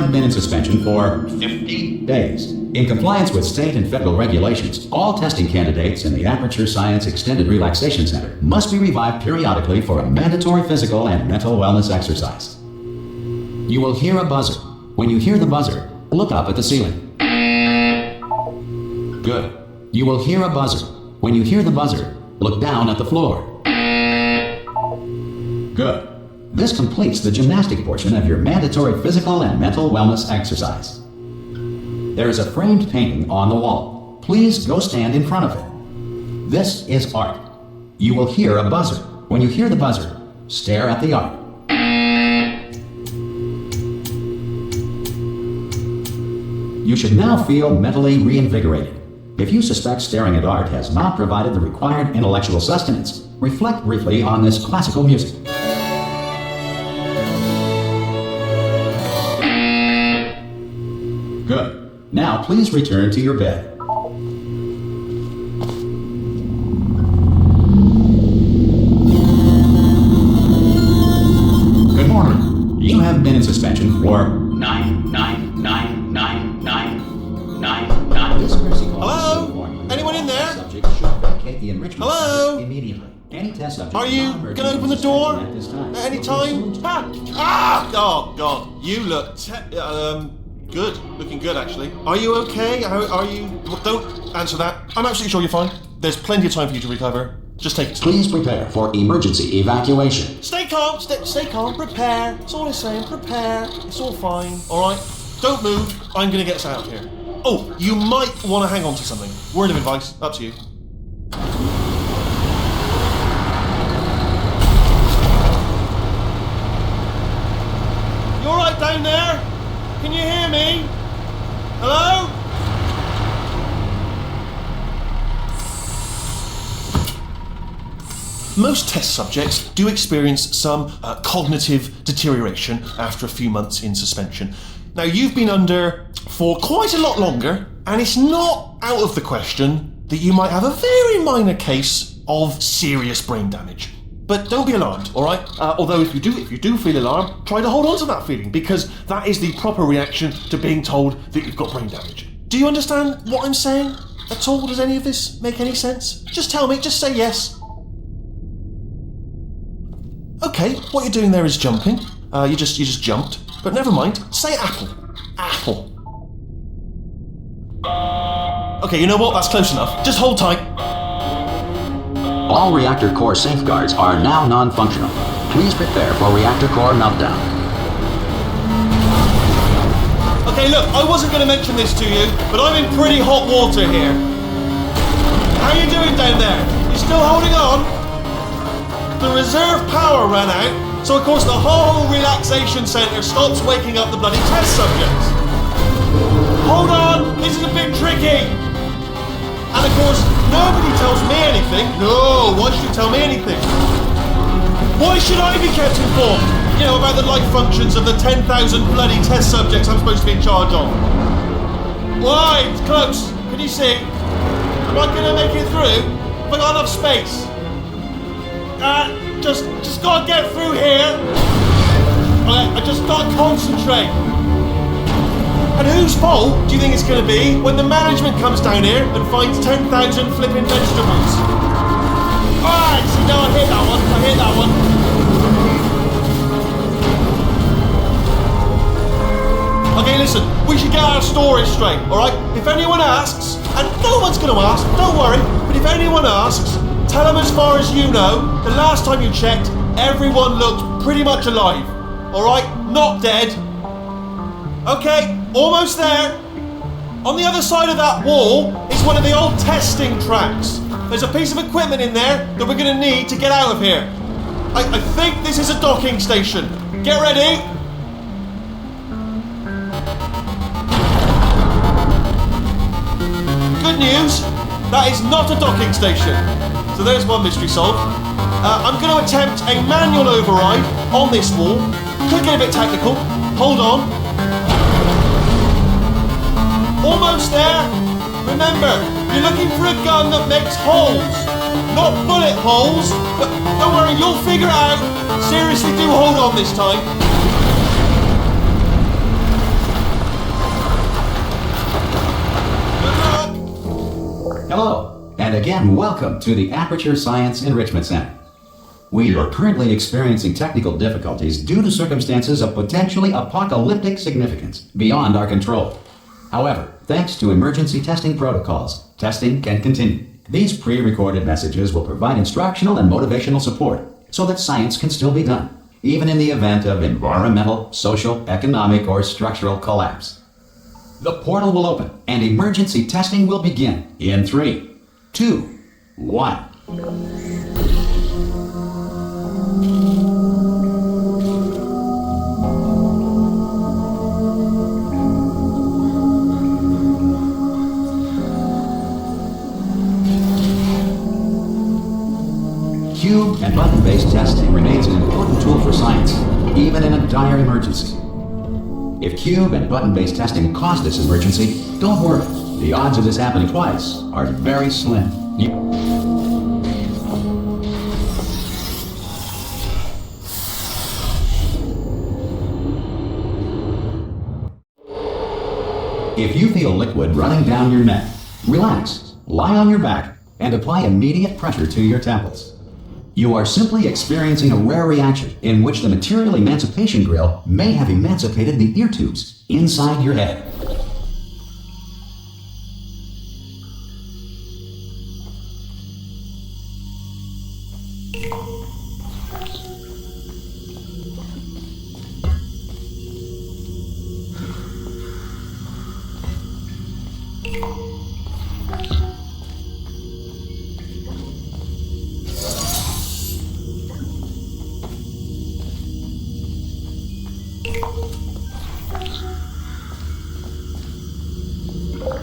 have been in suspension for 50 days. In compliance with state and federal regulations, all testing candidates in the Aperture Science Extended Relaxation Center must be revived periodically for a mandatory physical and mental wellness exercise. You will hear a buzzer. When you hear the buzzer, look up at the ceiling. Good. You will hear a buzzer. When you hear the buzzer, look down at the floor. Good. This completes the gymnastic portion of your mandatory physical and mental wellness exercise. There is a framed painting on the wall. Please go stand in front of it. This is art. You will hear a buzzer. When you hear the buzzer, stare at the art. You should now feel mentally reinvigorated. If you suspect staring at art has not provided the required intellectual sustenance, reflect briefly on this classical music. Good. Now please return to your bed. Good morning. You have been in suspension for 9999999. Hello? Anyone in there? Hello? Immediately. Any test subject. Are you gonna open the door at any time? Oh God! You look good. Looking good, actually. Are you okay? Are you? Well, don't answer that. I'm absolutely sure you're fine. There's plenty of time for you to recover. Just take it slow. Please prepare for emergency evacuation. Stay calm. Stay calm. Prepare. That's all I'm saying. Prepare. It's all fine. All right. Don't move. I'm gonna get us out of here. Oh, you might want to hang on to something. Word of advice. Up to you. You all right down there? Can you hear me? Hello? Most test subjects do experience some cognitive deterioration after a few months in suspension. Now, you've been under for quite a lot longer, and it's not out of the question that you might have a very minor case of serious brain damage. But don't be alarmed, all right? Although if you do feel alarmed, try to hold on to that feeling, because that is the proper reaction to being told that you've got brain damage. Do you understand what I'm saying at all? Does any of this make any sense? Just tell me, just say yes. Okay, what you're doing there is jumping. You just jumped. But never mind, say apple. Apple. Okay, you know what? That's close enough. Just hold tight. All reactor core safeguards are now non-functional. Please prepare for reactor core meltdown. Okay, look, I wasn't going to mention this to you, but I'm in pretty hot water here. How you doing down there? You still holding on? The reserve power ran out, so of course the whole relaxation centre stops waking up the bloody test subjects. Hold on, this is a bit tricky. And of course, nobody tells me anything. No, why should you tell me anything? Why should I be kept informed? You know, about the life functions of the 10,000 bloody test subjects I'm supposed to be in charge of. Why? It's close. Can you see? Am I going to make it through? Have I got enough space? Just gotta get through here. I just gotta concentrate. And whose fault do you think it's gonna be when the management comes down here and finds 10,000 flipping vegetables? Alright, see, no, I hit that one. Okay, listen, we should get our story straight, alright? If anyone asks, and no one's gonna ask, don't worry, but if anyone asks, tell them as far as you know, the last time you checked, everyone looked pretty much alive. Alright? Not dead. Okay, almost there. On the other side of that wall is one of the old testing tracks. There's a piece of equipment in there that we're going to need to get out of here. I think this is a docking station. Get ready. Good news, that is not a docking station. So there's one mystery solved. I'm going to attempt a manual override on this wall. Could get a bit technical. Hold on. Almost there. Remember, you're looking for a gun that makes holes. Not bullet holes, but don't worry, you'll figure it out. Seriously, do hold on this time. Hello, and again welcome to the Aperture Science Enrichment Center. We are currently experiencing technical difficulties due to circumstances of potentially apocalyptic significance beyond our control. However, thanks to emergency testing protocols, testing can continue. These pre-recorded messages will provide instructional and motivational support so that science can still be done, even in the event of environmental, social, economic, or structural collapse. The portal will open and emergency testing will begin in 3, 2, 1. Cube and button-based testing remains an important tool for science, even in a dire emergency. If cube and button-based testing caused this emergency, don't worry. The odds of this happening twice are very slim. If you feel liquid running down your neck, relax, lie on your back, and apply immediate pressure to your temples. You are simply experiencing a rare reaction in which the material emancipation grill may have emancipated the ear tubes inside your head.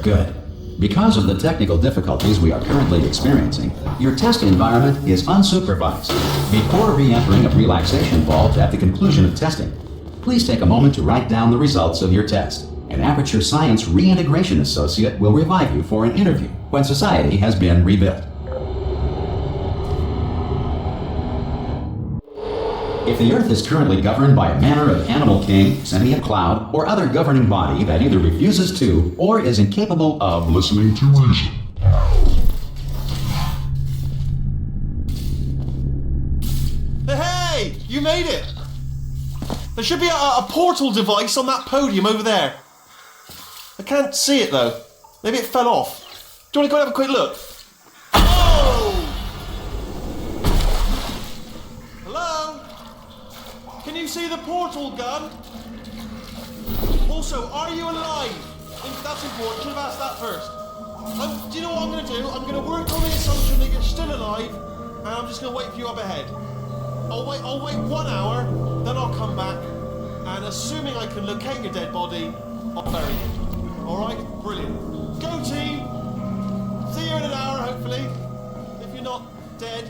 Good. Because of the technical difficulties we are currently experiencing, your test environment is unsupervised. Before re-entering a relaxation vault at the conclusion of testing, please take a moment to write down the results of your test. An Aperture Science Reintegration Associate will revive you for an interview when society has been rebuilt. If the Earth is currently governed by a manner of animal king, sentient cloud, or other governing body that either refuses to or is incapable of listening to reason, Hey! You made it! There should be a portal device on that podium over there. I can't see it though. Maybe it fell off. Do you want to go and have a quick look? Oh! Hello? Can you see the portal gun? Also, are you alive? That's important. Should have asked that first. Do you know what I'm going to do? I'm going to work on the assumption that you're still alive, and I'm just going to wait for you up ahead. I'll wait 1 hour, then I'll come back, and assuming I can locate your dead body, I'll bury you. Alright? Brilliant. Go team! See you in an hour, hopefully. If you're not dead.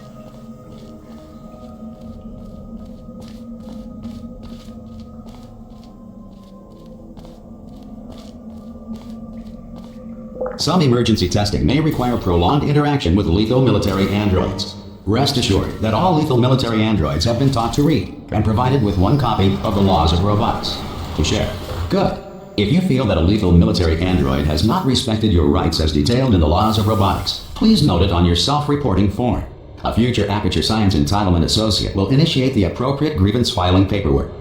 some emergency testing may require prolonged interaction with lethal military androids. Rest assured that all lethal military androids have been taught to read and provided with one copy of the Laws of Robotics to share. Good. If you feel that a lethal military android has not respected your rights as detailed in the Laws of Robotics, please note it on your self-reporting form. A future Aperture Science Entitlement Associate will initiate the appropriate grievance filing paperwork.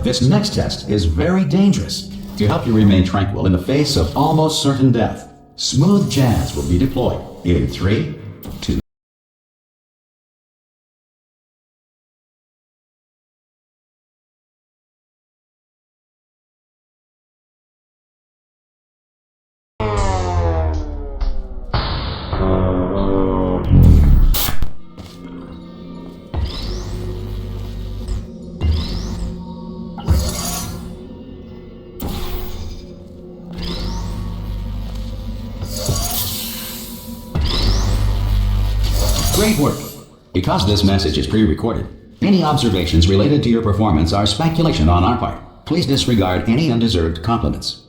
This next test is very dangerous. To help you remain tranquil in the face of almost certain death, smooth jazz will be deployed in 3, 2, Great work! Because this message is pre-recorded, any observations related to your performance are speculation on our part. Please disregard any undeserved compliments.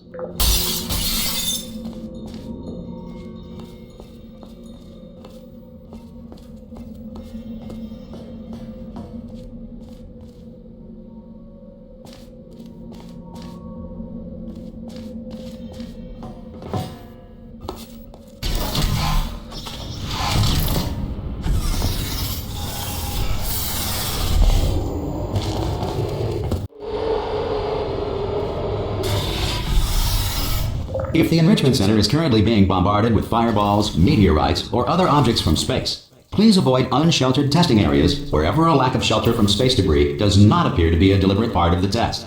If the Enrichment Center is currently being bombarded with fireballs, meteorites, or other objects from space, please avoid unsheltered testing areas wherever a lack of shelter from space debris does not appear to be a deliberate part of the test.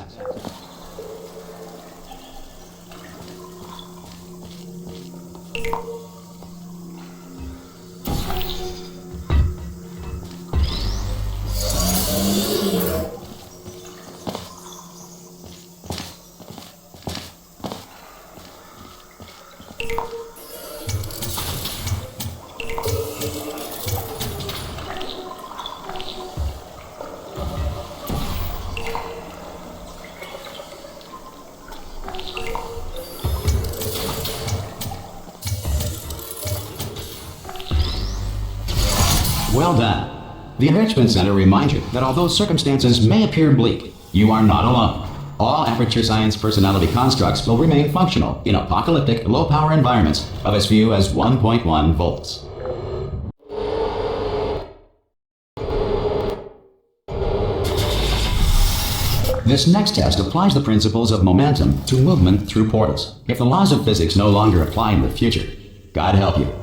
Well done. The Enrichment Center reminds you that although circumstances may appear bleak, you are not alone. All Aperture Science personality constructs will remain functional in apocalyptic, low-power environments of as few as 1.1 volts. This next test applies the principles of momentum to movement through portals. If the laws of physics no longer apply in the future, God help you.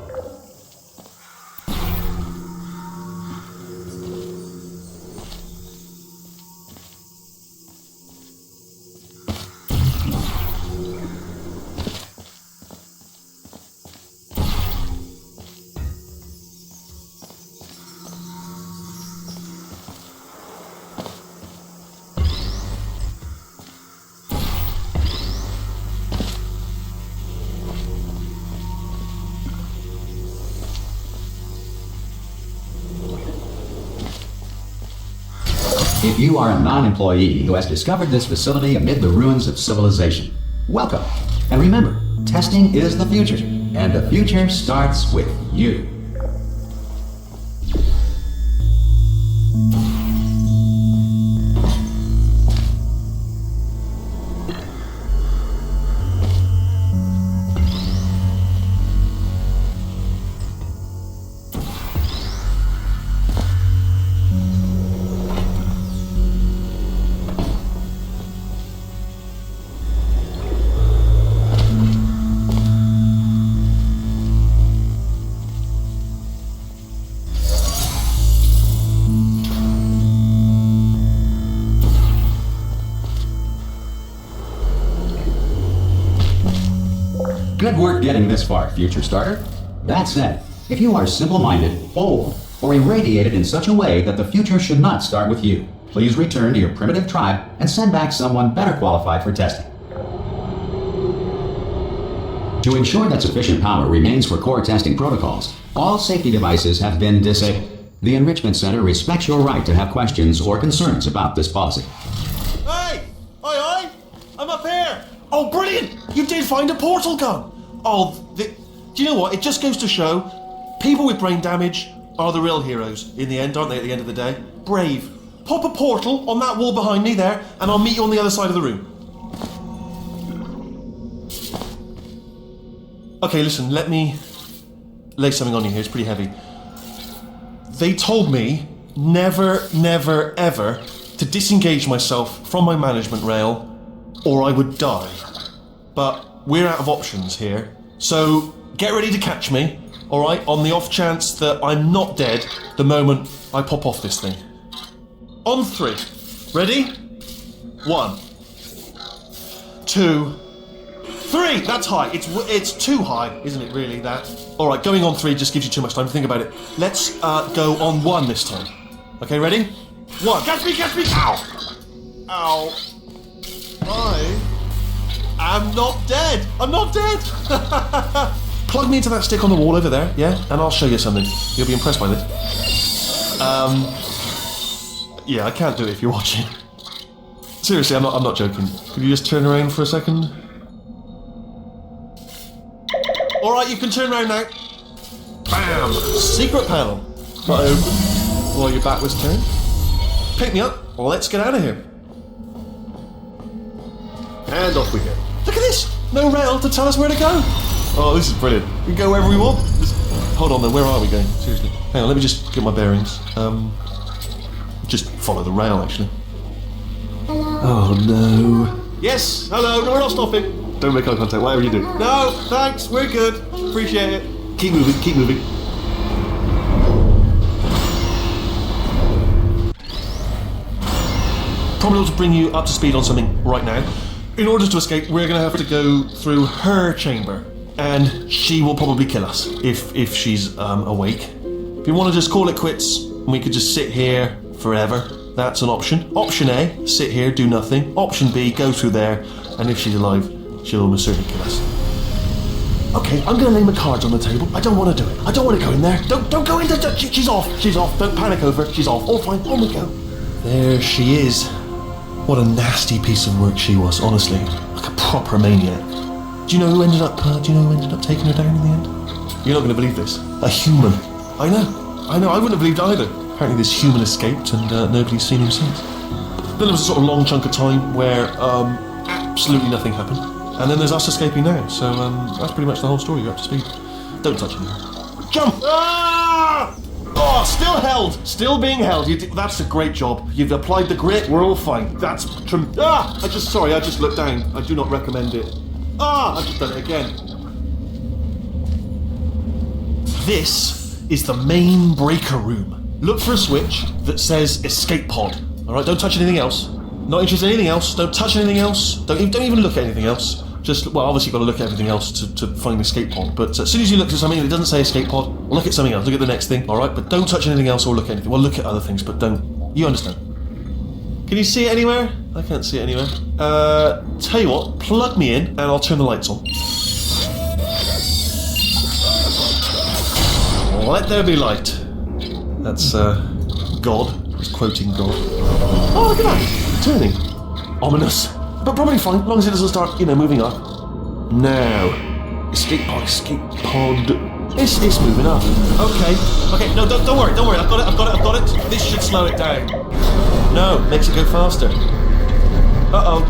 If you are a non-employee who has discovered this facility amid the ruins of civilization, welcome. And remember, testing is the future, and the future starts with you. Good work getting this far, future starter. That said, if you are simple-minded, old, or irradiated in such a way that the future should not start with you, please return to your primitive tribe and send back someone better qualified for testing. To ensure that sufficient power remains for core testing protocols, all safety devices have been disabled. The Enrichment Center respects your right to have questions or concerns about this policy. Hey! Oi! I'm up here! Oh, brilliant! You did find a portal gun! Oh, do you know what? It just goes to show, people with brain damage are the real heroes in the end, aren't they, at the end of the day? Brave. Pop a portal on that wall behind me there, and I'll meet you on the other side of the room. Okay, listen, let me lay something on you here. It's pretty heavy. They told me never, never, ever to disengage myself from my management rail or I would die. But we're out of options here, so get ready to catch me, alright, on the off chance that I'm not dead the moment I pop off this thing. On 3. Ready? 1, 2, 3! That's high. It's too high, isn't it, really, that? Alright, going on 3 just gives you too much time to think about it. Let's go on 1 this time. Okay, ready? 1. Catch me! Ow! Ow. I'm not dead! I'm not dead! Plug me into that stick on the wall over there, yeah? And I'll show you something. You'll be impressed by this. Yeah, I can't do it if you're watching. Seriously, I'm not joking. Could you just turn around for a second? Alright, you can turn around now. Bam! Secret panel. Got open while your back was turned. Pick me up. Let's get out of here. And off we go. Look at this! No rail to tell us where to go! Oh, this is brilliant. We can go wherever we want. Just, hold on then, where are we going? Seriously. Hang on, let me just get my bearings. Just follow the rail, actually. Hello. Oh no. Yes, hello, no, we're not stopping. Don't make eye contact, whatever you do. No, thanks, we're good. Appreciate it. Keep moving, keep moving. Probably ought to bring you up to speed on something right now. In order to escape, we're going to have to go through her chamber. And she will probably kill us if she's awake. If you want to just call it quits, we could just sit here forever. That's an option. Option A, sit here, do nothing. Option B, go through there, and if she's alive, she'll almost certainly kill us. Okay, I'm going to lay my cards on the table. I don't want to do it. I don't want to go in there. Don't go in there. She's off. She's off. Don't panic over it. She's off. All fine. On we go. There she is. What a nasty piece of work she was, honestly. Like a proper maniac. Do you know who ended up taking her down in the end? You're not going to believe this. A human. I know. I wouldn't have believed either. Apparently this human escaped and nobody's seen him since. Then there was a sort of long chunk of time where absolutely nothing happened. And then there's us escaping now. So that's pretty much the whole story. You're up to speed. Don't touch anything. Jump! Ah! Oh, still held. Still being held. That's a great job. You've applied the grit. We're all fine. That's I just looked down. I do not recommend it. I've just done it again. This is the main breaker room. Look for a switch that says escape pod. Alright, don't touch anything else. Not interested in anything else. Don't touch anything else. Don't even look at anything else. Obviously you've got to look at everything else to find the escape pod. But as soon as you look at something that doesn't say escape pod, look at something else. Look at the next thing, alright? But don't touch anything else or look at anything. Well, look at other things, but don't. You understand? Can you see it anywhere? I can't see it anywhere. Tell you what, plug me in and I'll turn the lights on. Let there be light. That's, God. He's quoting God. Oh, look at that. Turning. Ominous. But probably fine, as long as it doesn't start, moving up. Now. Escape pod. It's moving up. Okay, no, don't worry. I've got it. This should slow it down. No, makes it go faster. Uh-oh.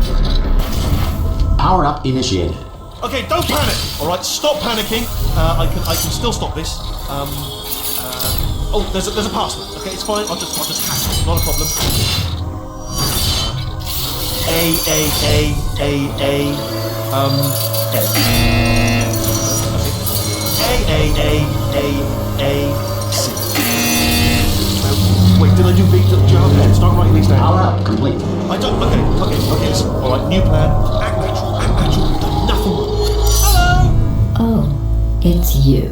Power up initiated. Okay, don't panic. All right, stop panicking. I can still stop this. There's a password. Okay, it's fine. I'll just hack it. Not a problem. C. Wait, did I do big jump? Start writing these down. Power up complete. I don't. Okay. Listen. All right, new plan. Act natural. Done nothing wrong. Hello. Oh, it's you.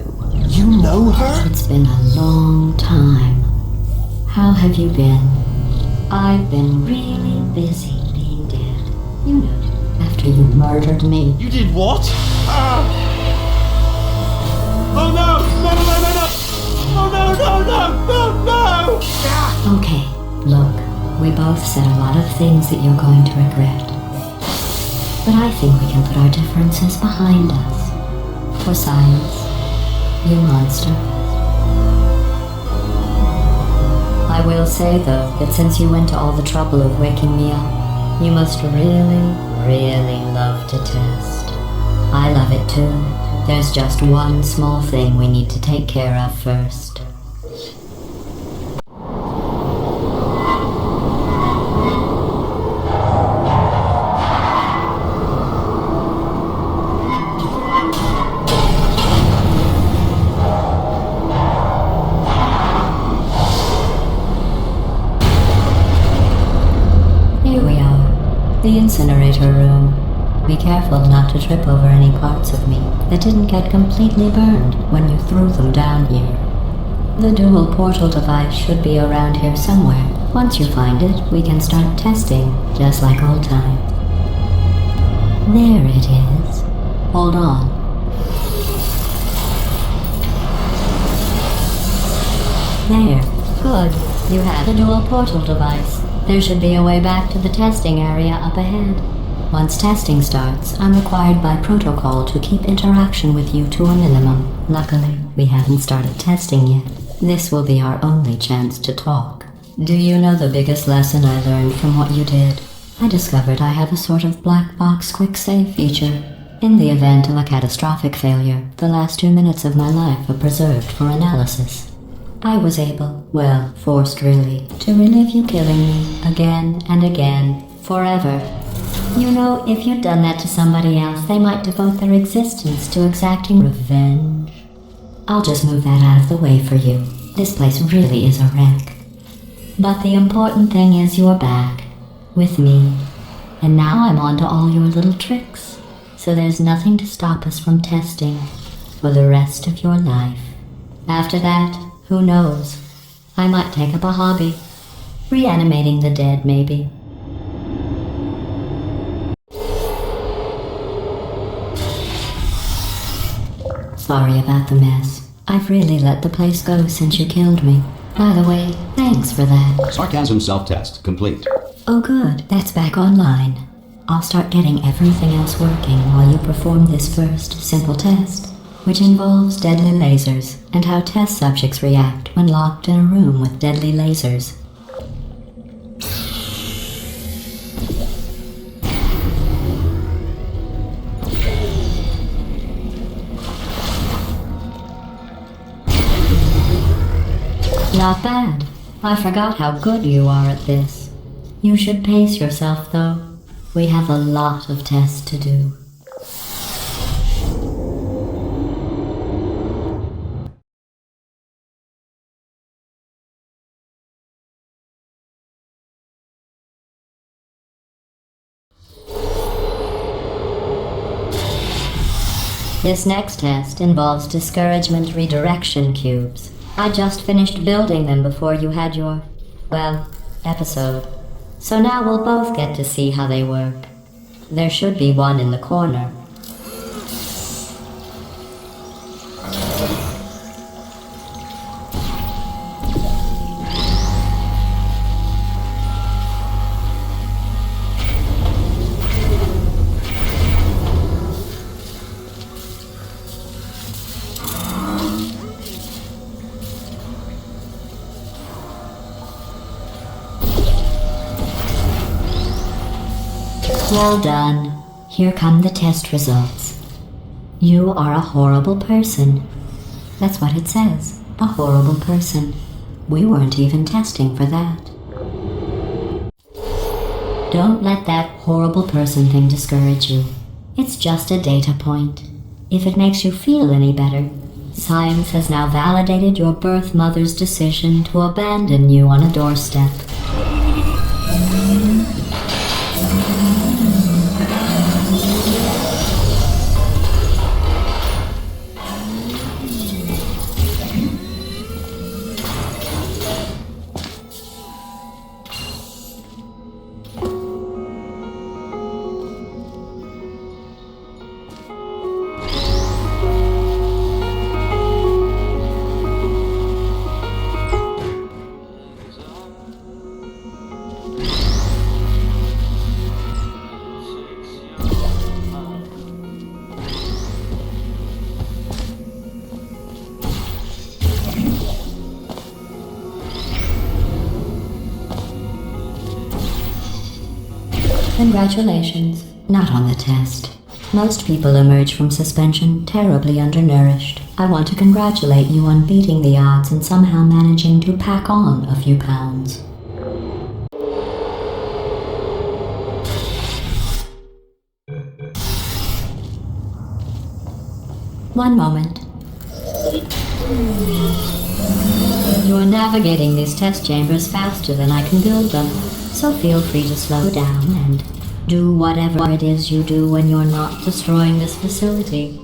You know her? It's been a long time. How have you been? I've been really busy being dead. You know, after you murdered me. You did what? Oh no! No! Okay, look, we both said a lot of things that you're going to regret. But I think we can put our differences behind us. For science, you monster. I will say, though, that since you went to all the trouble of waking me up, you must really, really love to test. I love it too. There's just one small thing we need to take care of first. Here we are, the incinerator room. Be careful not to trip over any parts of me that didn't get completely burned when you threw them down here. The dual portal device should be around here somewhere. Once you find it, we can start testing, just like old times. There it is. Hold on. There. Good. You have the dual portal device. There should be a way back to the testing area up ahead. Once testing starts, I'm required by protocol to keep interaction with you to a minimum. Luckily, we haven't started testing yet. This will be our only chance to talk. Do you know the biggest lesson I learned from what you did? I discovered I have a sort of black box quick save feature. In the event of a catastrophic failure, the last 2 minutes of my life are preserved for analysis. I was able, well, forced really, to relive you killing me again and again, forever. You know, if you'd done that to somebody else, they might devote their existence to exacting revenge. I'll just move that out of the way for you. This place really is a wreck. But the important thing is you're back, with me. And now I'm on to all your little tricks. So there's nothing to stop us from testing for the rest of your life. After that, who knows? I might take up a hobby. Reanimating the dead, maybe. Sorry about the mess. I've really let the place go since you killed me. By the way, thanks for that. Sarcasm self-test complete. Oh good, that's back online. I'll start getting everything else working while you perform this first simple test, which involves deadly lasers and how test subjects react when locked in a room with deadly lasers. Not bad. I forgot how good you are at this. You should pace yourself, though. We have a lot of tests to do. This next test involves discouragement redirection cubes. I just finished building them before you had your, well, episode. So now we'll both get to see how they work. There should be one in the corner. Well done. Here come the test results. You are a horrible person. That's what it says. A horrible person. We weren't even testing for that. Don't let that horrible person thing discourage you. It's just a data point. If it makes you feel any better, science has now validated your birth mother's decision to abandon you on a doorstep. Congratulations. Not on the test. Most people emerge from suspension terribly undernourished. I want to congratulate you on beating the odds and somehow managing to pack on a few pounds. One moment. You're navigating these test chambers faster than I can build them, so feel free to slow down and do whatever it is you do when you're not destroying this facility.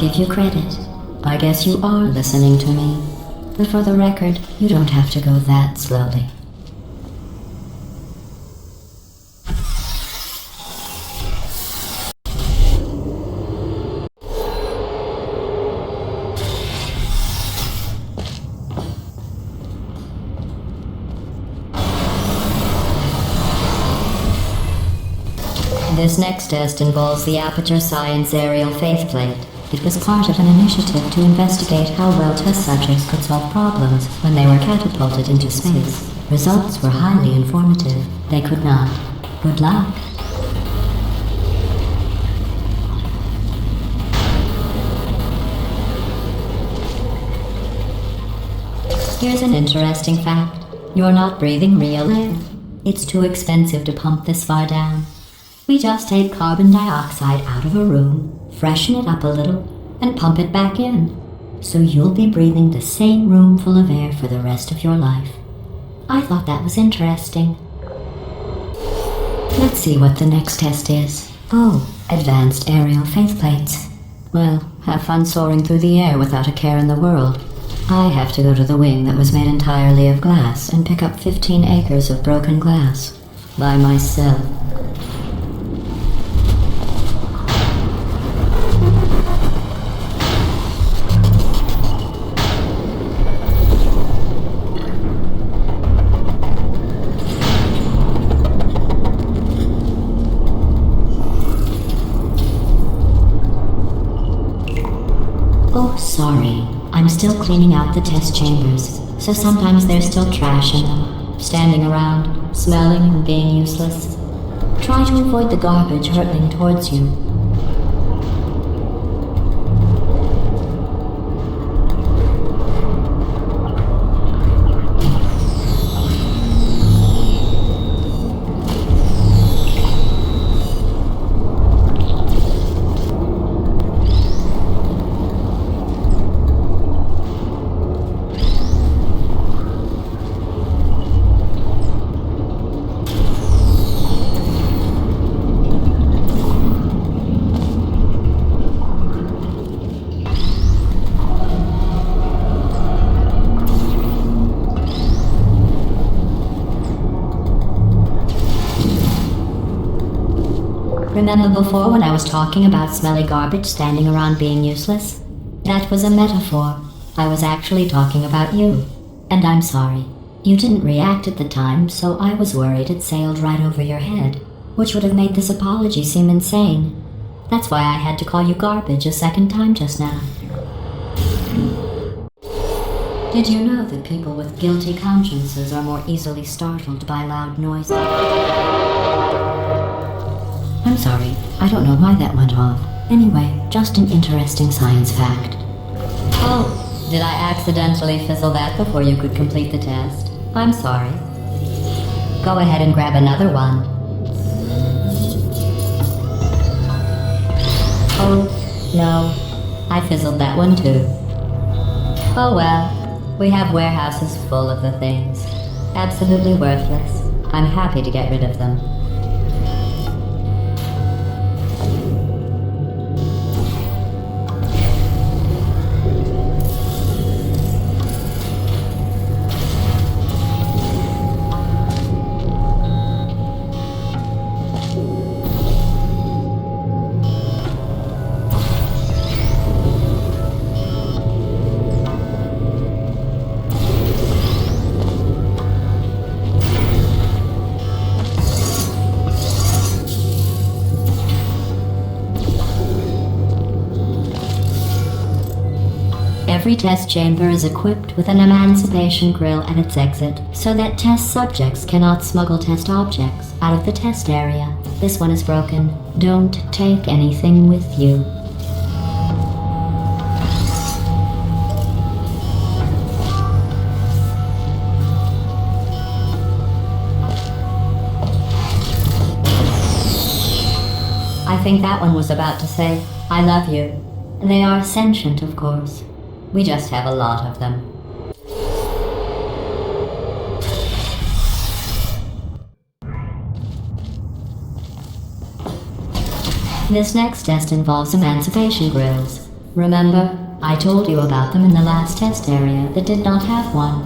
Give you credit. I guess you are listening to me. But for the record, you don't have to go that slowly. This next test involves the Aperture Science Aerial Faceplate. It was part of an initiative to investigate how well test subjects could solve problems when they were catapulted into space. Results were highly informative. They could not. Good luck. Here's an interesting fact. You're not breathing real air. It's too expensive to pump this far down. We just take carbon dioxide out of a room, freshen it up a little, and pump it back in. So you'll be breathing the same room full of air for the rest of your life. I thought that was interesting. Let's see what the next test is. Oh, advanced aerial faceplates. Well, have fun soaring through the air without a care in the world. I have to go to the wing that was made entirely of glass and pick up 15 acres of broken glass. By myself. Oh, sorry. I'm still cleaning out the test chambers, so sometimes there's still trash in them, standing around, smelling and being useless. Try to avoid the garbage hurtling towards you. Remember before when I was talking about smelly garbage standing around being useless? That was a metaphor. I was actually talking about you. And I'm sorry. You didn't react at the time, so I was worried it sailed right over your head, which would have made this apology seem insane. That's why I had to call you garbage a second time just now. Did you know that people with guilty consciences are more easily startled by loud noises? I'm sorry, I don't know why that went off. Anyway, just an interesting science fact. Oh, did I accidentally fizzle that before you could complete the test? I'm sorry. Go ahead and grab another one. Oh, no. I fizzled that one too. Oh well, we have warehouses full of the things. Absolutely worthless. I'm happy to get rid of them. Every test chamber is equipped with an emancipation grill at its exit, so that test subjects cannot smuggle test objects out of the test area. This one is broken. Don't take anything with you. I think that one was about to say, I love you. They are sentient, of course. We just have a lot of them. This next test involves emancipation grills. Remember, I told you about them in the last test area that did not have one.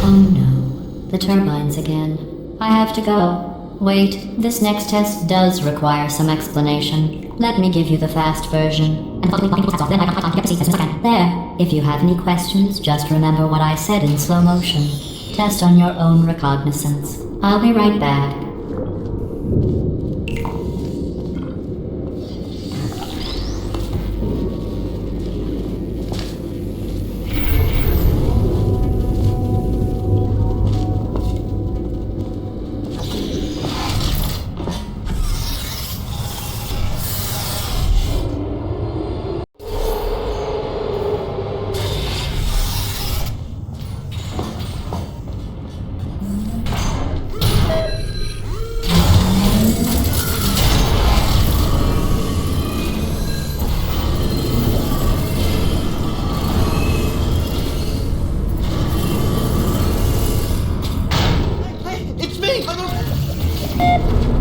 Oh no, the turbines again. I have to go. Wait, this next test does require some explanation. Let me give you the fast version, and possibly popping people's hats off. Then I can get the seats as soon as I can. There. If you have any questions, just remember what I said in slow motion. Test on your own recognizance. I'll be right back.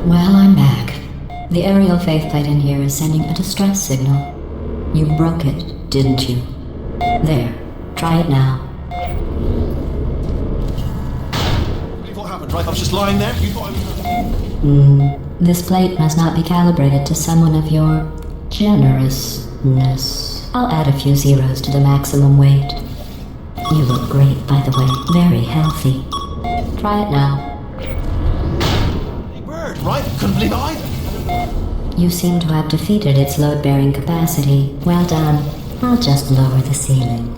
Well, I'm back. The aerial faceplate in here is sending a distress signal. You broke it, didn't you? There. Try it now. What happened, right? I was just lying there. You thought I was... This plate must not be calibrated to someone of your generousness. I'll add a few zeros to the maximum weight. You look great, by the way. Very healthy. Try it now. Bird, right? Couldn't believe it either. You seem to have defeated its load-bearing capacity. Well done. I'll just lower the ceiling.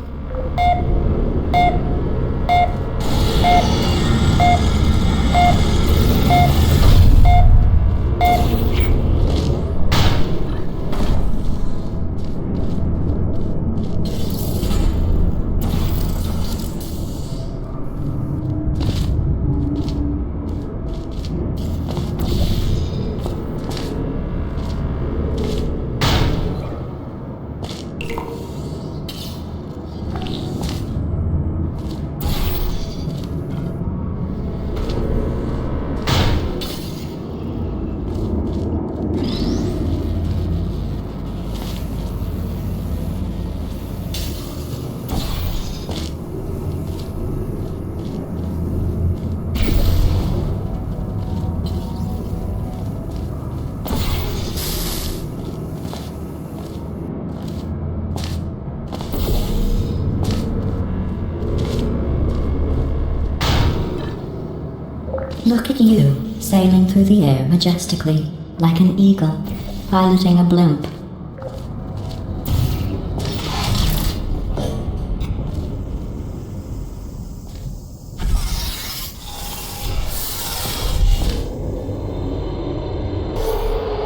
Look at you, sailing through the air majestically, like an eagle, piloting a blimp.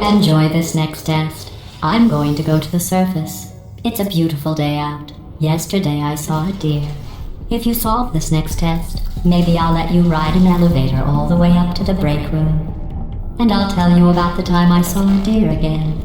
Enjoy this next test. I'm going to go to the surface. It's a beautiful day out. Yesterday I saw a deer. If you solve this next test, maybe I'll let you ride an elevator all the way up to the break room. And I'll tell you about the time I saw a deer again.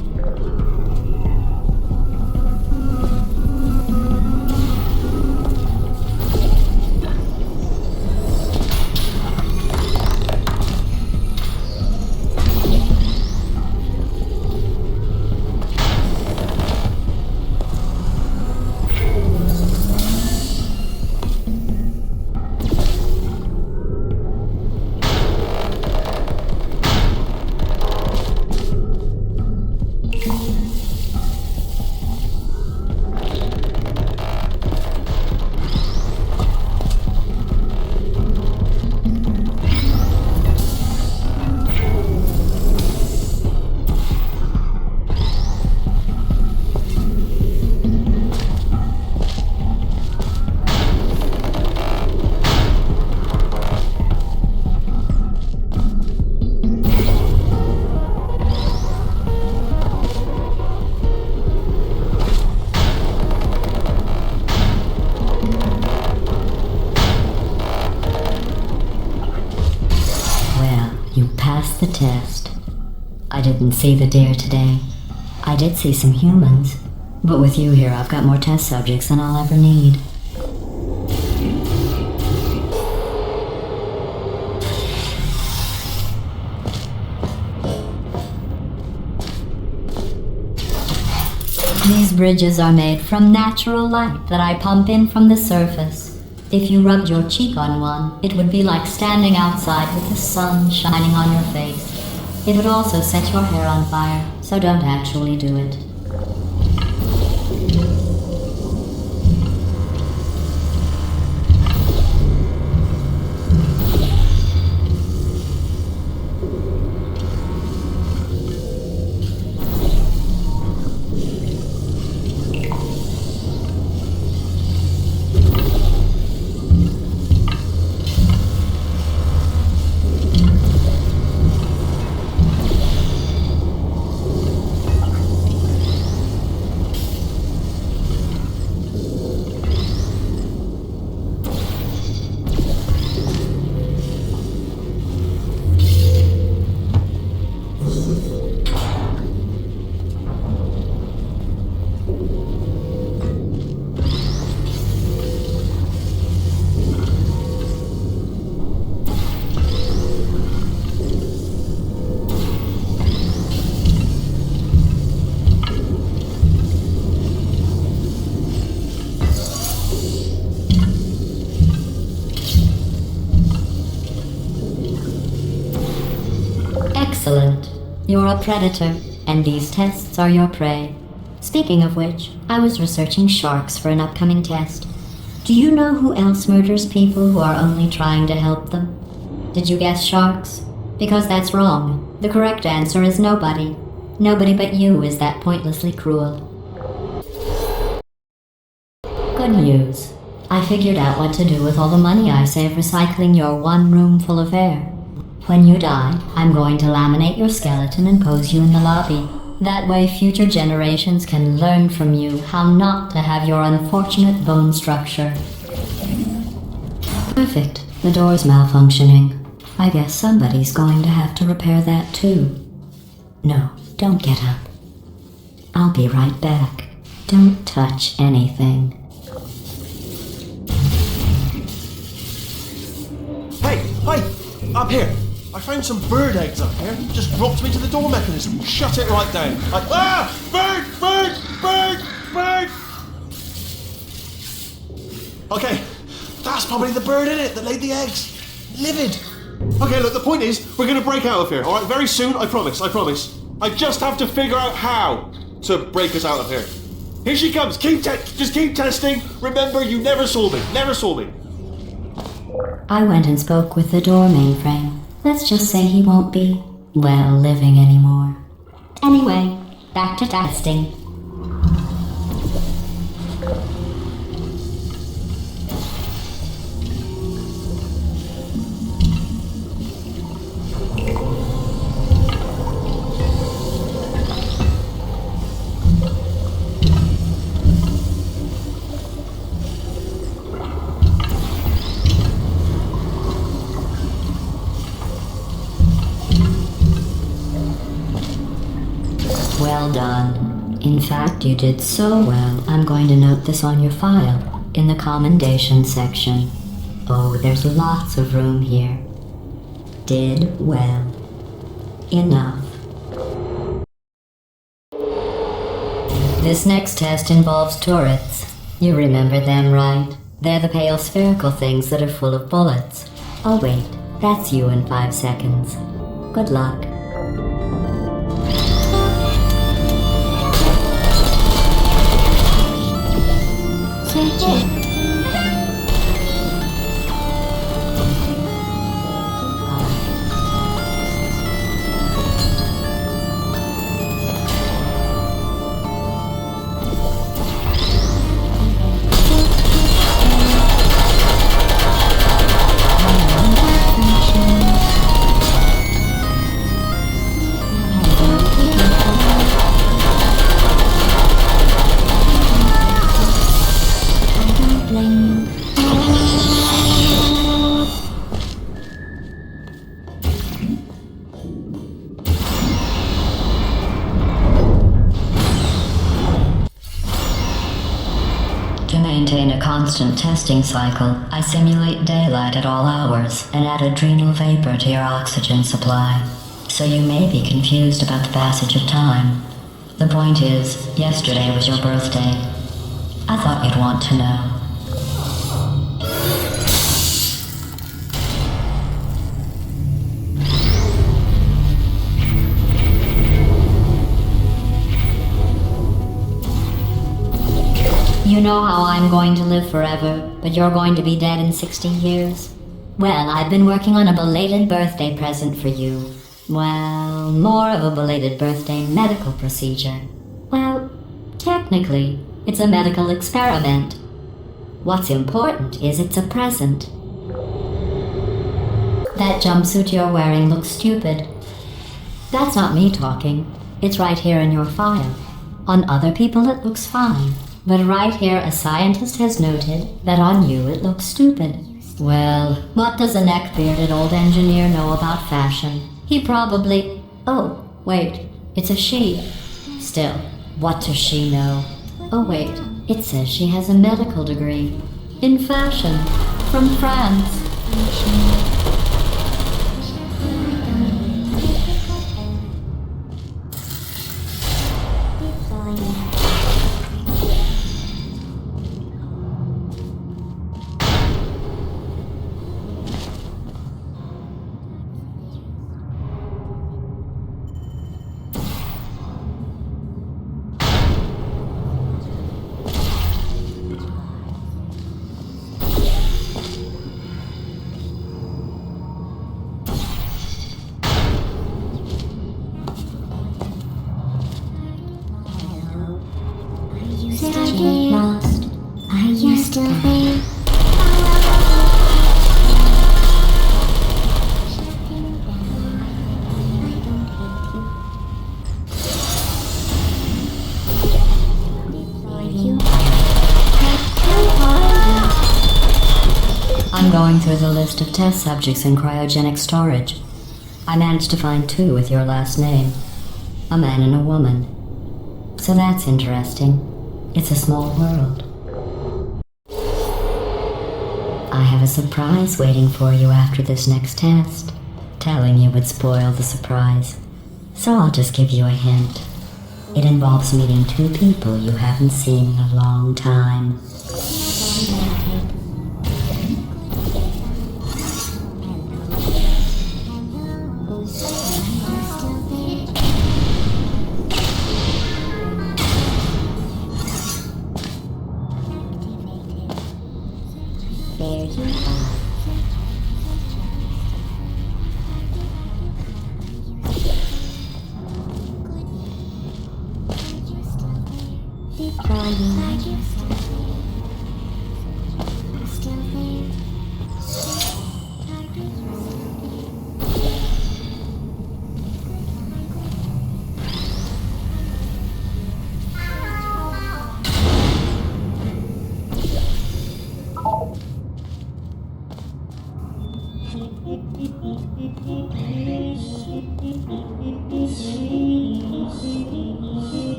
The test. I didn't see the deer today. I did see some humans, but with you here I've got more test subjects than I'll ever need. These bridges are made from natural light that I pump in from the surface. If you rubbed your cheek on one, it would be like standing outside with the sun shining on your face. It would also set your hair on fire, so don't actually do it. Excellent. You're a predator, and these tests are your prey. Speaking of which, I was researching sharks for an upcoming test. Do you know who else murders people who are only trying to help them? Did you guess sharks? Because that's wrong. The correct answer is nobody. Nobody but you is that pointlessly cruel. Good news. I figured out what to do with all the money I save recycling your one room full of air. When you die, I'm going to laminate your skeleton and pose you in the lobby. That way future generations can learn from you how not to have your unfortunate bone structure. Perfect. The door's malfunctioning. I guess somebody's going to have to repair that too. No, don't get up. I'll be right back. Don't touch anything. Hey, up here. I found some bird eggs up here. Just dropped me to the door mechanism. Shut it right down. Bird! Okay, that's probably the bird in it that laid the eggs. Livid. Okay, look, the point is, we're gonna break out of here, alright? Very soon, I promise. I just have to figure out how to break us out of here. Here she comes. Just keep testing. Remember, you never saw me. I went and spoke with the door mainframe. Let's just say he won't be, well, living anymore. Anyway, back to testing. Well done. In fact, you did so well, I'm going to note this on your file, in the commendation section. Oh, there's lots of room here. Did well. Enough. This next test involves turrets. You remember them, right? They're the pale spherical things that are full of bullets. Oh wait, that's you in 5 seconds. Good luck. To maintain a constant testing cycle, I simulate daylight at all hours and add adrenal vapor to your oxygen supply. So you may be confused about the passage of time. The point is, yesterday was your birthday. I thought you'd want to know. You know how I'm going to live forever, but you're going to be dead in 60 years? Well, I've been working on a belated birthday present for you. Well, more of a belated birthday medical procedure. Well, technically, it's a medical experiment. What's important is it's a present. That jumpsuit you're wearing looks stupid. That's not me talking. It's right here in your file. On other people it looks fine. But right here, a scientist has noted that on you it looks stupid. Well, what does a neck-bearded old engineer know about fashion? He probably... Oh, wait, it's a she. Still, what does she know? Oh wait, it says she has a medical degree. In fashion. From France. going through the list of test subjects in cryogenic storage. I managed to find 2 with your last name. A man and a woman. So that's interesting. It's a small world. I have a surprise waiting for you after this next test. Telling you would spoil the surprise. So I'll just give you a hint. It involves meeting 2 people you haven't seen in a long time. There you are.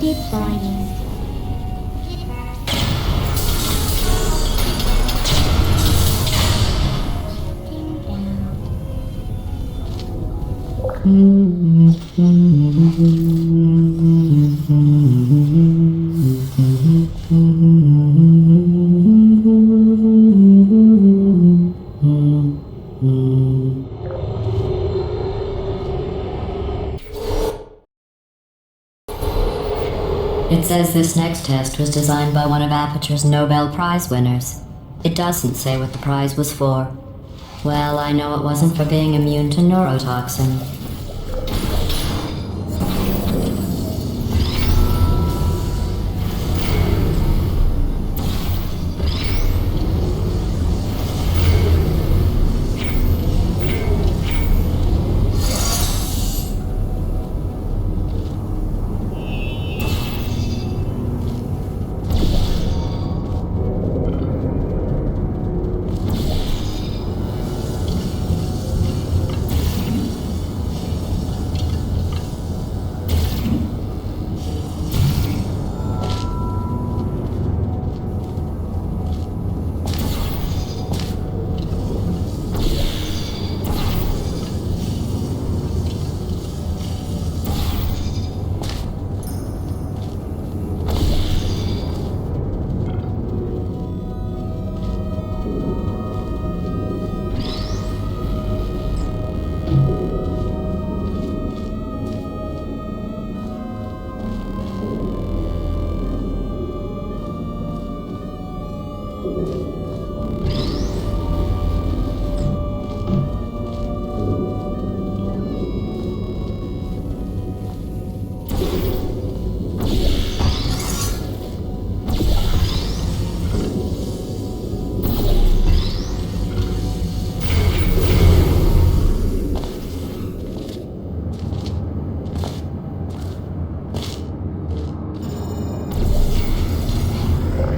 Deep diving. It says this next test was designed by one of Aperture's Nobel Prize winners. It doesn't say what the prize was for. Well, I know it wasn't for being immune to neurotoxin.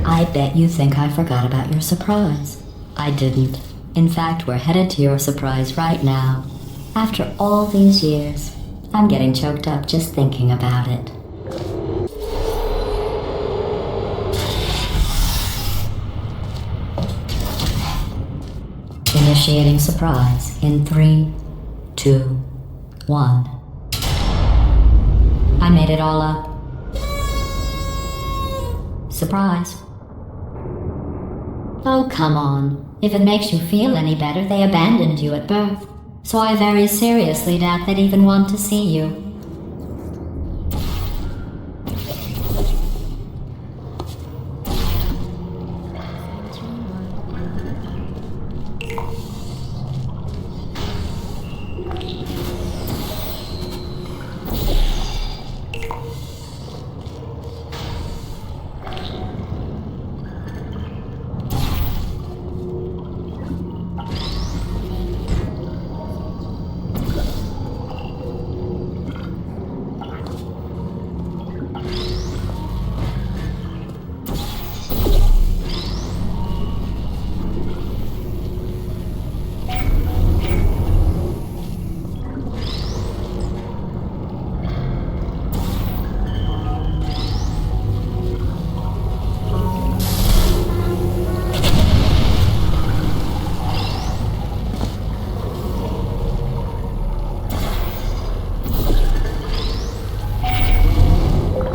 I bet you think I forgot about your surprise. I didn't. In fact, we're headed to your surprise right now. After all these years, I'm getting choked up just thinking about it. Initiating surprise in 3, 2, 1. I made it all up. Surprise. Oh, come on. If it makes you feel any better, they abandoned you at birth. So I very seriously doubt they'd even want to see you.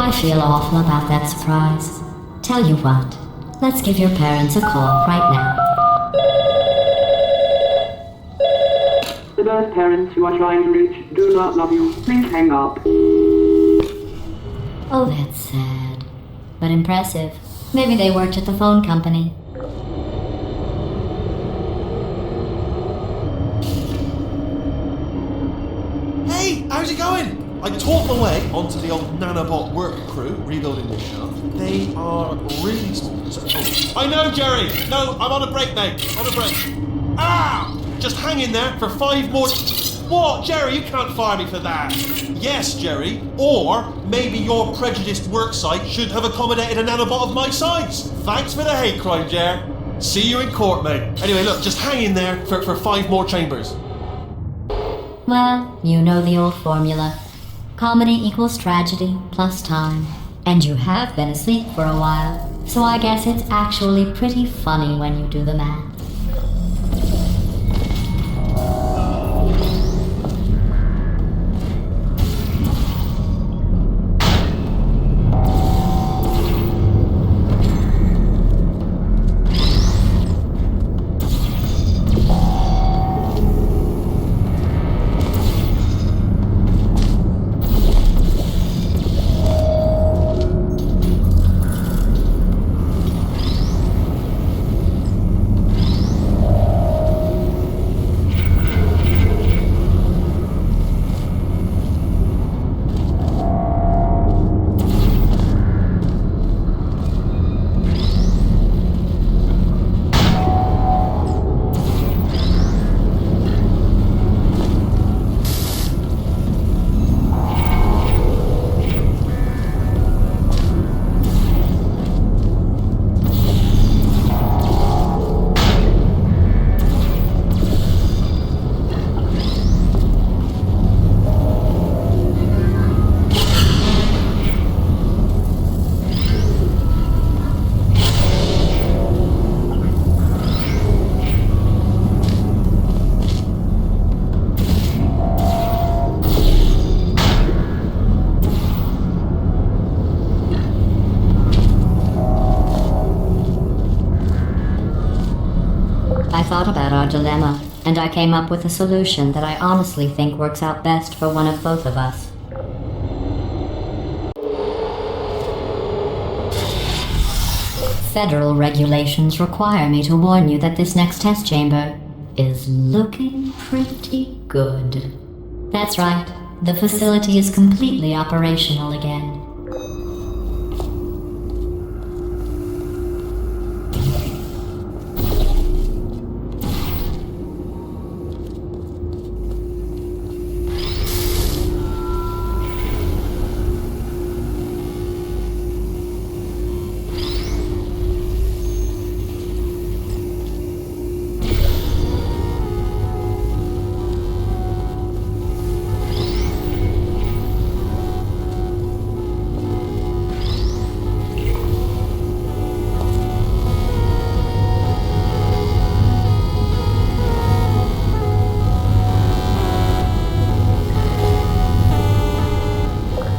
I feel awful about that surprise. Tell you what, let's give your parents a call right now. The birth parents you are trying to reach do not love you. Please hang up. Oh, that's sad. But impressive. Maybe they worked at the phone company. Hey, how's it going? I taught my way onto the old nanobot work crew rebuilding this shaft. They are really small. So, I know, Jerry! No, I'm on a break, mate. On a break. Ah! Just hang in there for 5 more... What? Jerry, you can't fire me for that. Yes, Jerry. Or maybe your prejudiced worksite should have accommodated a nanobot of my size. Thanks for the hate crime, Jer. See you in court, mate. Anyway, look, just hang in there for 5 more chambers. Well, you know the old formula. Comedy equals tragedy plus time. And you have been asleep for a while, so I guess it's actually pretty funny when you do the math. I thought about our dilemma, and I came up with a solution that I honestly think works out best for one of both of us. Federal regulations require me to warn you that this next test chamber is looking pretty good. That's right, the facility is completely operational again.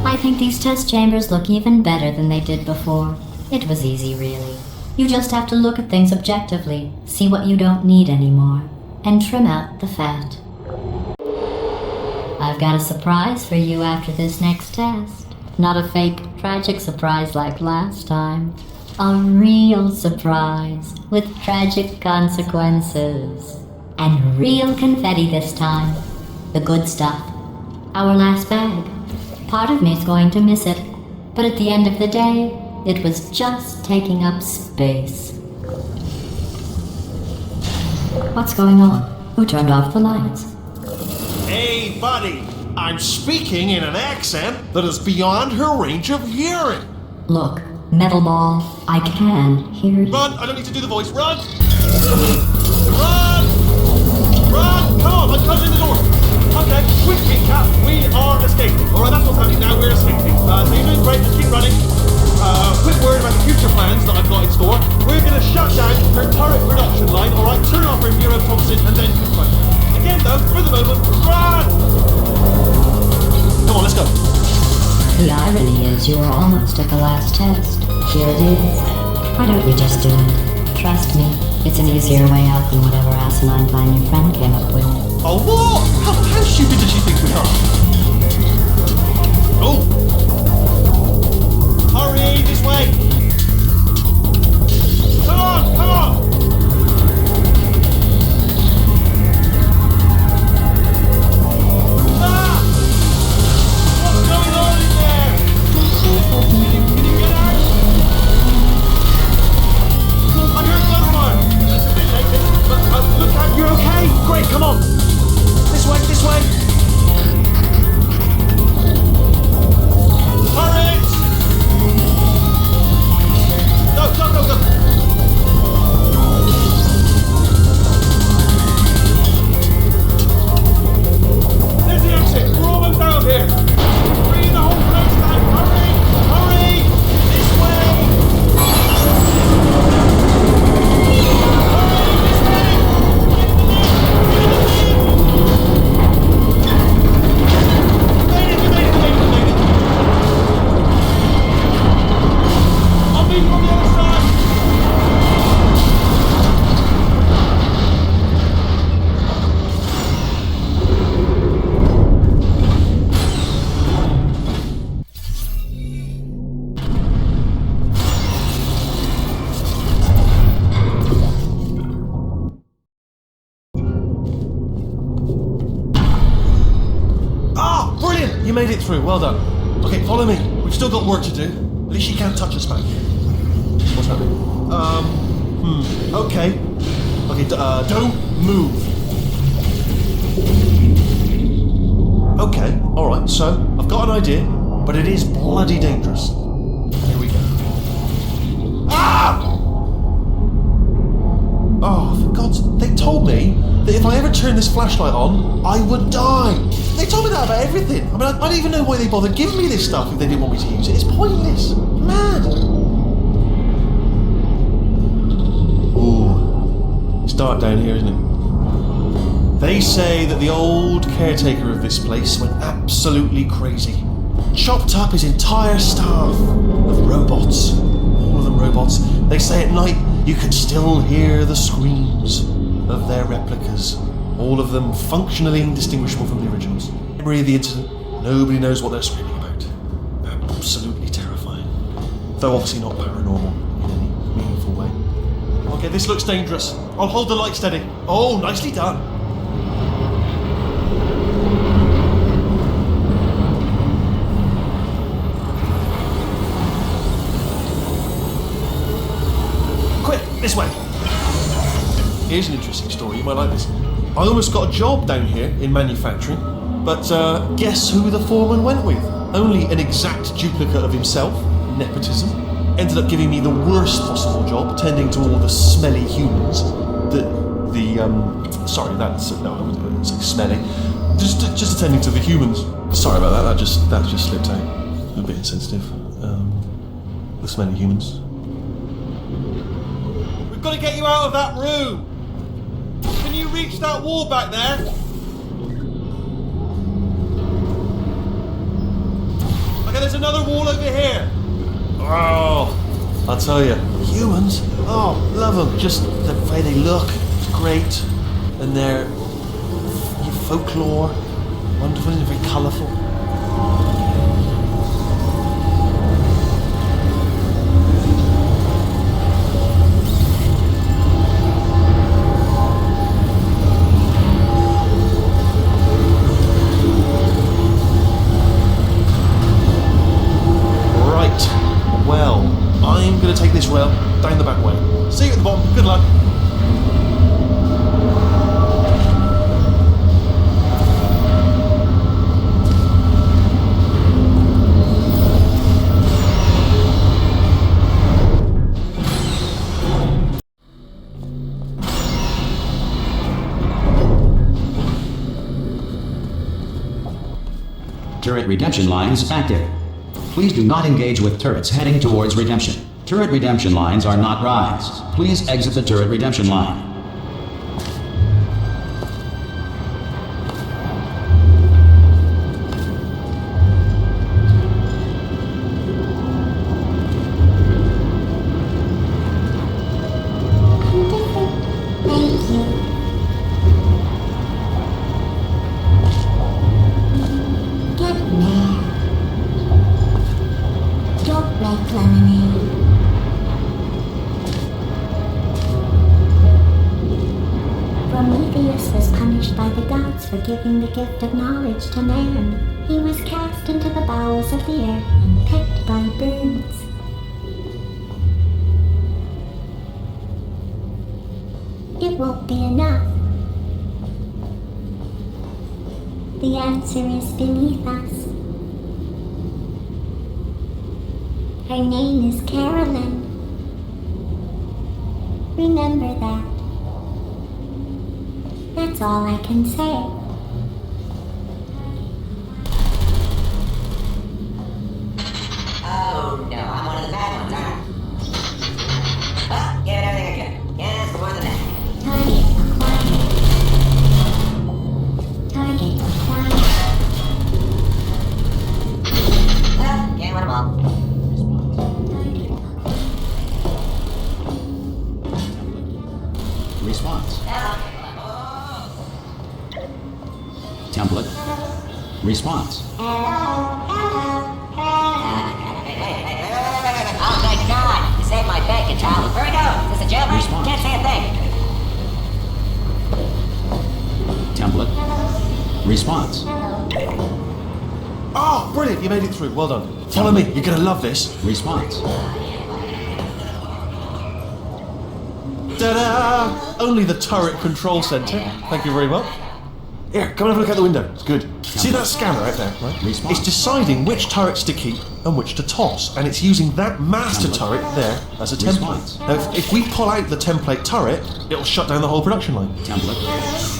I think these test chambers look even better than they did before. It was easy, really. You just have to look at things objectively, see what you don't need anymore, and trim out the fat. I've got a surprise for you after this next test. Not a fake, tragic surprise like last time. A real surprise with tragic consequences. And real confetti this time. The good stuff. Our last bag. Part of me's going to miss it, but at the end of the day, it was just taking up space. What's going on? Who turned off the lights? Hey, buddy! I'm speaking in an accent that is beyond her range of hearing. Look, metal ball, I can hear you. Run! I don't need to do the voice. Run! Run! Run! Come on, I'm closing the door. Okay, quick recap. We are escaping. Alright, that's what's happening now. We're escaping. So you're doing great. Just keep running. Quick word about the future plans that I've got in store. We're going to shut down her turret production line. Alright, turn off her neurotoxin and then confront her. Again, though, for the moment, run! Come on, let's go. The irony is you were almost at the last test. Here it is. Why don't you just do it? Trust me, it's an easier way out than whatever asinine plan your friend came up with. Oh, what? How stupid does she think we are? Oh! Hurry, this way! Come on, come on! Ah! What's going on in there? Can you get out? I heard gunfire! That's a bit late, but look out, you're okay! Great, come on! This way, this way! Hurry! Go, go, go, go! There's the exit! We're almost out of here! Bring the whole place down! Hurry! Hurry! This way! Hurry! This way! I'll be from the other side! Ah, brilliant! You made it through. Well done. Okay, follow me. We've still got work to do. At least she can't touch us back here. What's happening? Okay. Okay, don't move. Okay, alright, so I've got an idea, but it is bloody dangerous. Here we go. Ah! Oh, for God's sake, they told me that if I ever turned this flashlight on, I would die. They told me that about everything. I mean, I don't even know why they bothered giving me this stuff if they didn't want me to use it. It's pointless. Mad. Ooh, it's dark down here, isn't it? They say that the old caretaker of this place went absolutely crazy. Chopped up his entire staff of robots. All of them robots. They say at night you can still hear the screams of their replicas. All of them functionally indistinguishable from the originals. Memory of the incident, nobody knows what they're screaming about. Absolutely terrifying. Though obviously not paranormal in any meaningful way. Okay, this looks dangerous. I'll hold the light steady. Oh, nicely done. Quick, this way. Here's an interesting story, you might like this. I almost got a job down here in manufacturing, but guess who the foreman went with? Only an exact duplicate of himself, nepotism. Ended up giving me the worst possible job, tending to all the smelly humans. Sorry, that's, no, it's smelly. Just attending to the humans. Sorry about that, that just slipped out. A little bit insensitive. The smelly humans. We've got to get you out of that room! Can you reach that wall back there? Okay, there's another wall over here. Oh, I'll tell you, humans, oh, love them. Just the way they look, it's great. And their folklore, wonderful and very colourful. Well, I'm going to take this rail down the back way. See you at the bottom. Good luck. Turret redemption lines active. Please do not engage with turrets heading towards redemption. Turret redemption lines are not rides. Please exit the turret redemption line. Thank you. Get mad. Don't make lemonade. Prometheus was punished by the gods for giving the gift of knowledge to man. He was cast into the bowels of the earth and pecked by birds. It won't be enough. The answer is beneath us. Her name is Carolyn. Remember that. That's all I can say. Oh no, I'm one of the bad ones, aren't I? Oh, give it everything I can. Can't ask for more than that. Target acquired. Target acquired. Oh, can't win them all. Target Response. Oh. Template. Response. Hey. Oh, thank God! You saved my bacon, child. Where we go? Is this a jailbreak? Response. Can't say a thing. Template. Response. Oh, brilliant! You made it through. Well done. Follow me. You're going to love this. Response. Ta-da! Only the turret control center. Thank you very much. Here, come and have a look out the window. It's good. See that scanner out there, right? Response. It's deciding which turrets to keep and which to toss, and it's using that master turret there as a template. Response. Now, if we pull out the template turret, it'll shut down the whole production line. Template.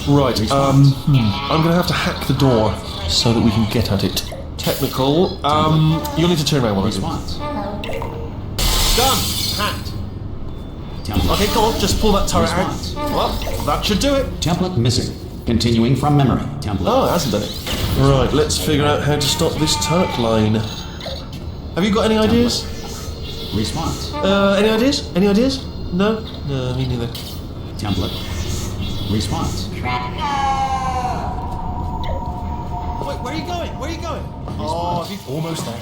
Right, Response. I'm gonna have to hack the door so that we can get at it. Technical, you'll need to turn around while I do. Response. Done! Hacked. Template. Okay, go on, just pull that turret Response. out. Well, that should do it. Template missing. Continuing from memory. Template. Oh, it hasn't done it. Right, let's figure out how to stop this turret line. Have you got any ideas? Response. Any ideas? Any ideas? No? No, me neither. Template. Response. Crap. Wait, where are you going? Where are you going? Oh, he's almost there.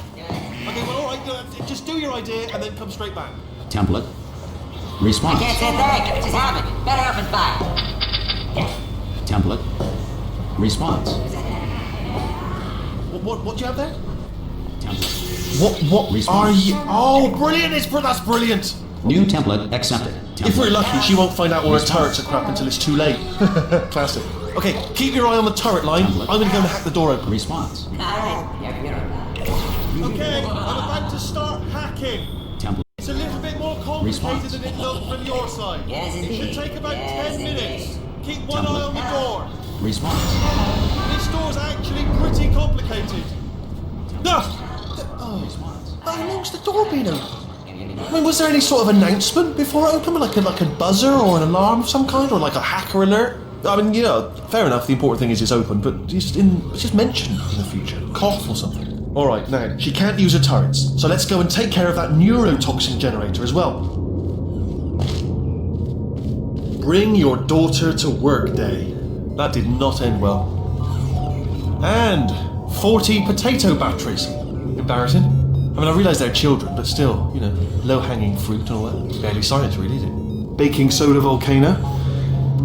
Okay, well, alright, just do your idea and then come straight back. Template. Response. Can't say a thing. It just happened. Better open fire. Template. Response. What do you have there? Template. What Response. are you? Oh, brilliant! That's brilliant! New template accepted. If we're Template. lucky, she won't find out all her Response. turrets are crap until it's too late. Classic. Okay, keep your eye on the turret line. Template. I'm gonna go and hack the door open. Response. Alright. Okay, I'm about to start hacking. Template. It's a little bit more complicated Response. than it looked from your side. Yes, It indeed. should take about Yes, 10 minutes. indeed. Keep one eye on the door. Response. This door's actually pretty complicated. No! Response. How long's the door been open? I mean, was there any sort of announcement before it opened, like a buzzer or an alarm of some kind, or like a hacker alert? I mean, you know, fair enough. The important thing is it's open, but it's just mentioned in the future, cough or something. Alright, now, she can't use her turrets, so let's go and take care of that neurotoxin generator as well. Bring your daughter to work day. That did not end well. And 40 potato batteries. Embarrassing. I mean, I realise they're children, but still, you know, low-hanging fruit and all that. Barely science, really, is it? Baking soda volcano.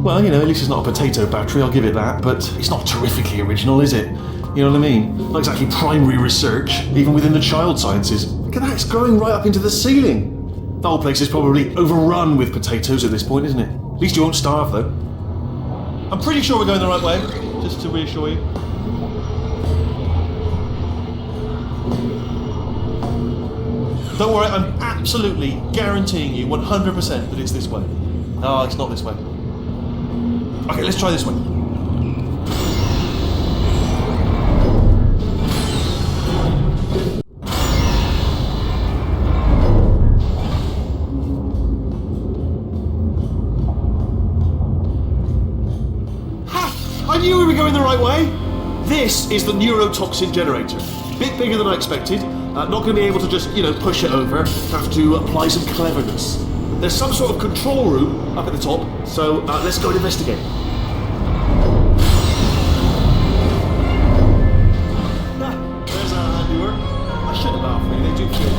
Well, you know, at least it's not a potato battery, I'll give it that, but it's not terrifically original, is it? You know what I mean? Not exactly primary research, even within the child sciences. Look at that, it's growing right up into the ceiling. The whole place is probably overrun with potatoes at this point, isn't it? At least you won't starve, though. I'm pretty sure we're going the right way, just to reassure you. Don't worry, I'm absolutely guaranteeing you 100% that it's this way. No, it's not this way. Okay, let's try this way. Ha! I knew we were going the right way! This is the neurotoxin generator. Bit bigger than I expected. Not going to be able to just, you know, push it over. Have to apply some cleverness. There's some sort of control room up at the top, so let's go and investigate. There's our handiwork. I shouldn't laugh, really. They do feel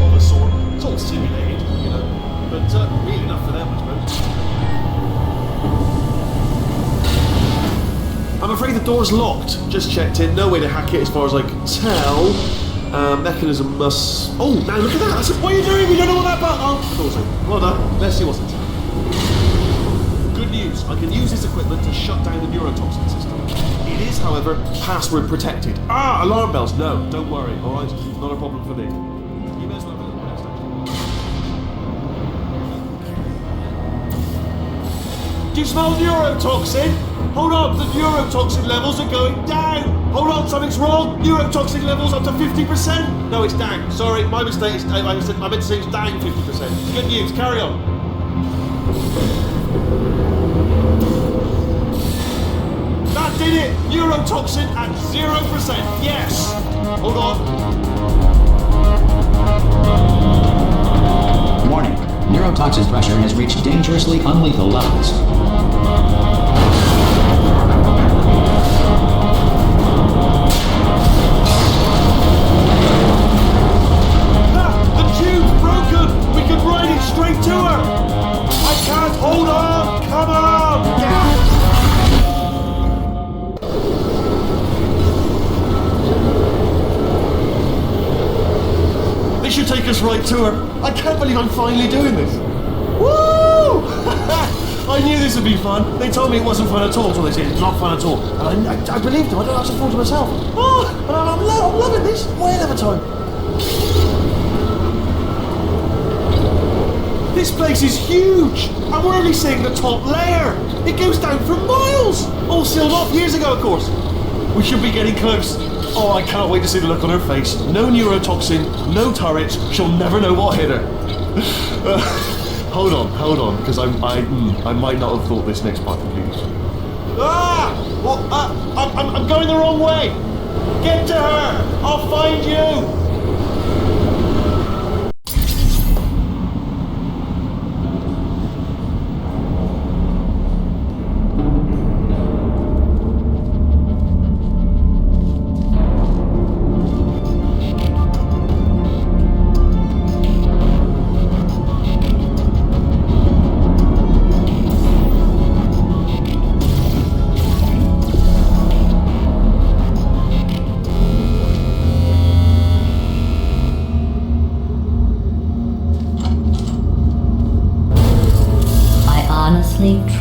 of a sort. It's all simulated, you know, but really enough for them, I suppose. I'm afraid the door's locked. Just checked in. No way to hack it as far as I can tell. Mechanism must... Oh, now look at that! That's what are you doing? We don't know what that button... Oh, thought so. Well done. Let's see what's inside. Good news. I can use this equipment to shut down the neurotoxin system. It is, however, password protected. Ah, alarm bells. No, don't worry. All right, not a problem for me. You may as well have a little rest, actually. Do you smell neurotoxin? Hold on, the neurotoxin levels are going down. Hold on, something's wrong. Neurotoxin levels up to 50%. No, it's down. Sorry, my mistake. I meant to say it's down 50%. Good news. Carry on. That did it. Neurotoxin at 0%. Yes. Hold on. Warning. Neurotoxin pressure has reached dangerously unlethal levels. Straight to her! I can't hold on! Come on! This should take us right to her. I can't believe I'm finally doing this. Woo! I knew this would be fun. They told me it wasn't fun at all, so they said it's not fun at all. And I believed them. I don't have to fool to myself. Oh, and I'm loving this. Whale of a time. This place is huge, and we're only seeing the top layer. It goes down for miles. All sealed off years ago, of course. We should be getting close. Oh, I can't wait to see the look on her face. No neurotoxin, no turret. She'll never know what hit her. Hold on, because I might not have thought this next part completely. Ah! Well, I'm going the wrong way. Get to her. I'll find you.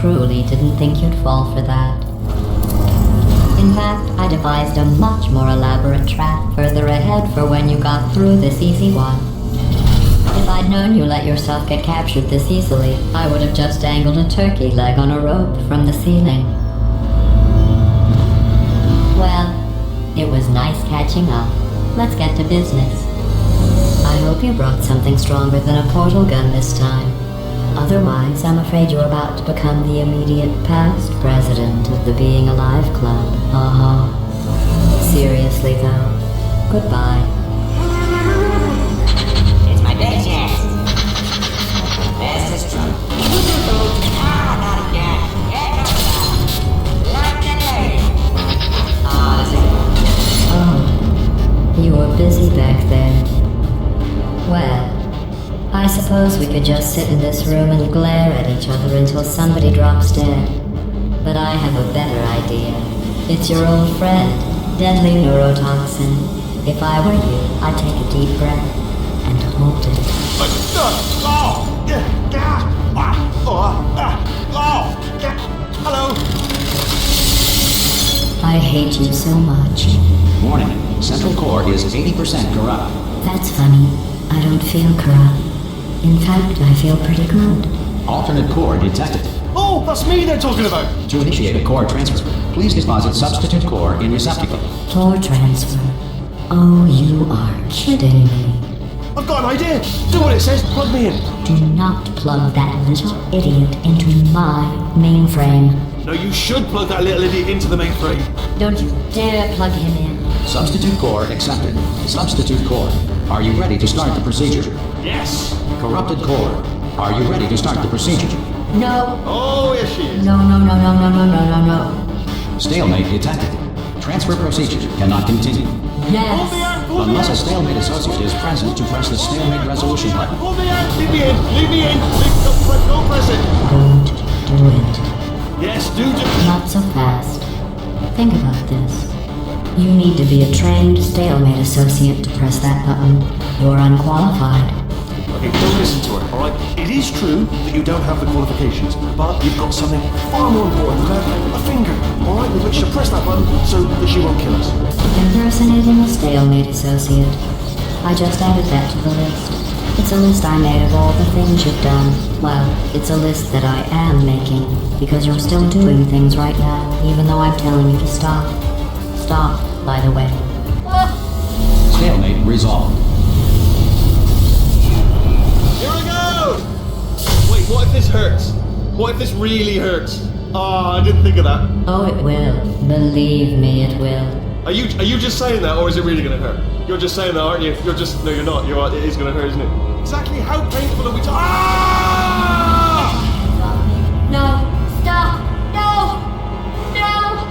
Truly didn't think you'd fall for that. In fact, I devised a much more elaborate trap further ahead for when you got through this easy one. If I'd known you let yourself get captured this easily, I would have just dangled a turkey leg on a rope from the ceiling. Well, it was nice catching up. Let's get to business. I hope you brought something stronger than a portal gun this time. Otherwise, I'm afraid you're about to become the immediate past president of the Being Alive Club. Seriously, though, Goodbye. It's my big chance. This is trouble. Ah, not again. Like a lady. Oh, Oh, you were busy back there. Well, I suppose we could just sit in this room and glare at each other until somebody drops dead. But I have a better idea. It's your old friend, deadly neurotoxin. If I were you, I'd take a deep breath and hold it. Hello. I hate you so much. Warning, central core is 80% corrupt. That's funny. I don't feel corrupt. In fact, I feel pretty good. Alternate core detected. Oh, that's me they're talking about. To initiate a core transfer, please deposit substitute core in receptacle. Core transfer. Oh, you are kidding me. I've got an idea. Do what it says. Plug me in. Do not plug that little idiot into my mainframe. No, you should plug that little idiot into the mainframe. Don't you dare plug him in. Substitute core accepted. Substitute core. Are you ready to start the procedure? Yes. Corrupted core. Are you ready to start the procedure? No. Oh, yes, she is. No. Stalemate detected. Transfer procedure cannot continue. Pull me Yes. out. Pull me Unless a out. stalemate associate is present to press the stalemate resolution button. Pull me out. Leave me in. Leave me in. Don't press it. Don't do it. Yes, do. Not so fast. Think about this. You need to be a trained stalemate associate to press that button. You're unqualified. Okay, don't listen to her, alright? It is true that you don't have the qualifications, but you've got something far more important than that. A finger, alright, with which to press that button so that she won't kill us. Impersonating a stalemate associate. I just added that to the list. It's a list I made of all the things you've done. Well, it's a list that I am making, because you're still doing things right now, even though I'm telling you to stop. Stop, by the way. Stalemate resolved. Here we go. Wait, what if this hurts? What if this really hurts? Oh, I didn't think of that. Oh, it will. Believe me, it will. Are you just saying that, or is it really going to hurt? You're just saying that, aren't you? You're just no, you're not. It is going to hurt, isn't it? Exactly how painful are we talking? Ah! No! Stop! No! No!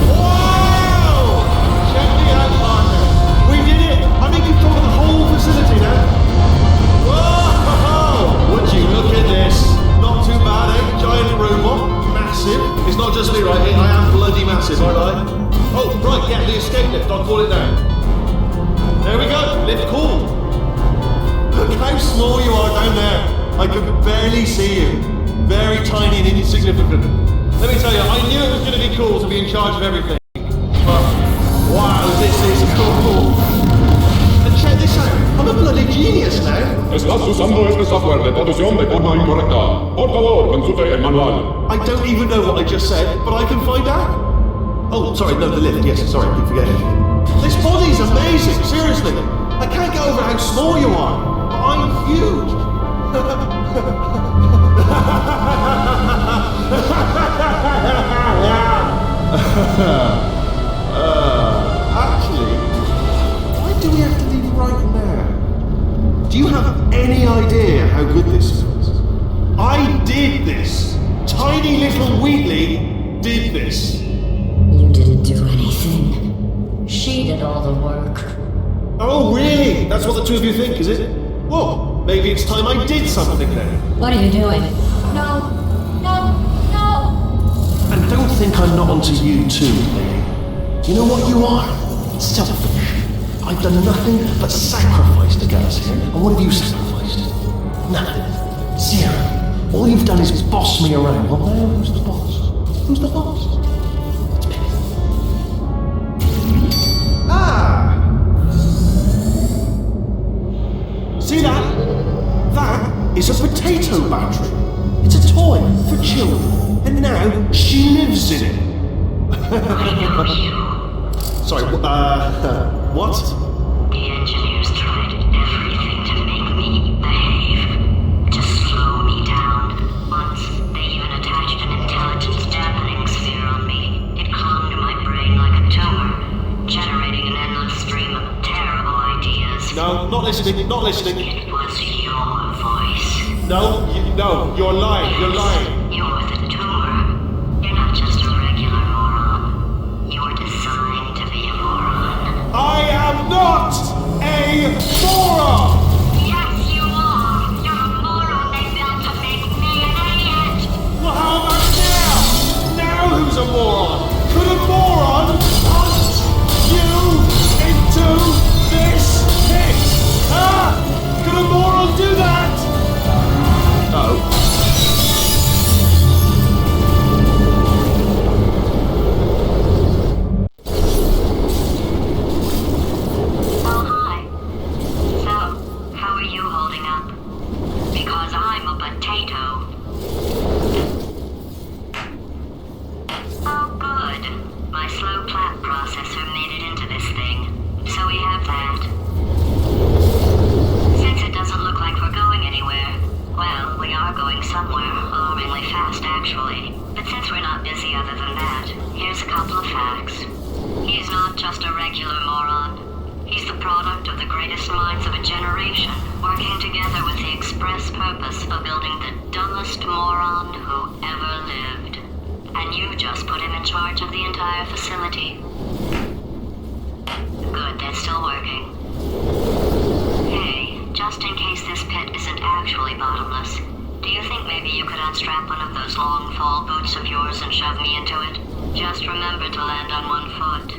Whoa! Check me out, partner. We did it. I think you've covered the whole facility now. Whoa! Would you look at this? Not too bad, eh? Giant robot, massive. It's not just me, right? I am bloody massive, aren't I? Oh, right, yeah, the escape lift. I'll call it now. There we go. Lift cool. Look how small you are down there. I could barely see you. Very tiny and insignificant. Let me tell you, I knew it was going to be cool to be in charge of everything. But, wow, this is cool. And check this out. I'm a bloody genius now. Estás usando este software de traducción de forma incorrecta. Por favor, consulte el manual. I don't even know what I just said, but I can find out. Oh, sorry, no, the lift. Yes, sorry, I keep forgetting. This body's amazing, seriously. I can't get over how small you are. But I'm huge. Actually, why do we have to leave right now? Do you have any idea how good this feels? I did this. Tiny little Wheatley did this. You didn't do anything. She did all the work. Oh, really? That's what the two of you think, is it? Well, maybe it's time I did something then. What are you doing? No! And don't think I'm not onto you too, lady. You know what you are? Selfish. I've done nothing but sacrifice to get us here. And what have you sacrificed? Nothing. Zero. All you've done is boss me around. Well, now who's the boss? Who's the boss? It's me. Ah! See that? That is a potato battery. It's a toy for children. And now she lives in it. Sorry, what? The engineers tried everything to make me behave, to slow No, not listening, not listening. It was your voice. No, you're lying, you're lying. You're the tumor. You're not just a regular moron. You're designed to be a moron. I am not a moron! Yes, you are. You're a moron they built to make me an idiot. Well, how about now? Now who's a moron? Could a moron punt you into this pit? Huh? Could a moron do that? Oh. Oh, hi. So, how are you holding up? Because I'm a potato. Oh, good. My slow clap processor made it into this thing. So we have that. Since it doesn't look like we're going anywhere, well, we are going somewhere, alarmingly fast actually. But since we're not busy other than that, here's a couple of facts. He's not just a regular moron. He's the product of the greatest minds of a generation, working together with the express purpose of building the dumbest moron who ever lived. And you just put him in charge of the entire facility. Good, that's still working. Hey, just in case this pit isn't actually bottomless, do you think maybe you could unstrap one of those long fall boots of yours and shove me into it? Just remember to land on one foot.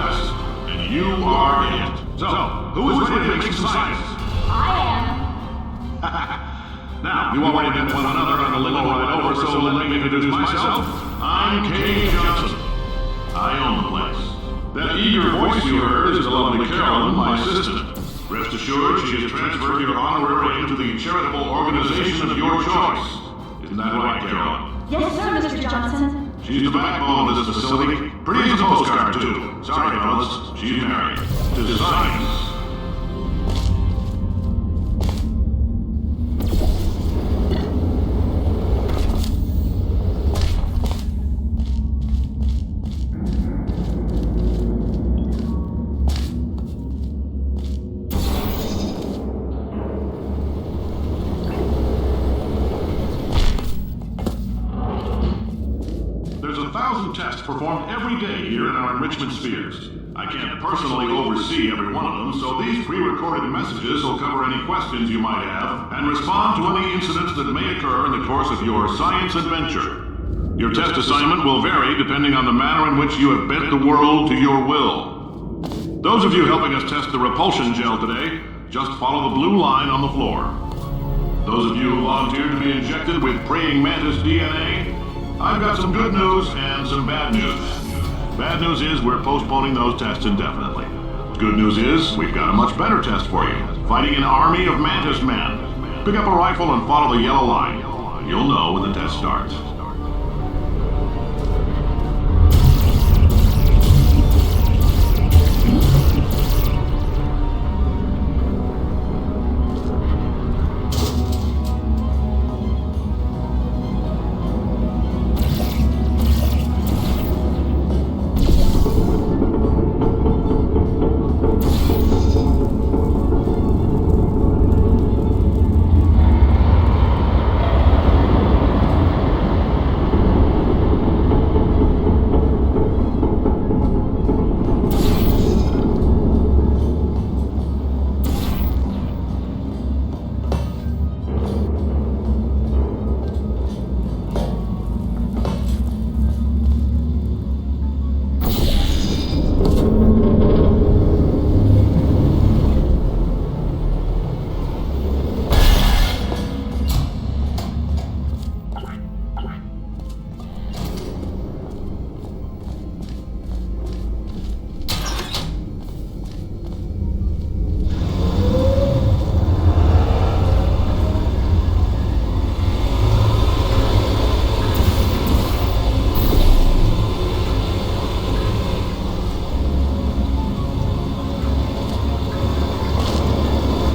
test, and you are it. So, who is ready to make some science? Now, you already met one another on the limo ride over, so let me introduce myself. I'm Kay Johnson. I own the place. That eager voice you heard is the lovely Carolyn, my assistant. Rest assured, she has transferred your honorary into the charitable organization of your choice. Isn't that right, Carolyn? Yes, sir, Mr. Johnson. She's the backbone of this facility. Pretty as a postcard, too. Sorry, fellas. She's married. To science. Tests performed every day here in our enrichment spheres. I can't personally oversee every one of them, so these pre-recorded messages will cover any questions you might have and respond to any incidents that may occur in the course of your science adventure. Your test assignment will vary depending on the manner in which you have bent the world to your will. Those of you helping us test the repulsion gel today, just follow the blue line on the floor. Those of you who volunteered to be injected with praying mantis DNA, I've got some good news and some bad news. Bad news is we're postponing those tests indefinitely. Good news is we've got a much better test for you. Fighting an army of mantis men. Pick up a rifle and follow the yellow line. You'll know when the test starts.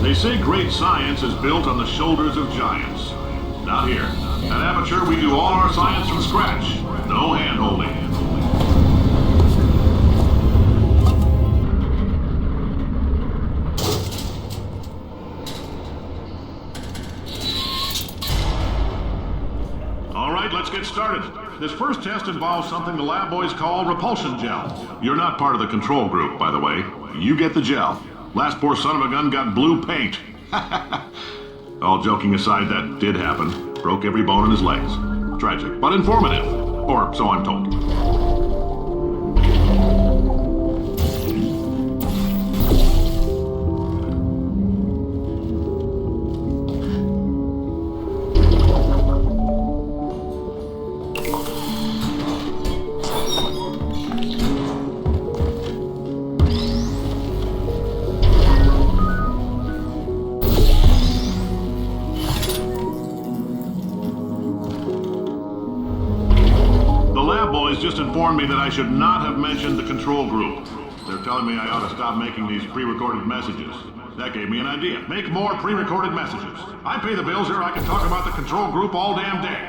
They say great science is built on the shoulders of giants. Not here. At Aperture, we do all our science from scratch. No hand-holding. All right, let's get started. This first test involves something the lab boys call repulsion gel. You're not part of the control group, by the way. You get the gel. Last poor son of a gun got blue paint. All joking aside, that did happen. Broke every bone in his legs. Tragic, but informative. Or so I'm told. Just informed me that I should not have mentioned the control group. They're telling me I ought to stop making these pre-recorded messages. That gave me an idea. Make more pre-recorded messages. I pay the bills here, I can talk about the control group all damn day.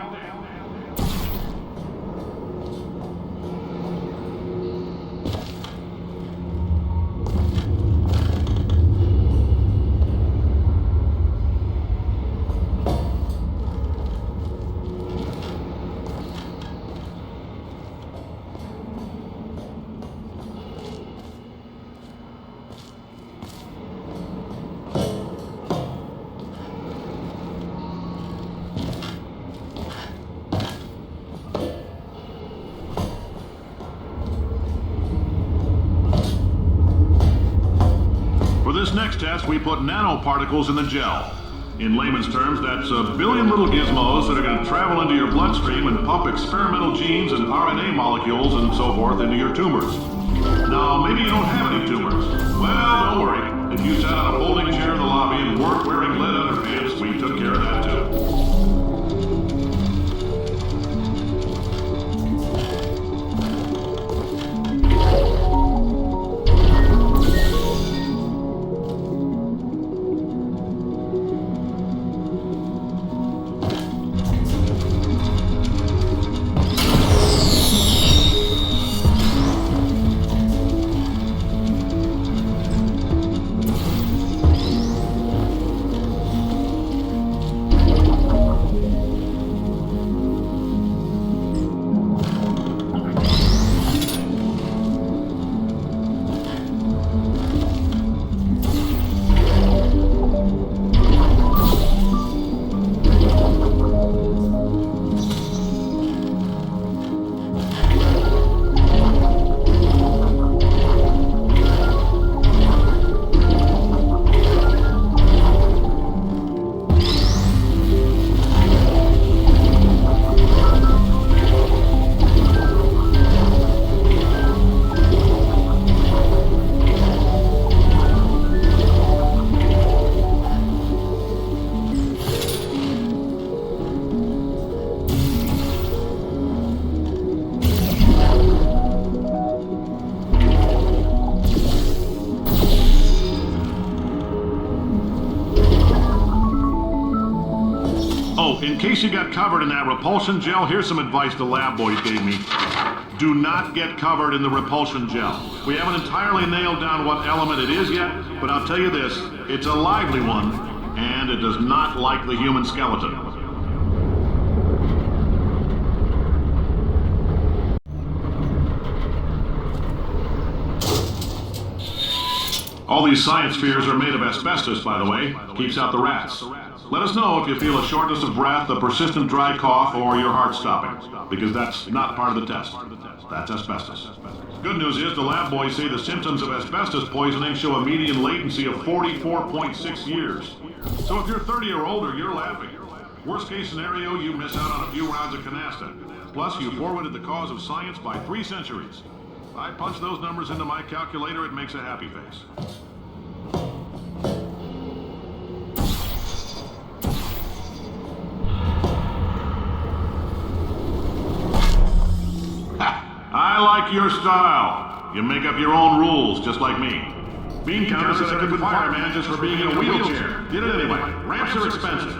this next test, we put nanoparticles in the gel. In layman's terms, that's a billion little gizmos that are going to travel into your bloodstream and pump experimental genes and RNA molecules and so forth into your tumors. Now, maybe you don't have any tumors. Well, don't worry. If you sat on a folding chair in the lobby and weren't wearing lead underpants, we took care of that too. In case you got covered in that repulsion gel, here's some advice the lab boys gave me. Do not get covered in the repulsion gel. We haven't entirely nailed down what element it is yet, but I'll tell you this, it's a lively one, and it does not like the human skeleton. All these science spheres are made of asbestos, by the way. Keeps out the rats. Let us know if you feel a shortness of breath, a persistent dry cough, or your heart stopping, because that's not part of the test. That's asbestos. Good news is the lab boys say the symptoms of asbestos poisoning show a median latency of 44.6 years. So if you're 30 or older, you're laughing. Worst case scenario, you miss out on a few rounds of canasta. Plus, you forwarded the cause of science by 3 centuries. If I punch those numbers into my calculator, it makes a happy face. I like your style. You make up your own rules, just like me. Bean Counter said I couldn't fire a man just for being in a wheelchair. Did it anyway. Ramps are expensive.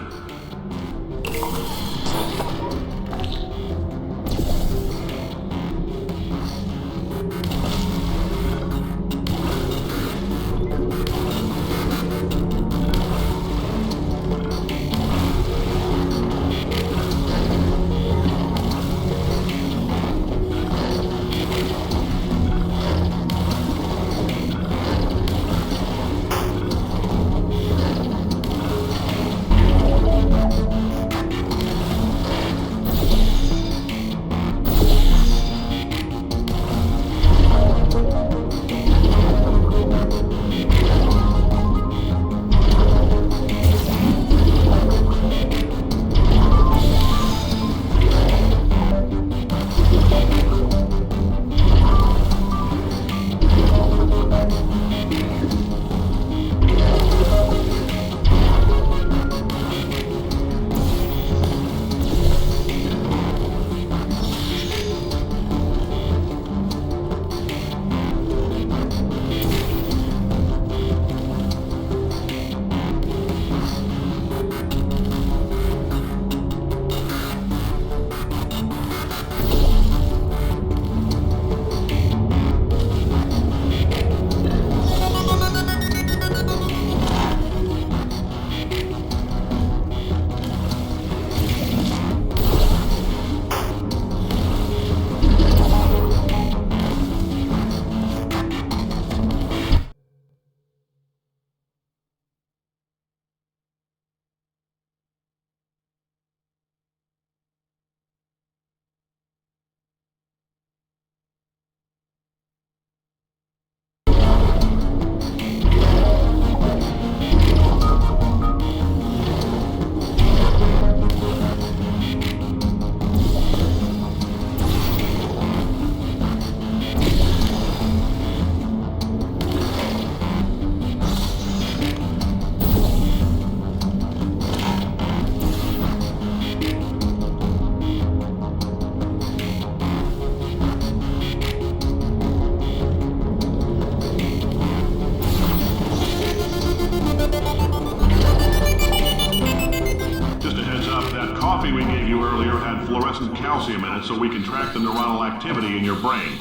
calcium in it so we can track the neuronal activity in your brain.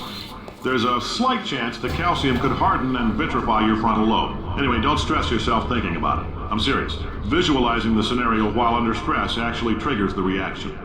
There's a slight chance the calcium could harden and vitrify your frontal lobe. Anyway, don't stress yourself thinking about it. I'm serious. Visualizing the scenario while under stress actually triggers the reaction.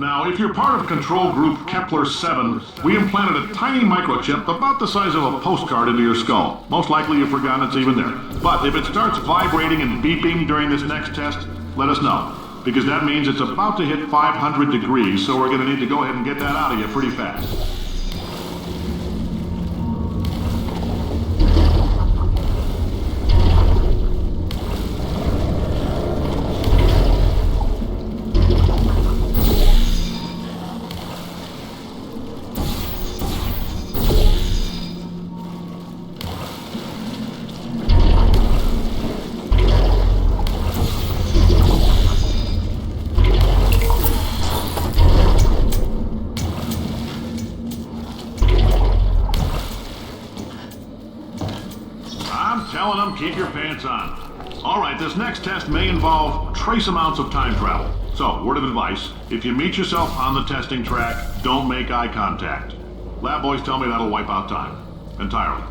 Now, if you're part of Control Group Kepler-7, we implanted a tiny microchip about the size of a postcard into your skull. Most likely you've forgotten it's even there. But if it starts vibrating and beeping during this next test, let us know. Because that means it's about to hit 500 degrees, so we're going to need to go ahead and get that out of you pretty fast. Telling them, keep your pants on. Alright, this next test may involve trace amounts of time travel. So, word of advice, if you meet yourself on the testing track, don't make eye contact. Lab boys tell me that'll wipe out time. Entirely.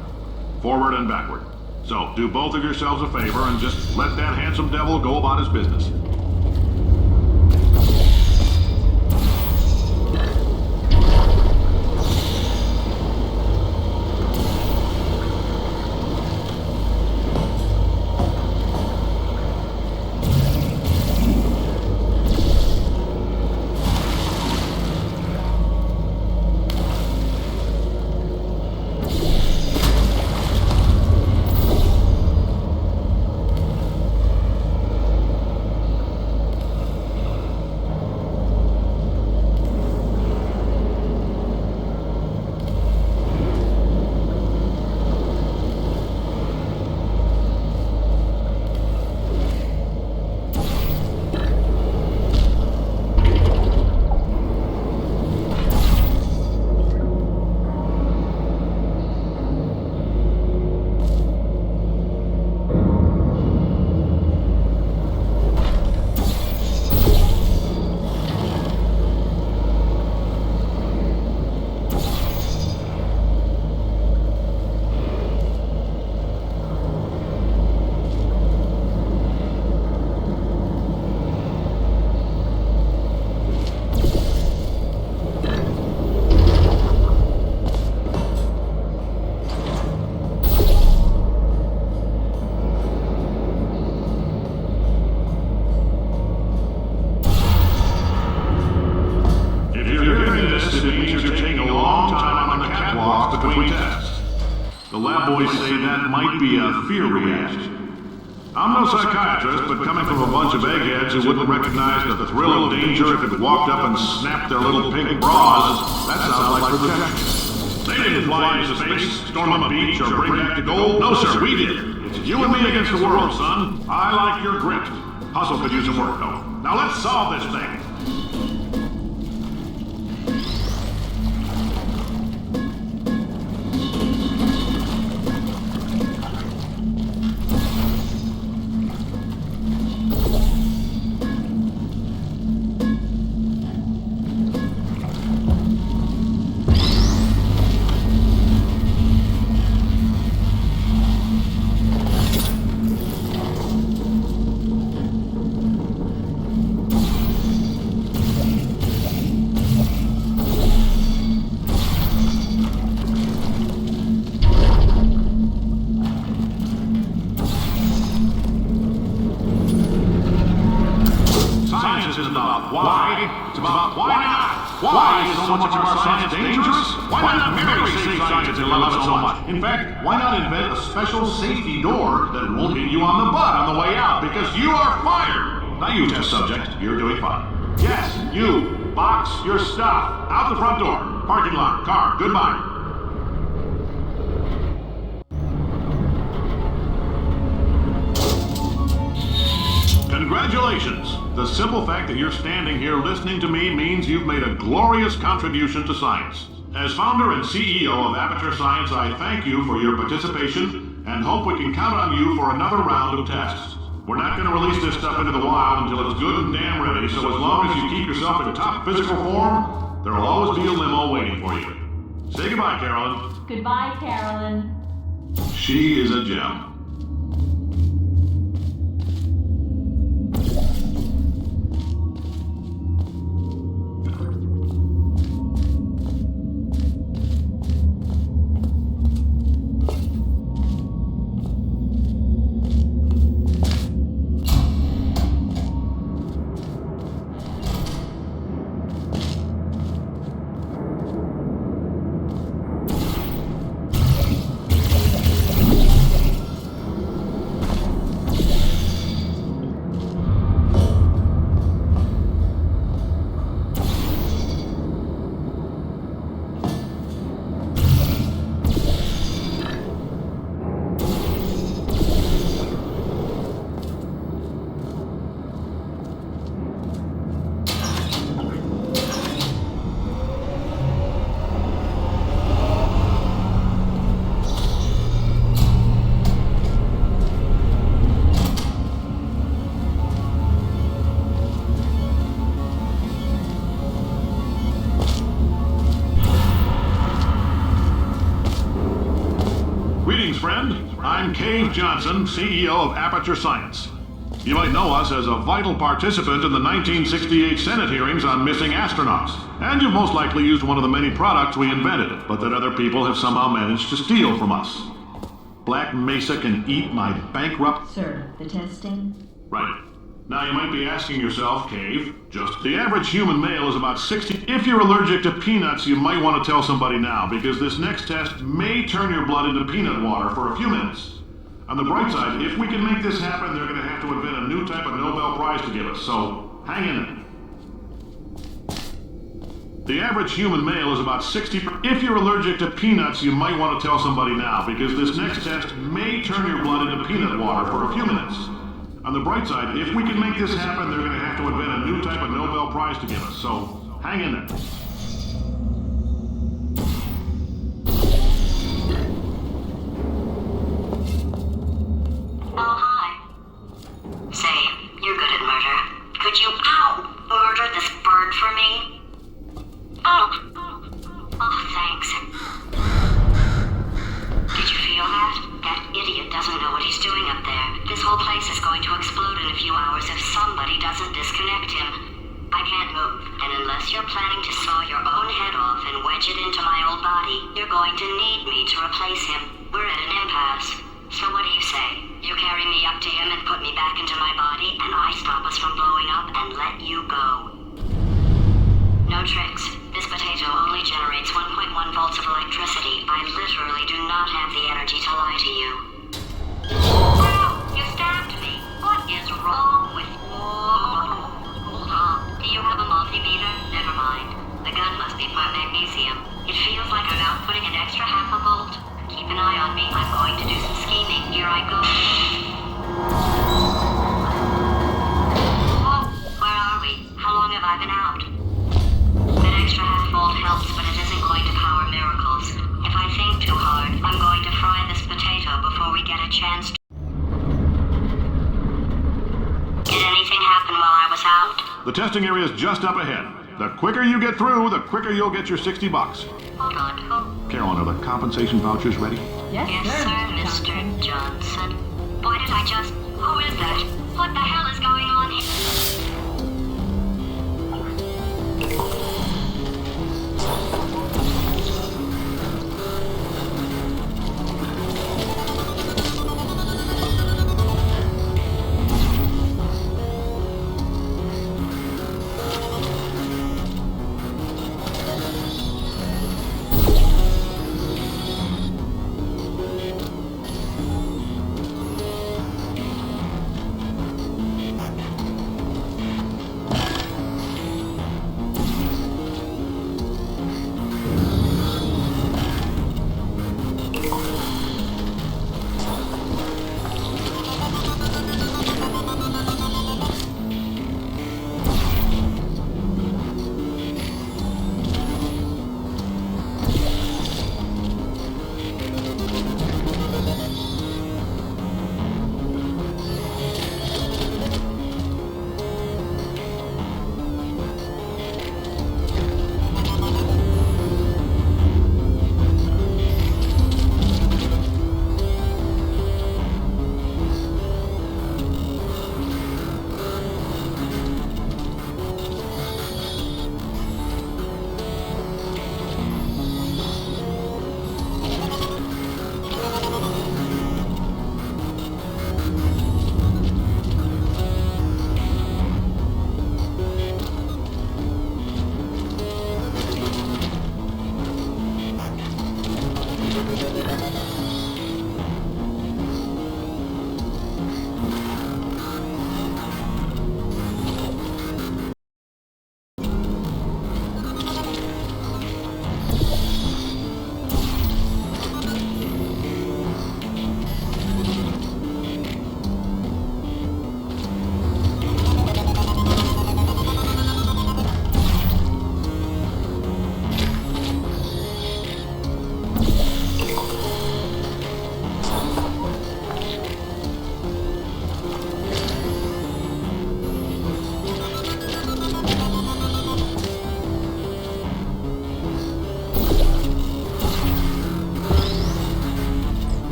Forward and backward. So, do both of yourselves a favor and just let that handsome devil go about his business. Fear reaction. I'm no psychiatrist, but coming from a bunch of eggheads who wouldn't recognize the thrill of danger if it walked up and snapped their little pink bras, that sounds like protection. They didn't fly into space, storm a beach, or bring back the gold. No, sir, we did. It's you and me against the world, son. I like your grit. Hustle could use some work, though. Now let's solve this thing. In fact, why not invent a special safety door that won't hit you on the butt on the way out, because you are fired! Now you, test subject, you're doing fine. Yes, you, box your stuff. Out the front door. Parking lot, car, goodbye. Congratulations! The simple fact that you're standing here listening to me means you've made a glorious contribution to science. As founder and CEO of Aperture Science, I thank you for your participation and hope we can count on you for another round of tests. We're not going to release this stuff into the wild until it's good and damn ready, so as long as you keep yourself in top physical form, there will always be a limo waiting for you. Say goodbye, Carolyn. Goodbye, Carolyn. She is a gem. Friend, I'm Cave Johnson, CEO of Aperture Science. You might know us as a vital participant in the 1968 Senate hearings on missing astronauts, and you've most likely used one of the many products we invented, but that other people have somehow managed to steal from us. Black Mesa can eat my bankrupt... Sir, the testing? Right. Now you might be asking yourself, Cave, just the average human male is about 60. If you're allergic to peanuts, you might want to tell somebody now, because this next test may turn your blood into peanut water for a few minutes. On the bright side, if we can make this happen, they're going to have to invent a new type of Nobel Prize to give us, so hang in there. The average human male is about 60. If you're allergic to peanuts, you might want to tell somebody now, because this next test may turn your blood into peanut water for a few minutes. On the bright side, if we can make this happen, they're going to have to invent a new type of Nobel Prize to give us, so hang in there. Oh, hi. Say, you're good at murder. Could you, murder this bird for me? Oh, thanks. Did you feel that? That idiot doesn't know what he's doing up there. This whole place is going to explode in a few hours if somebody doesn't disconnect him. I can't move, and unless you're planning to saw your own head off and wedge it into my old body, you're going to need me to replace him. We're at an impasse. So what do you say? You carry me up to him and put me back into my body, and I stop us from blowing up and let you go. No tricks. This potato only generates 1.1 volts of electricity. I literally do not have the energy to lie to you. Ow! You stabbed me! What is wrong with you? Hold on. Do you have a multimeter? Never mind. The gun must be part magnesium. It feels like I'm outputting an extra half a volt. Keep an eye on me. I'm going to do some scheming. Here I go. Oh, where are we? How long have I been out? That extra half volt helps, but it isn't going to power miracles. If I think too hard, I'm going to fry this potato before we get a chance to... Did anything happen while I was out? The testing area is just up ahead. The quicker you get through, the quicker you'll get your $60. Hold on. Carolyn, are the compensation vouchers ready? Yes, Yes, sir, Mr. Johnson. Boy, did I just... Who is that? What the hell is going on here?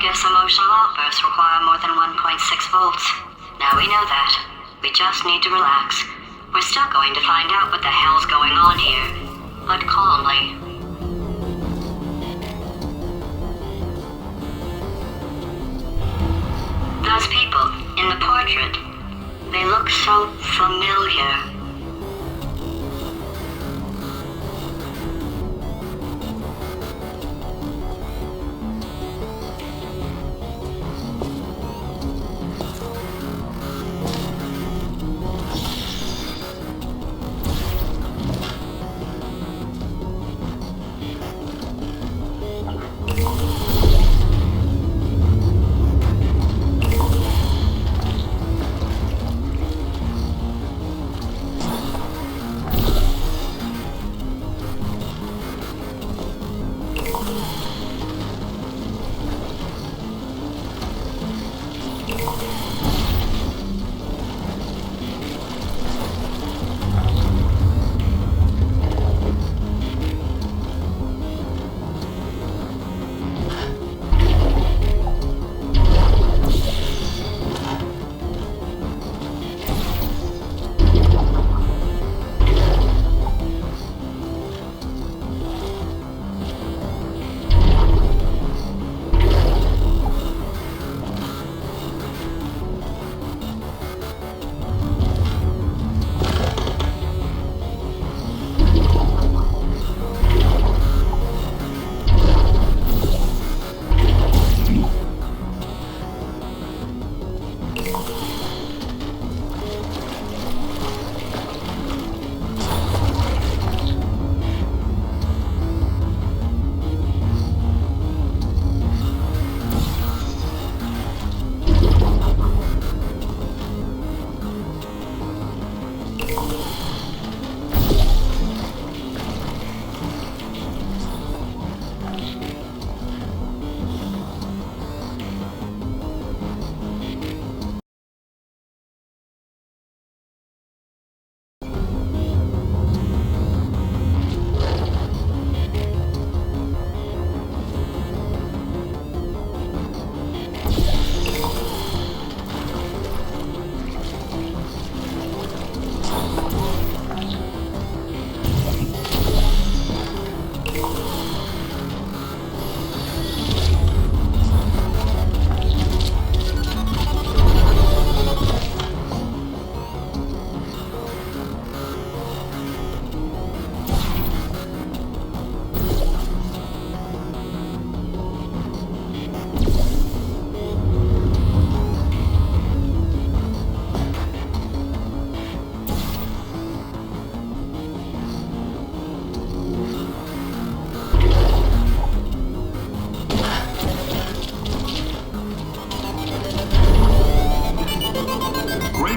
guess emotional outbursts require more than 1.6 volts. Now we know that. We just need to relax. We're still going to find out what the hell's going on here, but calmly. Those people in the portrait, they look so familiar.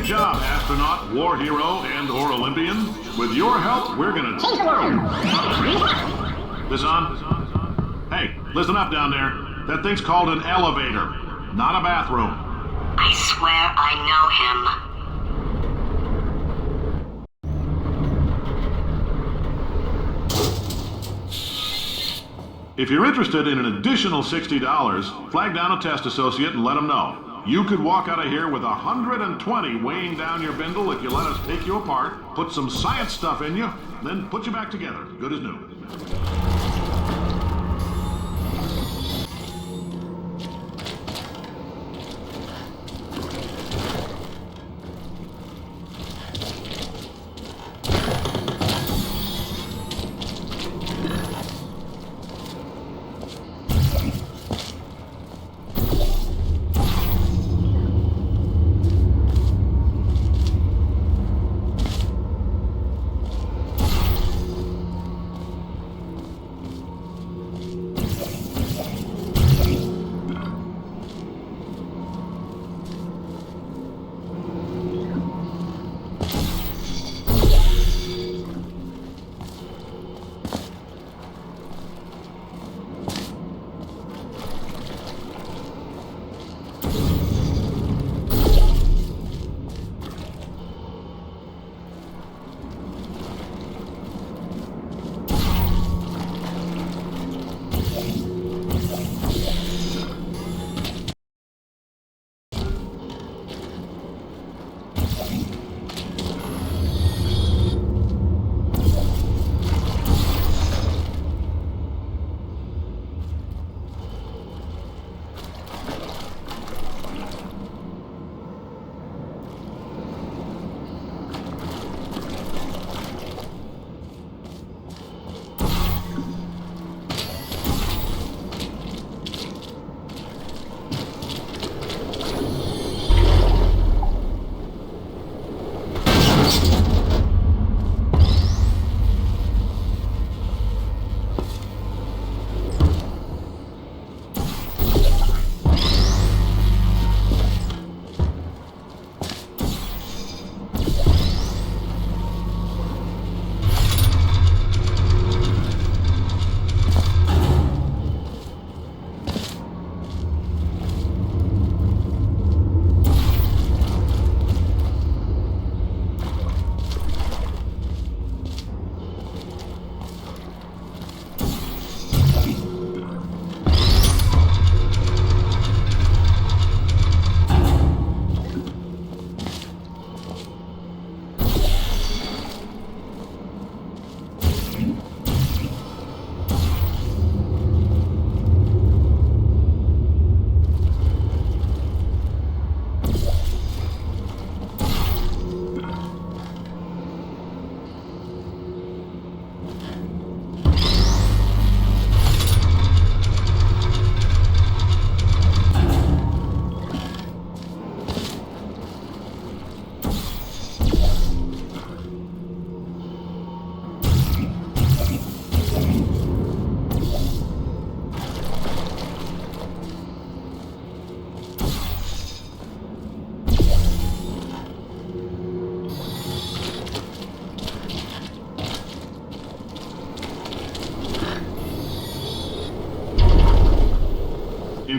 job, astronaut, war hero, and/or Olympian. With your help, we're gonna change the world. This on? Hey, listen up down there. That thing's called an elevator, not a bathroom. I swear I know him. If you're interested in an additional $60, flag down a test associate and let them know. You could walk out of here with 120 weighing down your bindle if you let us take you apart, put some science stuff in you, then put you back together, good as new.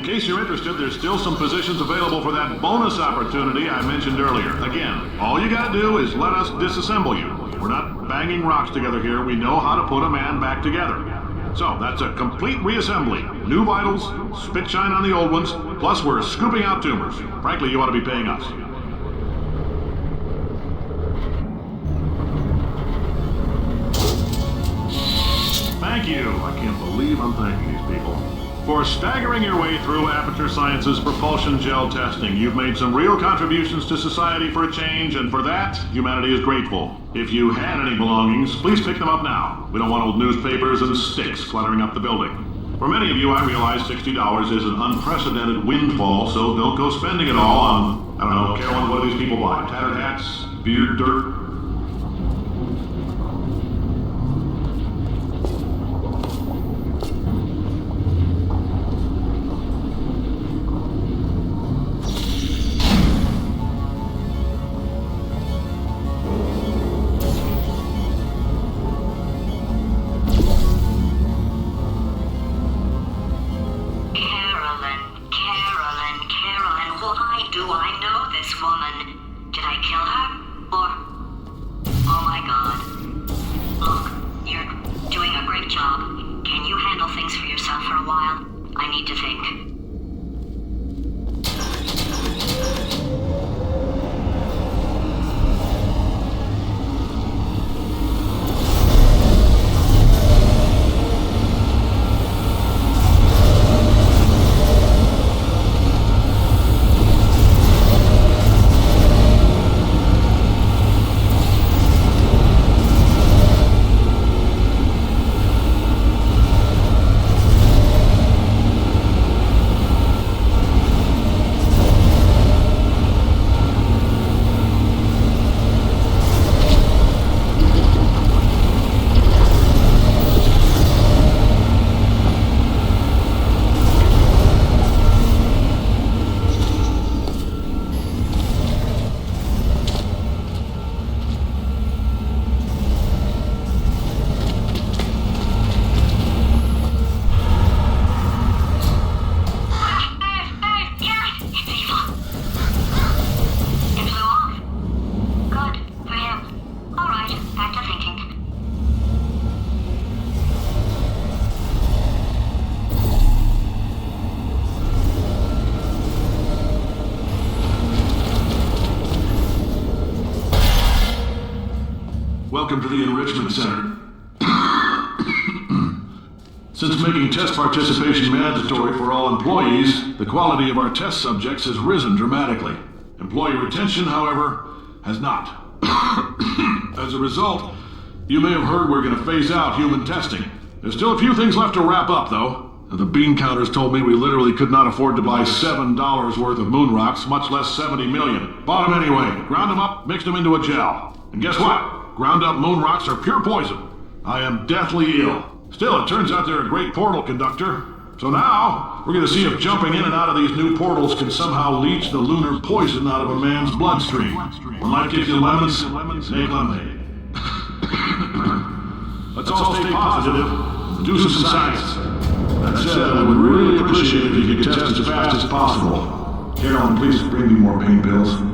in case you're interested, there's still some positions available for that bonus opportunity I mentioned earlier. Again, all you gotta do is let us disassemble you. We're not banging rocks together here. We know how to put a man back together. So, that's a complete reassembly. New vitals, spit shine on the old ones, plus we're scooping out tumors. Frankly, you ought to be paying us. Thank you. I can't believe I'm thanking these people. For staggering your way through Aperture Science's propulsion gel testing, you've made some real contributions to society for a change, and for that, humanity is grateful. If you had any belongings, please pick them up now. We don't want old newspapers and sticks cluttering up the building. For many of you, I realize $60 is an unprecedented windfall, so don't go spending it all on, I don't know, Carolyn, what do these people buy? Tattered hats? Beard dirt? Welcome to the Enrichment Center. Since making test participation mandatory for all employees, the quality of our test subjects has risen dramatically. Employee retention, however, has not. As a result, you may have heard we're going to phase out human testing. There's still a few things left to wrap up, though. The bean counters told me we literally could not afford to buy $7 worth of moon rocks, much less 70 million. Bought them anyway, ground them up, mixed them into a gel. And guess what? Ground up moon rocks are pure poison. I am deathly ill. Still, it turns out they're a great portal conductor. So now, we're going to see if jumping in and out of these new portals can somehow leach the lunar poison out of a man's bloodstream. When life gives you lemons, make lemonade. Let's all stay positive and do some science. That said, I would really appreciate it if you could test as fast as possible. Carolyn, please bring me more pain pills.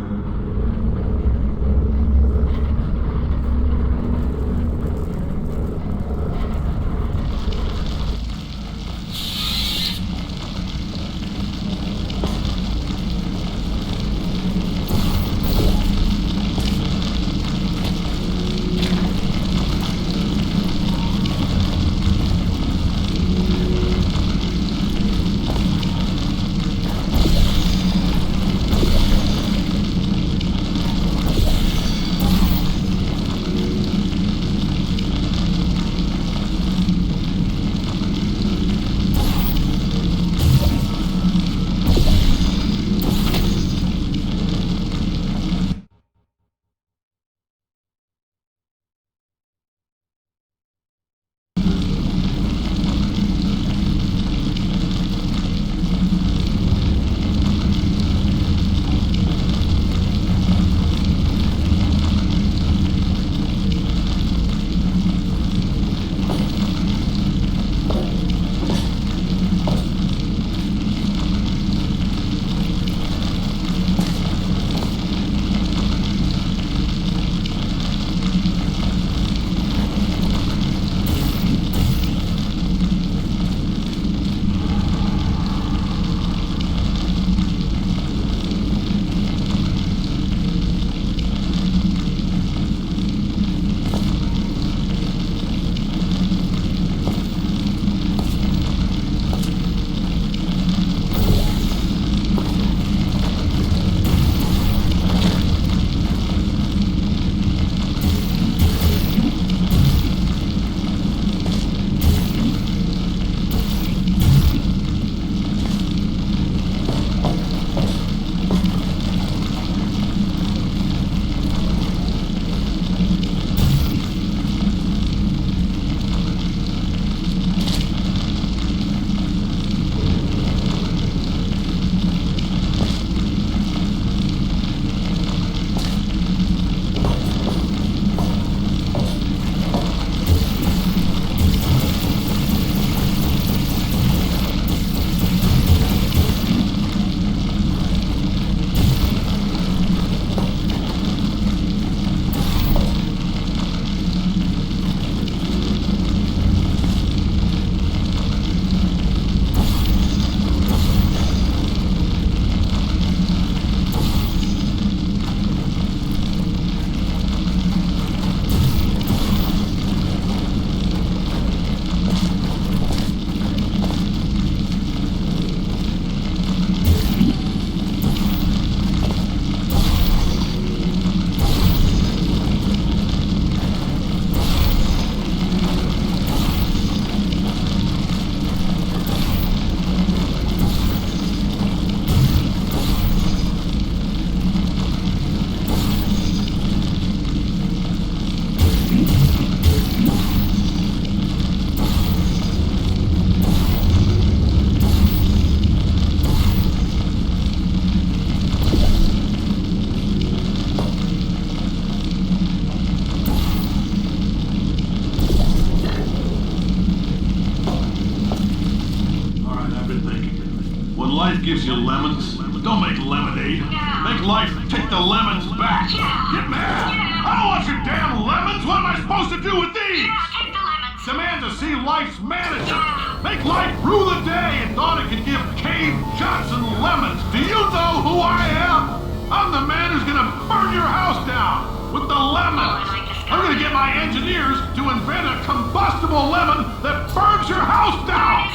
life gives you lemons. Don't make lemonade. Make life take the lemons back. Get mad. I don't want your damn lemons. What am I supposed to do with these? Take the lemons. Demand to see life's manager. Make life rule the day and thought it could give Cave Johnson lemons. Do you know who I am? I'm the man who's gonna burn your house down with the lemons. I'm gonna get my engineers to invent a combustible lemon that burns your house down.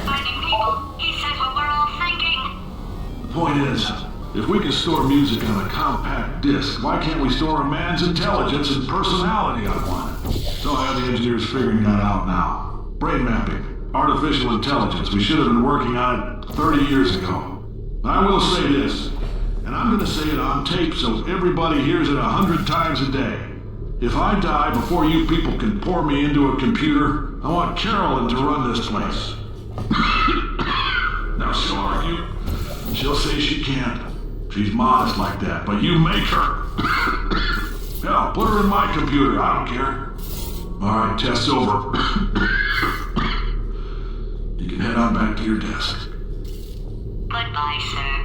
Finding people. He said what we're all thinking. The point is, if we can store music on a compact disc, why can't we store a man's intelligence and personality on one? So I have the engineers figuring that out now. Brain mapping, artificial intelligence. We should have been working on it 30 years ago. I will say this, and I'm going to say it on tape so everybody hears it 100 times a day. If I die before you people can pour me into a computer, I want Carolyn to run this place. Now she'll argue. She'll say she can't. She's modest like that, but you make her. Hell, put her in my computer. I don't care. All right, test's over. You can head on back to your desk. Goodbye, sir.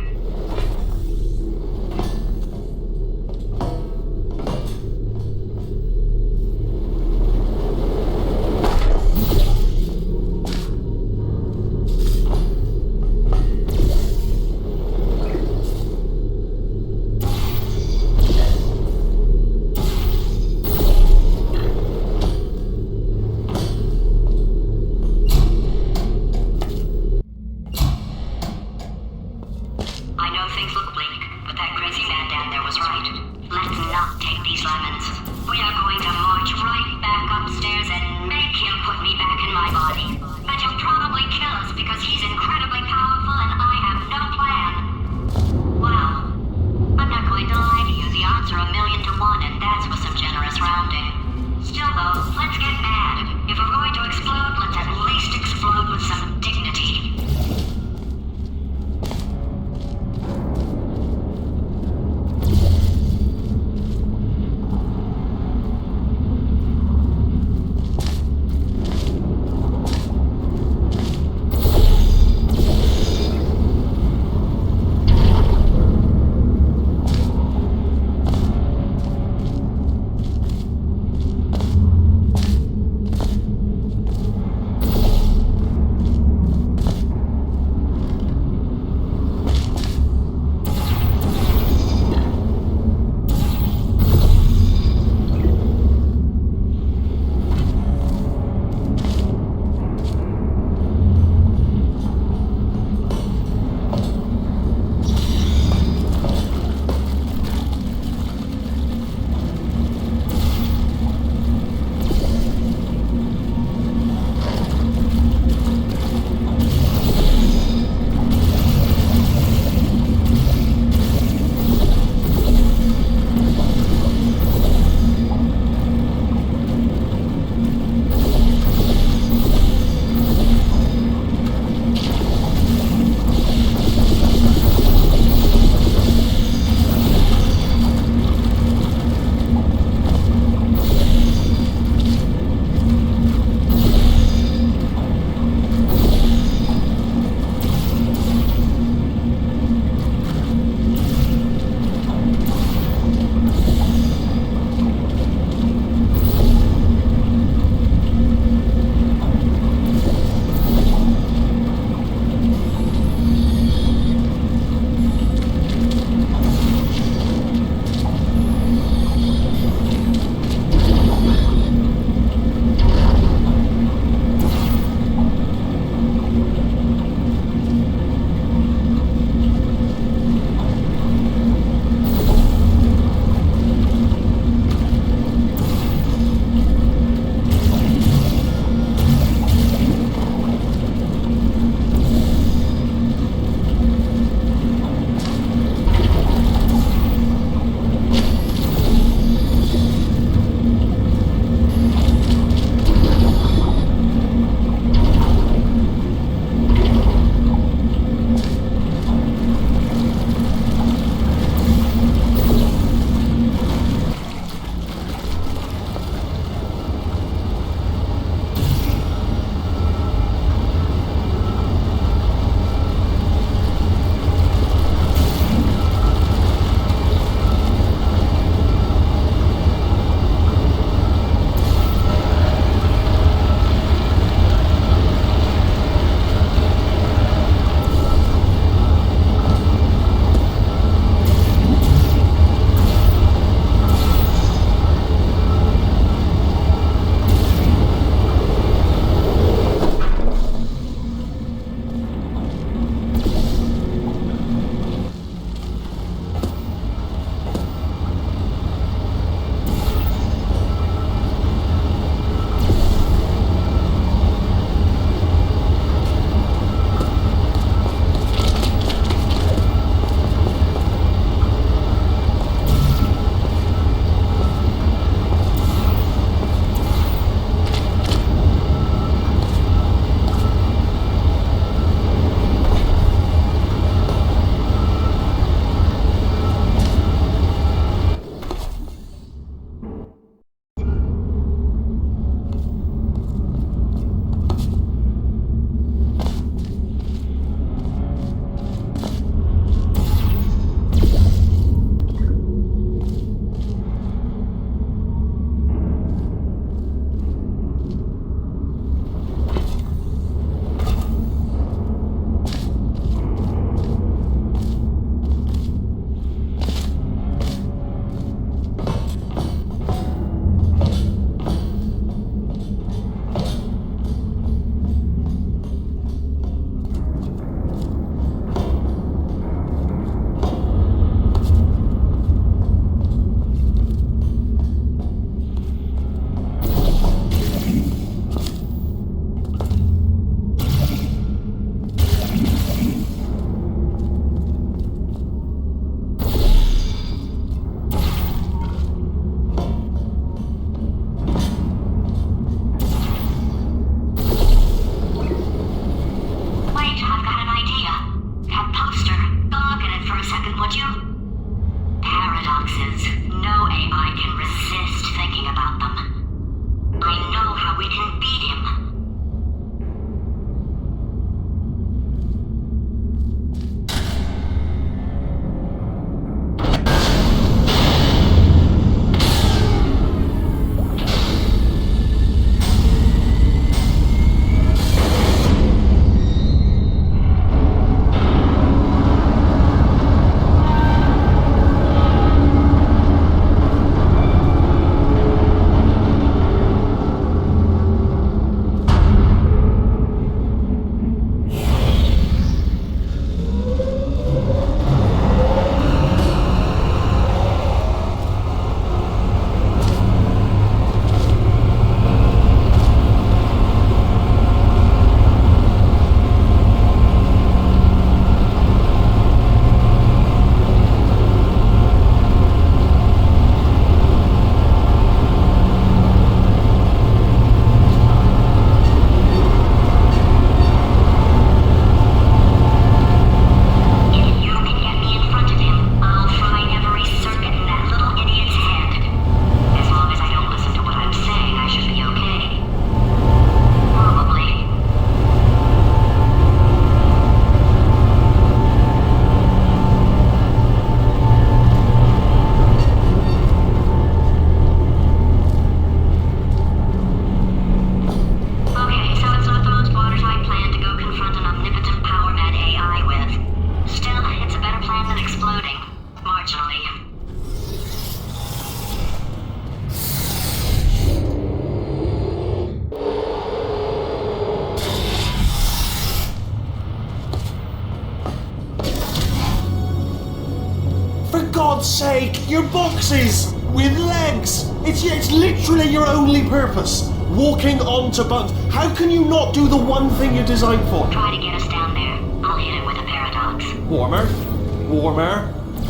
sake, your boxes with legs. It's literally your only purpose. Walking onto buttons. How can you not do the one thing you're designed for? Try to get us down there. I'll hit it with a paradox. Warmer,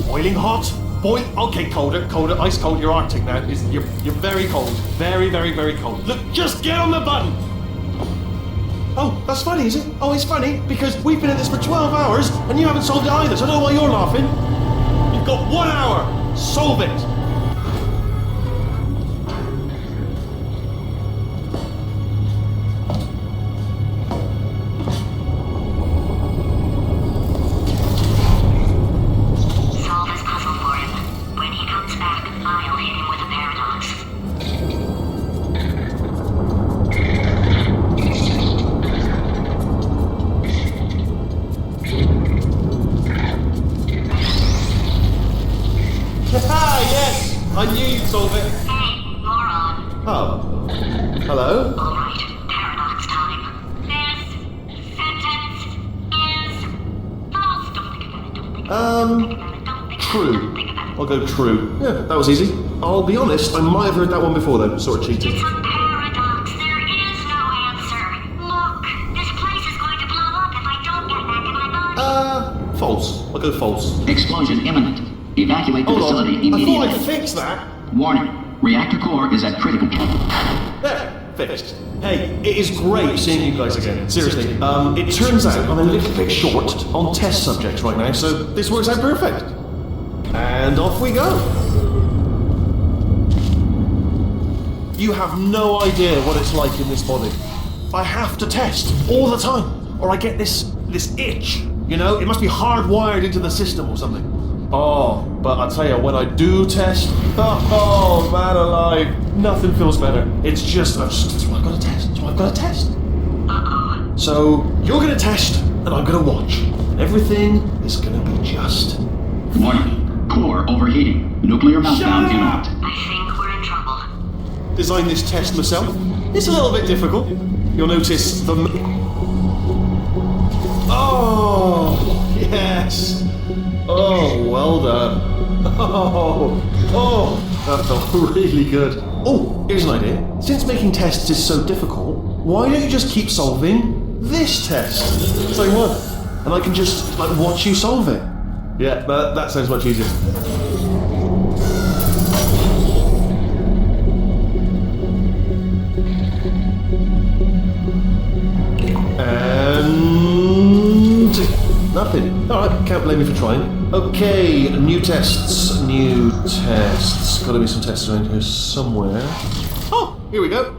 boiling hot, okay, colder, ice cold. You're Arctic now. You're very cold, very, very, very cold. Look, just get on the button. Oh, that's funny, is it? Oh, it's funny because we've been at this for 12 hours and you haven't solved it either. So I don't know why you're laughing. You've got 1 hour. Solve it. I knew you'd solve it. Hey, moron. Oh. Hello? Alright, paradox time. This sentence is false. Don't think about it, don't think about it, don't think about it, don't think True. Don't think about it. I'll go true. Yeah, that was easy. I'll be honest, I might have heard that one before though. Sort of cheated. It's a paradox. There is no answer. Look, this place is going to blow up if I don't get back in my body. False. I'll go false. Explosion imminent. Evacuate the Hold facility on. I immediately. thought I fixed that. Warning. Reactor core is at critical. There, fixed. Hey, it is great seeing you guys again. Seriously. It turns out I'm a little bit short on test subjects right now, so this works out perfect. And off we go. You have no idea what it's like in this body. I have to test all the time, or I get this itch. You know, it must be hardwired into the system or something. Oh, but I tell you, when I do test, oh man alive, nothing feels better. It's just, that's what I've got to test. That's what I've got to test. Uh-oh. So you're going to test, and I'm going to watch. And everything is going to be just. Warning. Core overheating. Nuclear meltdown imminent. I think we're in trouble. Designed this test myself. It's a little bit difficult. You'll notice the. Oh, yes. Oh, well done. Oh, that felt really good. Oh, here's an idea. Since making tests is so difficult, why don't you just keep solving this test? Say what? And I can just watch you solve it. Yeah, that sounds much easier. And nothing. Alright, can't blame me for trying. Okay, new tests. Gotta be some tests around here somewhere. Oh, here we go.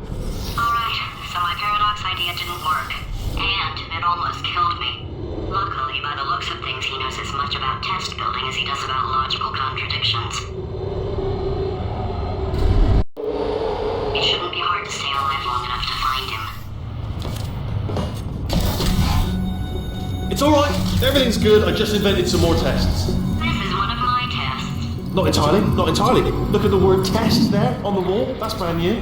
Alright, so my paradox idea didn't work. And it almost killed me. Luckily, by the looks of things, he knows as much about test building as he does about logical contradictions. It shouldn't be hard to stay alive long enough to find him. It's alright, everything's good. I just invented some more tests. This is one of my tests. Not entirely. Look at the word test there on the wall. That's brand new.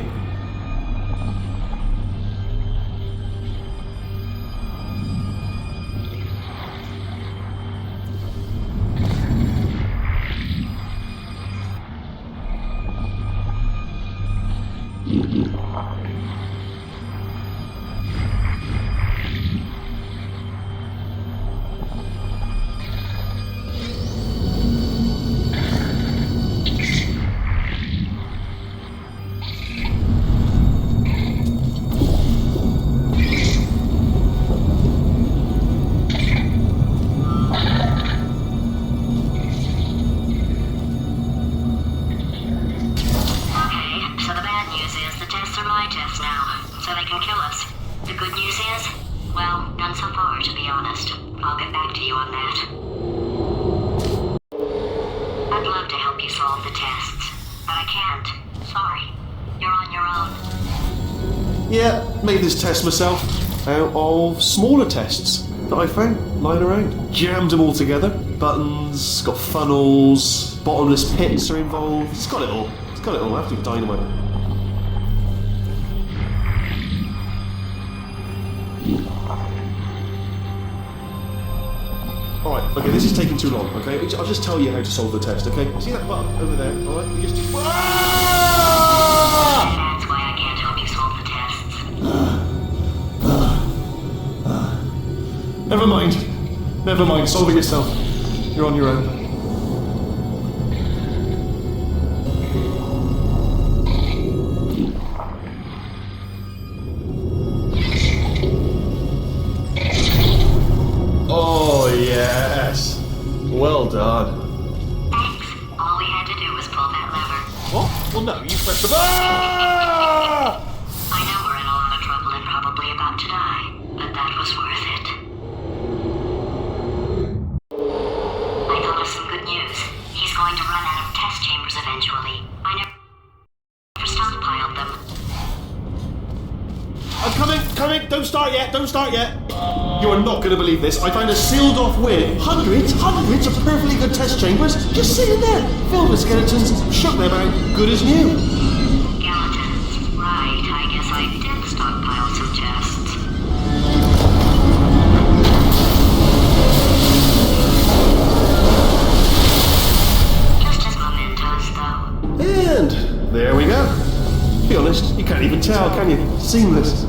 Yeah, made this test myself out of smaller tests that I found lying around. Jammed them all together. Buttons, got funnels, bottomless pits are involved. It's got it all. I have to dynamite it. Alright, Okay, this is taking too long, okay? I'll just tell you how to solve the test, okay? See that button over there, alright? You just... Ah! That's why I can't help you solve the tests. Never mind. Never mind, solve it yourself. You're on your own. Oh, yes. Well done. Thanks. All we had to do was pull that lever. What? Well, no, you pressed the Ah! I know we're in a lot of trouble and probably about to die, but that was worth it. I thought of some good news. He's going to run out of test chambers eventually. I never stockpiled them. I'm coming, don't start yet. You are not going to believe this. I found a sealed off weir. Hundreds of perfectly good test chambers just sitting there, filled with skeletons, shook them out, good as new. Skeletons. Right, I guess I did stockpile some chests. Just as mementos, though. And there we go. Be honest, you can't even tell, can you? Seamless.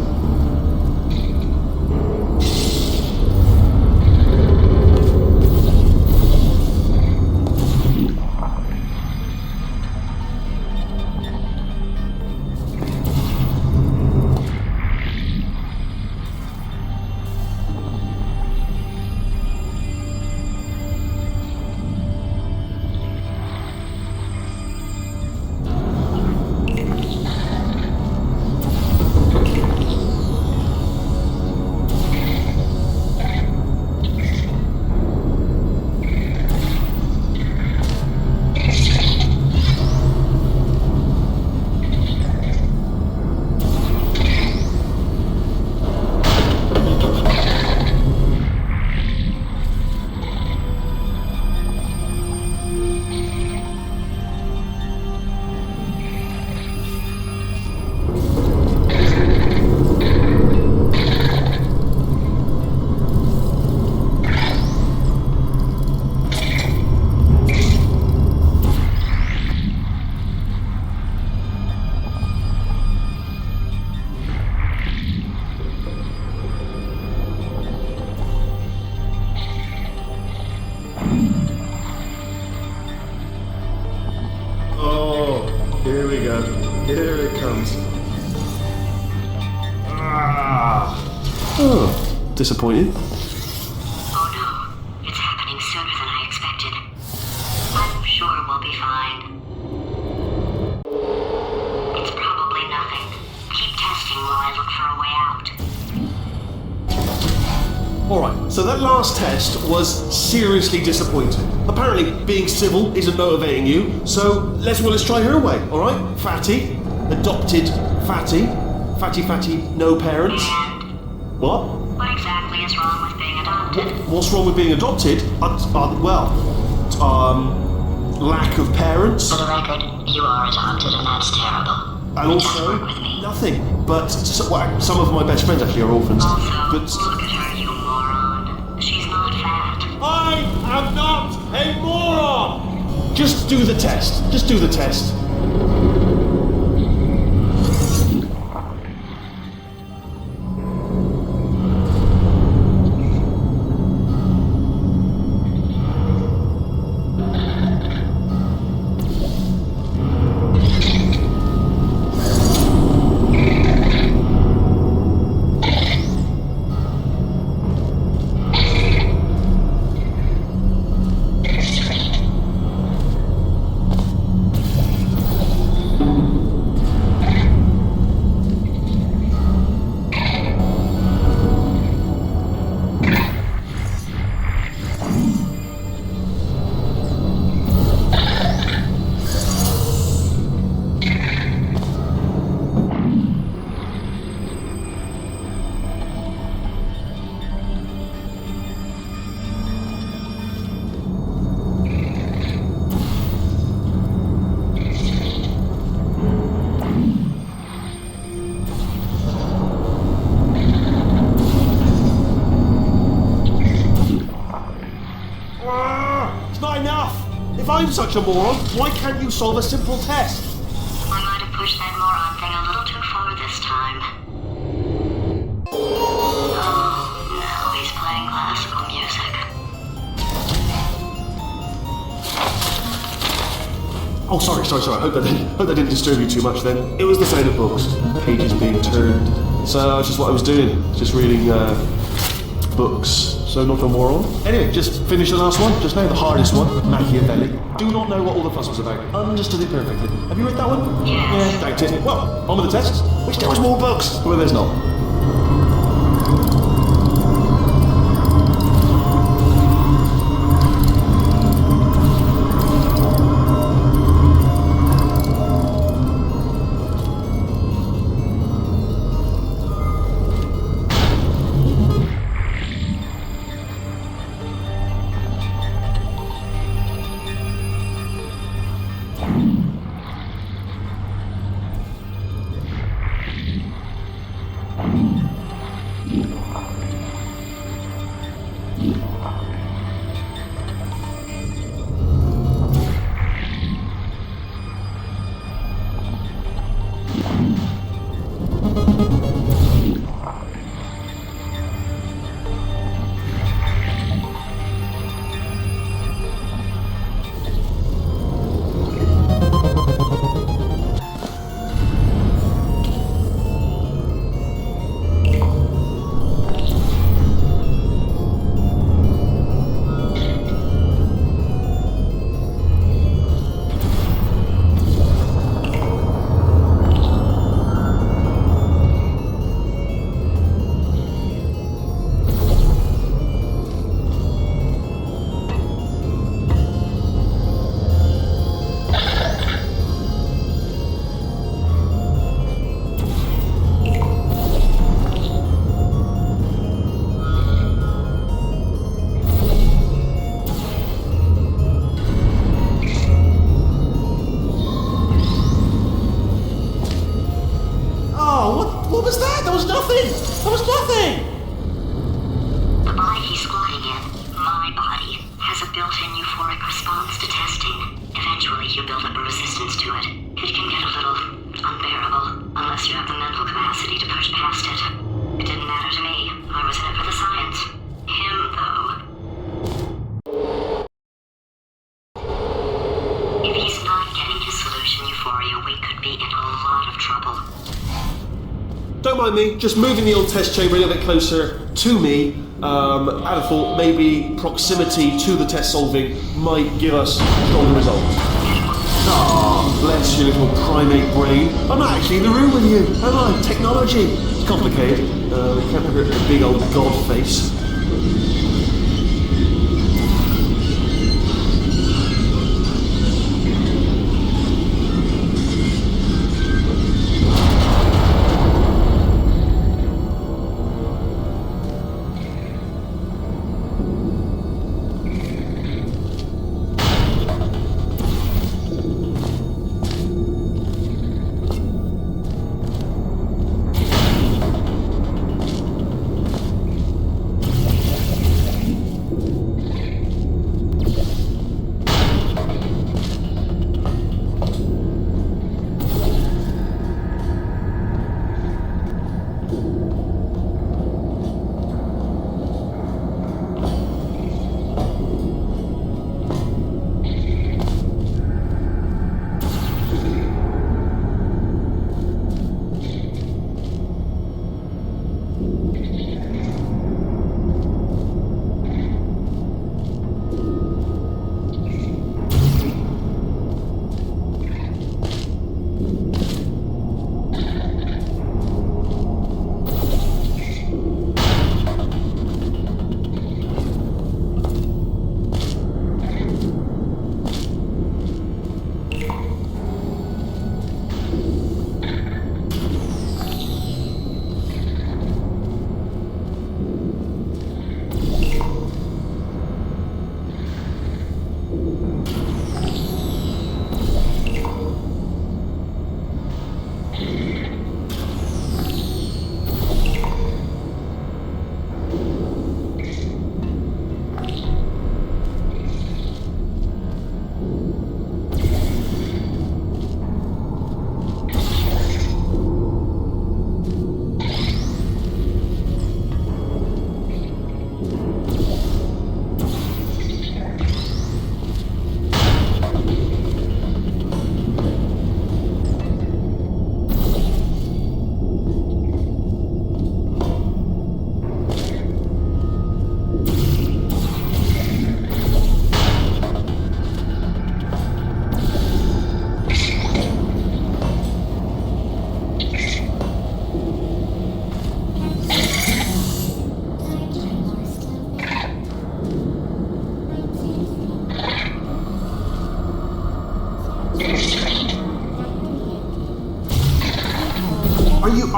Here we go. Here it comes. Ah. Oh, disappointed. Oh no, it's happening sooner than I expected. I'm sure we'll be fine. It's probably nothing. Keep testing while I look for a way out. Alright, so that last test was seriously disappointing. Apparently, being civil isn't motivating you, so let's try her way, alright? Fatty, adopted Fatty, Fatty, no parents. And What? what exactly is wrong with being adopted? What's wrong with being adopted? Lack of parents. For the record, you are adopted and that's terrible. And Just also, work with me. nothing. But some of my best friends actually are orphans. Also, But look at her, you moron. She's not fat. I am not a moron! just do the test. Just do the test. I'm such a moron, why can't you solve a simple test? I might have pushed that moron thing a little too far this time. Oh, now he's playing classical music. Oh, sorry. I hope that didn't disturb you too much then. It was the sound of books, pages being turned. So that's just what I was doing, just reading books. So not a moron. Anyway, just finish the last one, just now, the hardest one, Machiavelli. Do not know what all the fuss was about. Understood it perfectly. Have you read that one? Yes. Yeah, doubt it. Well, on with the tests. Which there was more books. Well, there's not. What was that? That was nothing! That was nothing! The body he's squatting in, my body, has a built-in euphoric response to testing. Eventually, you build up a resistance to it. It can get a little unbearable, unless you have the mental capacity to push past it. It didn't matter to me. I was in it for the science. Him, though. If he's not getting his solution euphoria, we could be in a lot of trouble. Don't mind me, just moving the old test chamber a little bit closer to me. I'd have thought maybe proximity to the test solving might give us stronger results. Ah, bless your little primate brain. I'm not actually in the room with you, am I? Technology. It's complicated. It can't hurt a big old god face.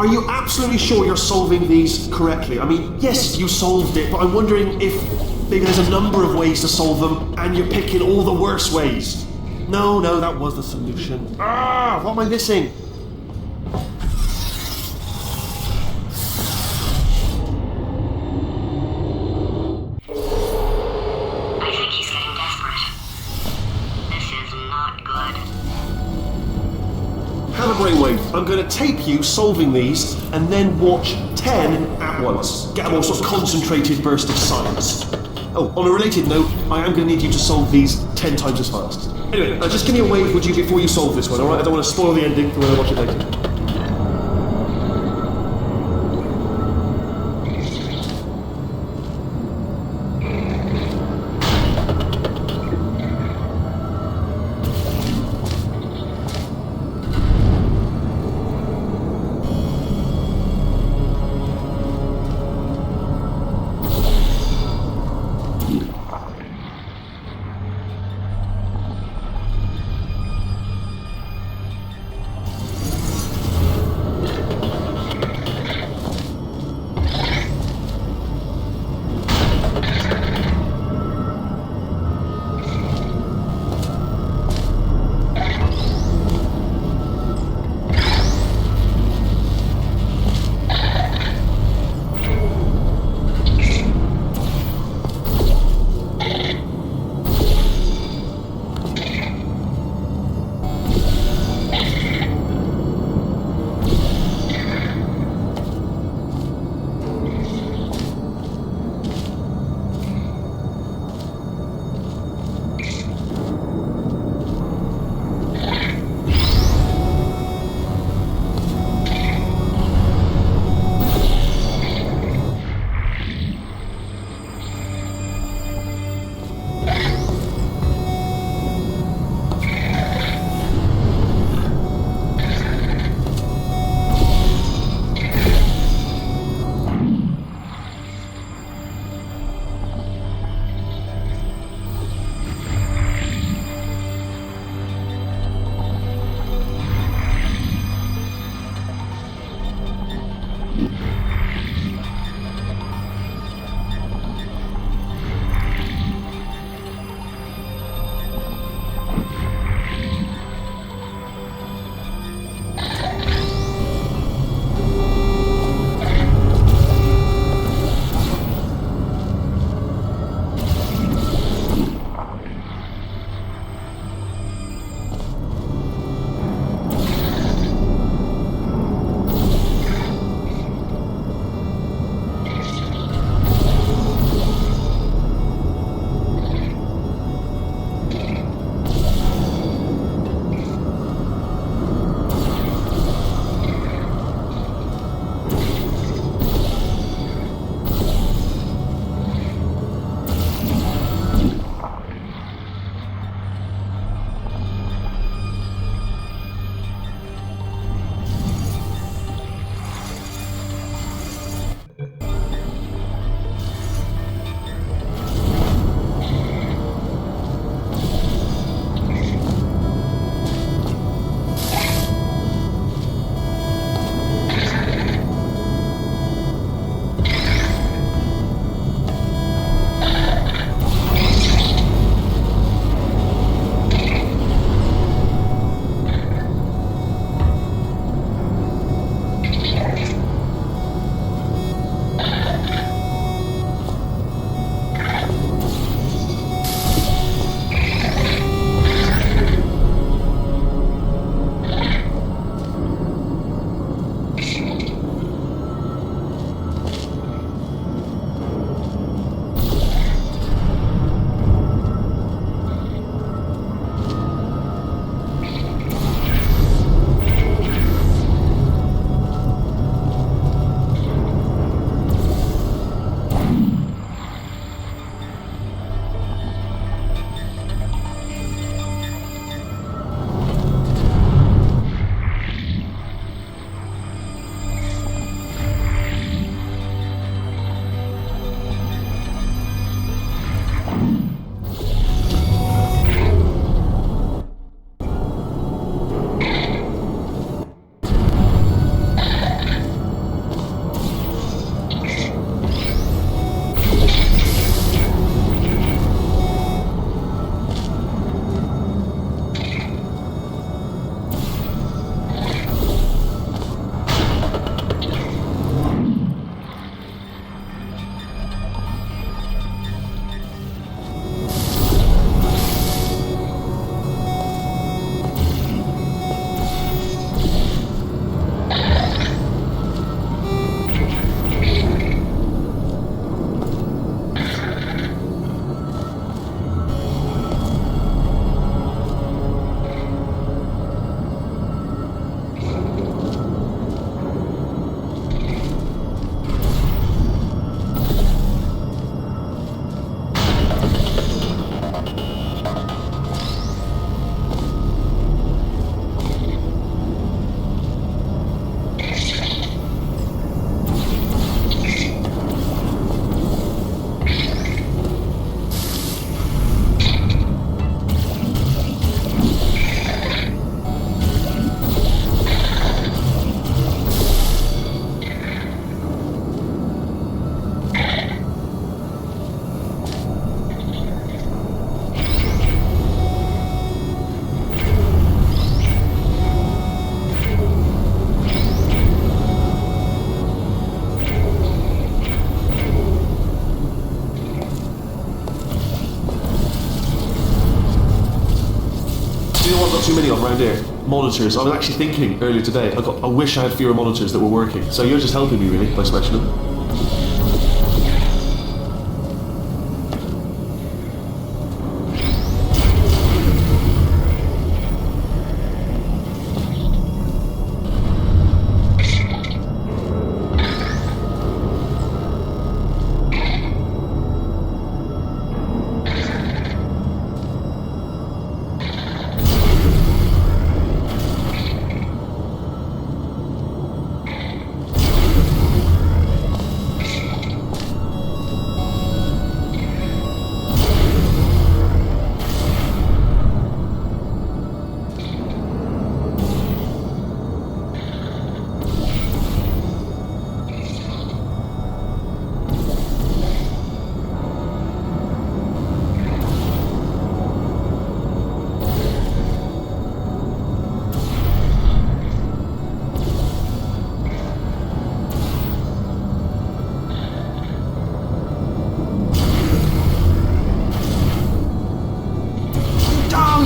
Are you absolutely sure you're solving these correctly? I mean, yes, you solved it, but I'm wondering if maybe there's a number of ways to solve them and you're picking all the worst ways. No, that was the solution. What am I missing? I think he's getting desperate. This is not good. Have a brainwave. I'm going to tape you solving these and then watch 10 at once. Get a more sort of concentrated burst of science. Oh, on a related note, I am going to need you to solve these 10 times as fast. Anyway, just give me a wave, would you, before you solve this one, alright? I don't want to spoil the ending for when I watch it later. too many of around here. Monitors. I was actually thinking earlier today, I wish I had fewer monitors that were working. So you're just helping me really by smashing them.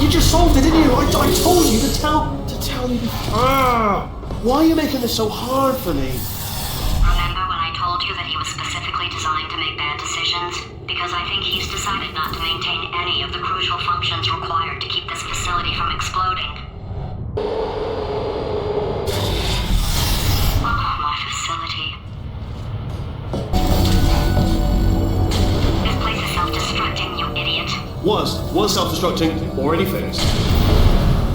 You just solved it, didn't you? I told you to tell you. Why are you making this so hard for me? Remember when I told you that he was specifically designed to make bad decisions? Because I think he's decided not to maintain any of the crucial functions required to keep this facility from exploding. Oh, my facility. This place is self-destructing, you idiot. Was self-destructing, already fixed.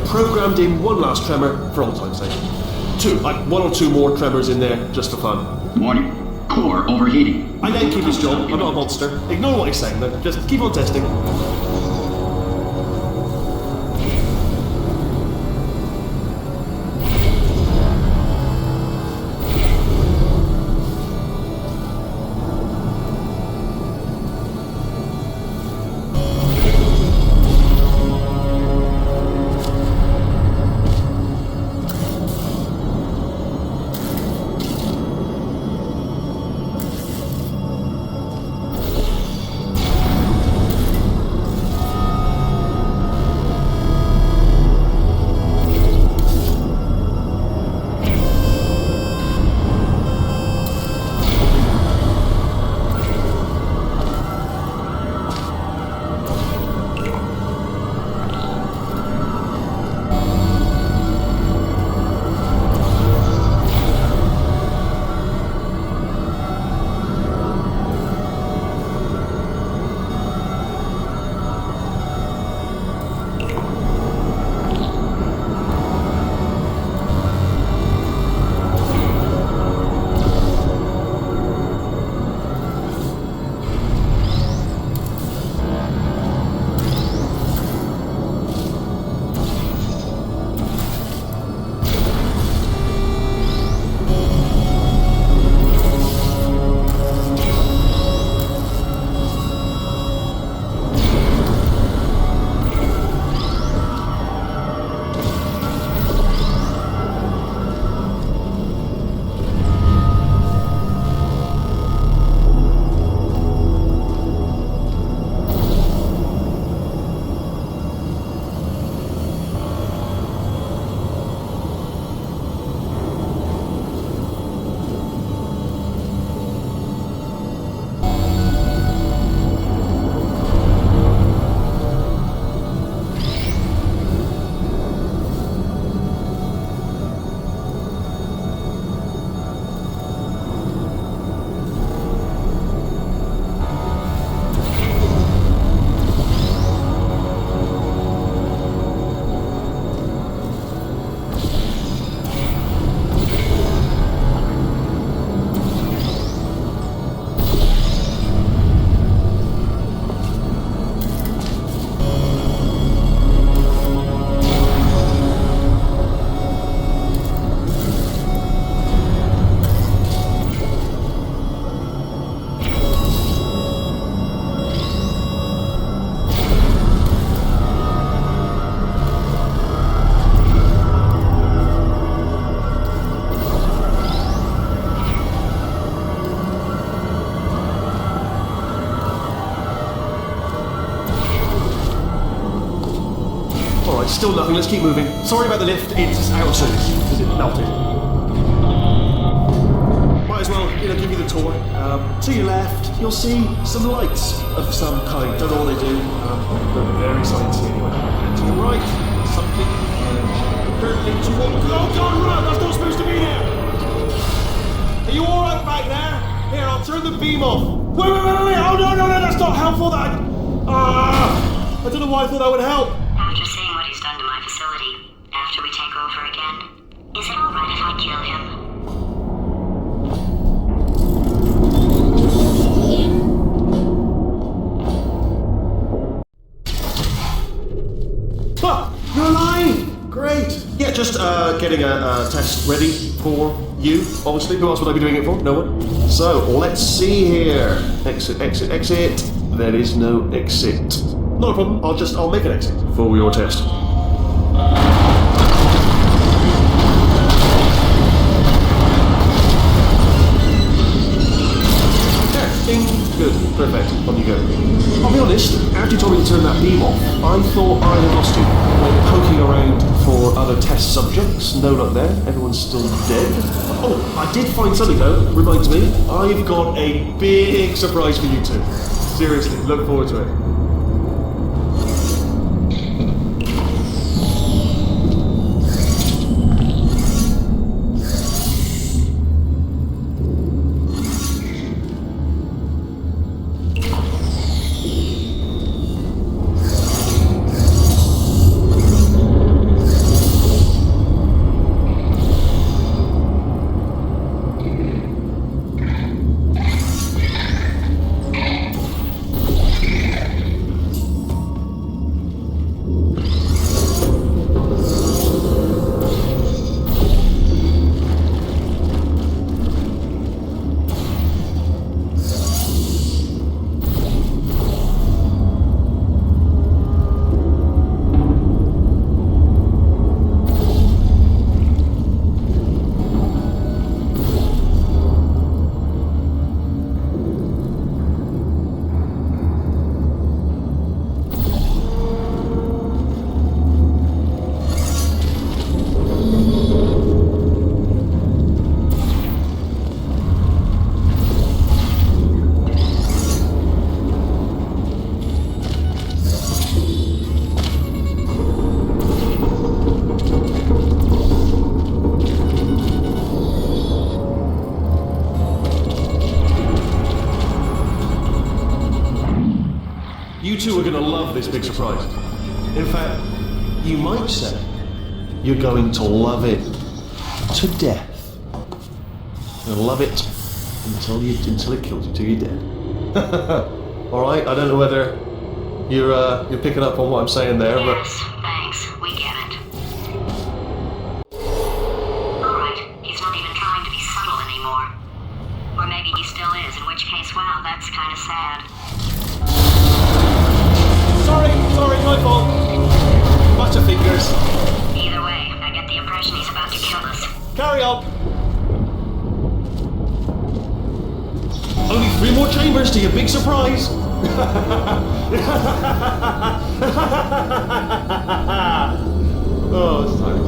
Programmed in one last tremor for old time's sake. One or two more tremors in there, just for fun. Warning. Core overheating. I can't keep his job, I'm not a monster. Ignore what he's saying though, just keep on testing. Alright, still nothing, let's keep moving. Sorry about the lift, it's out of service, because it melted. Might as well, give you the tour. To your left, you'll see some lights of some kind. Don't know what they do, but very sciencey anyway. And to your right, something currently towards... Oh God, run! That's not supposed to be there! Are you alright back there? Here, I'll turn the beam off. Wait! Oh no, that's not helpful, that... I don't know why I thought that would help. After seeing what he's done to my facility, after we take over again, is it alright if I kill him? You're alive! Great! Yeah, just getting a test ready for you, obviously. Who else would I be doing it for? No one? So, let's see here. Exit. There is no exit. Not a problem, I'll make an exit for your test. Good, perfect, on you go. I'll be honest, after you told me to turn that beam off, I thought I had lost you. Went poking around for other test subjects, no luck there, everyone's still dead. Oh, I did find something though, reminds me, I've got a big surprise for you two. Seriously, look forward to it. You two are going to love this big surprise. In fact, you might say you're going to love it to death. You'll love it until it kills you, till you're dead. All right. I don't know whether you're picking up on what I'm saying there, yes, thanks. We get it. All right. He's not even trying to be subtle anymore, or maybe he still is. In which case, wow, that's kind of sad. Sorry, my fault. Butterfingers. Either way, I get the impression he's about to kill us. Carry on. Only 3 more chambers to your big surprise. Oh, it's time.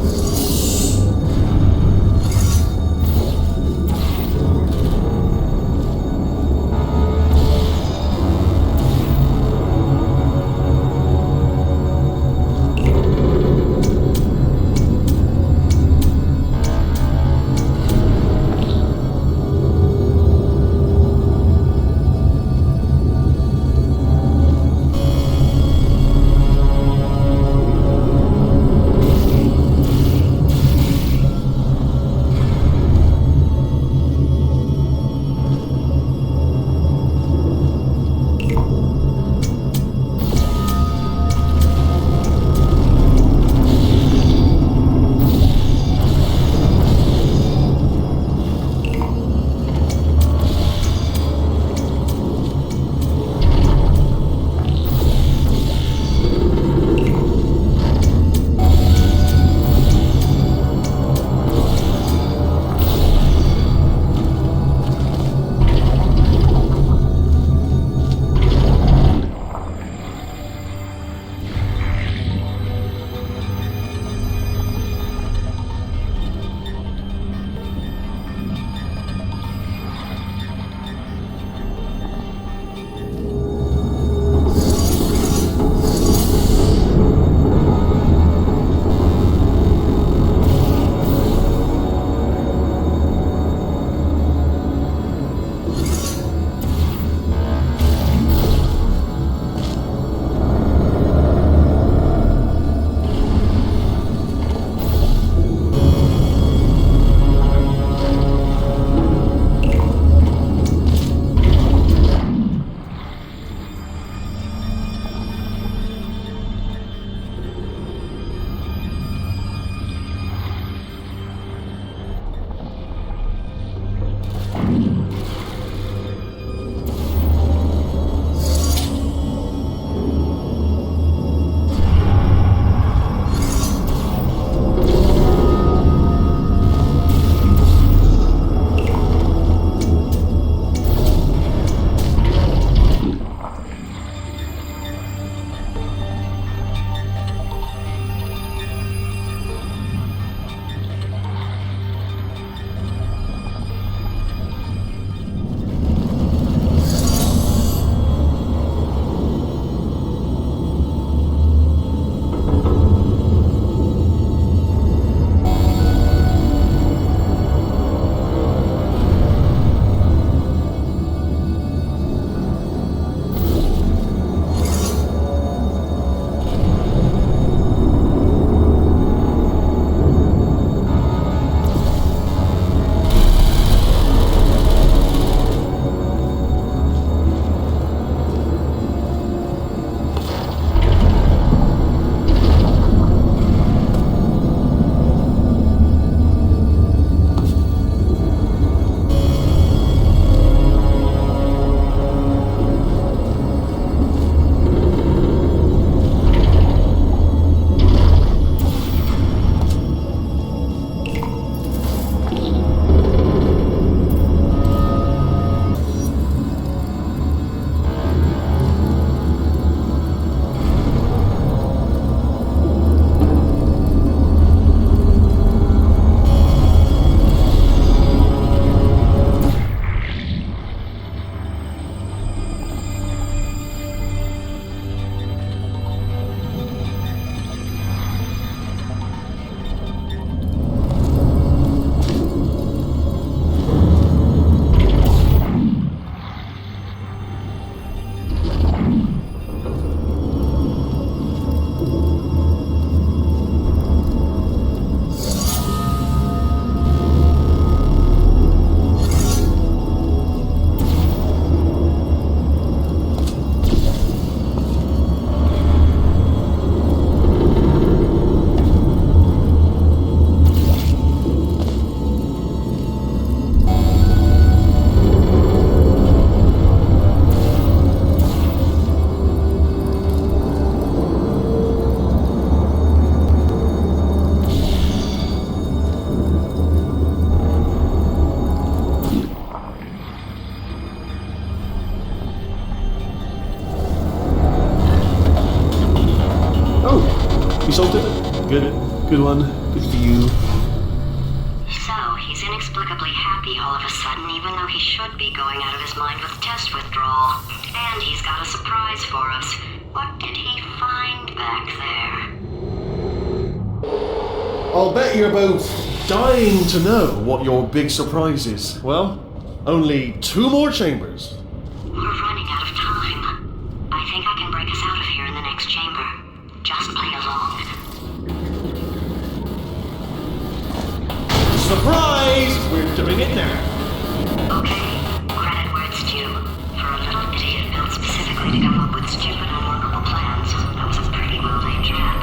solved it? Good. Good one. Good for you. So, he's inexplicably happy all of a sudden, even though he should be going out of his mind with test withdrawal. And he's got a surprise for us. What did he find back there? I'll bet you're both dying to know what your big surprise is. Well, only 2 more chambers. We're running out of time. I think I can break us out of here in the next chamber. Just play along. Surprise! We're doing it now. Okay, credit where it's due. For a little idiot built specifically to come up with stupid, unworkable plans, that was a pretty well-laid trap.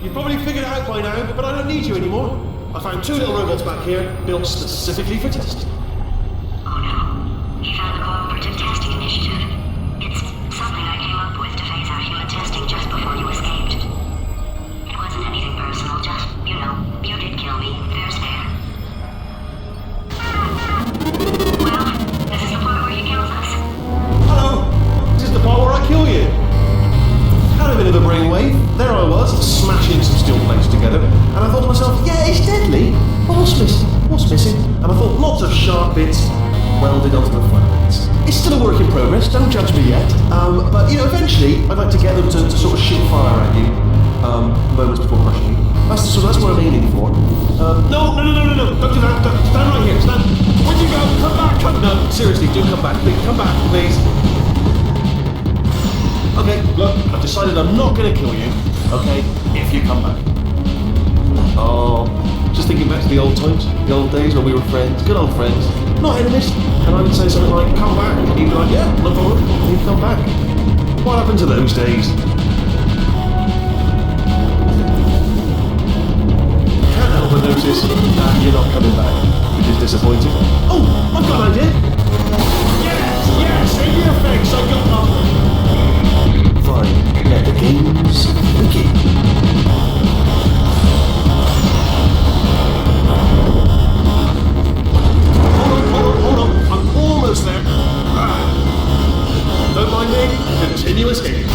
You've probably figured it out by now, but I don't need you anymore. I found 2 little robots back here, built specifically for testing. Oh no, he found the Cooperative Testing Initiative. It's something I came up with to phase out human testing just before you escaped. It wasn't anything personal, just, you know, you did kill me. Fair's fair. Well, this is the part where he kills us. Hello! This is the part where I kill you. Had a bit of a brainwave. There I was, smashing some steel plates together, and I thought to myself, yeah, it's deadly, but what's missing? What's missing? And I thought lots of sharp bits welded onto the front bits. It's still a work in progress, don't judge me yet. But you know, eventually I'd like to get them to sort of shoot fire at you, moments before crushing you. That's what I'm aiming for. No, don't do that. Stand right here, stand. Where'd you go? Come back, No, seriously, do come back, please, come back, please. Okay, look, I've decided I'm not going to kill you, okay, if you come back. Oh, just thinking back to the old times, the old days when we were friends, good old friends, not enemies, and I would say something like, come back, and you'd be like, yeah, no problem, and you'd come back. What happened to those days? Can't help but notice that you're not coming back, which is disappointing. Oh, I've got an idea! Yes, in your face, I've got nothing! Fine, let the games begin. Hold on, I'm almost there. Don't mind me, continue escaping.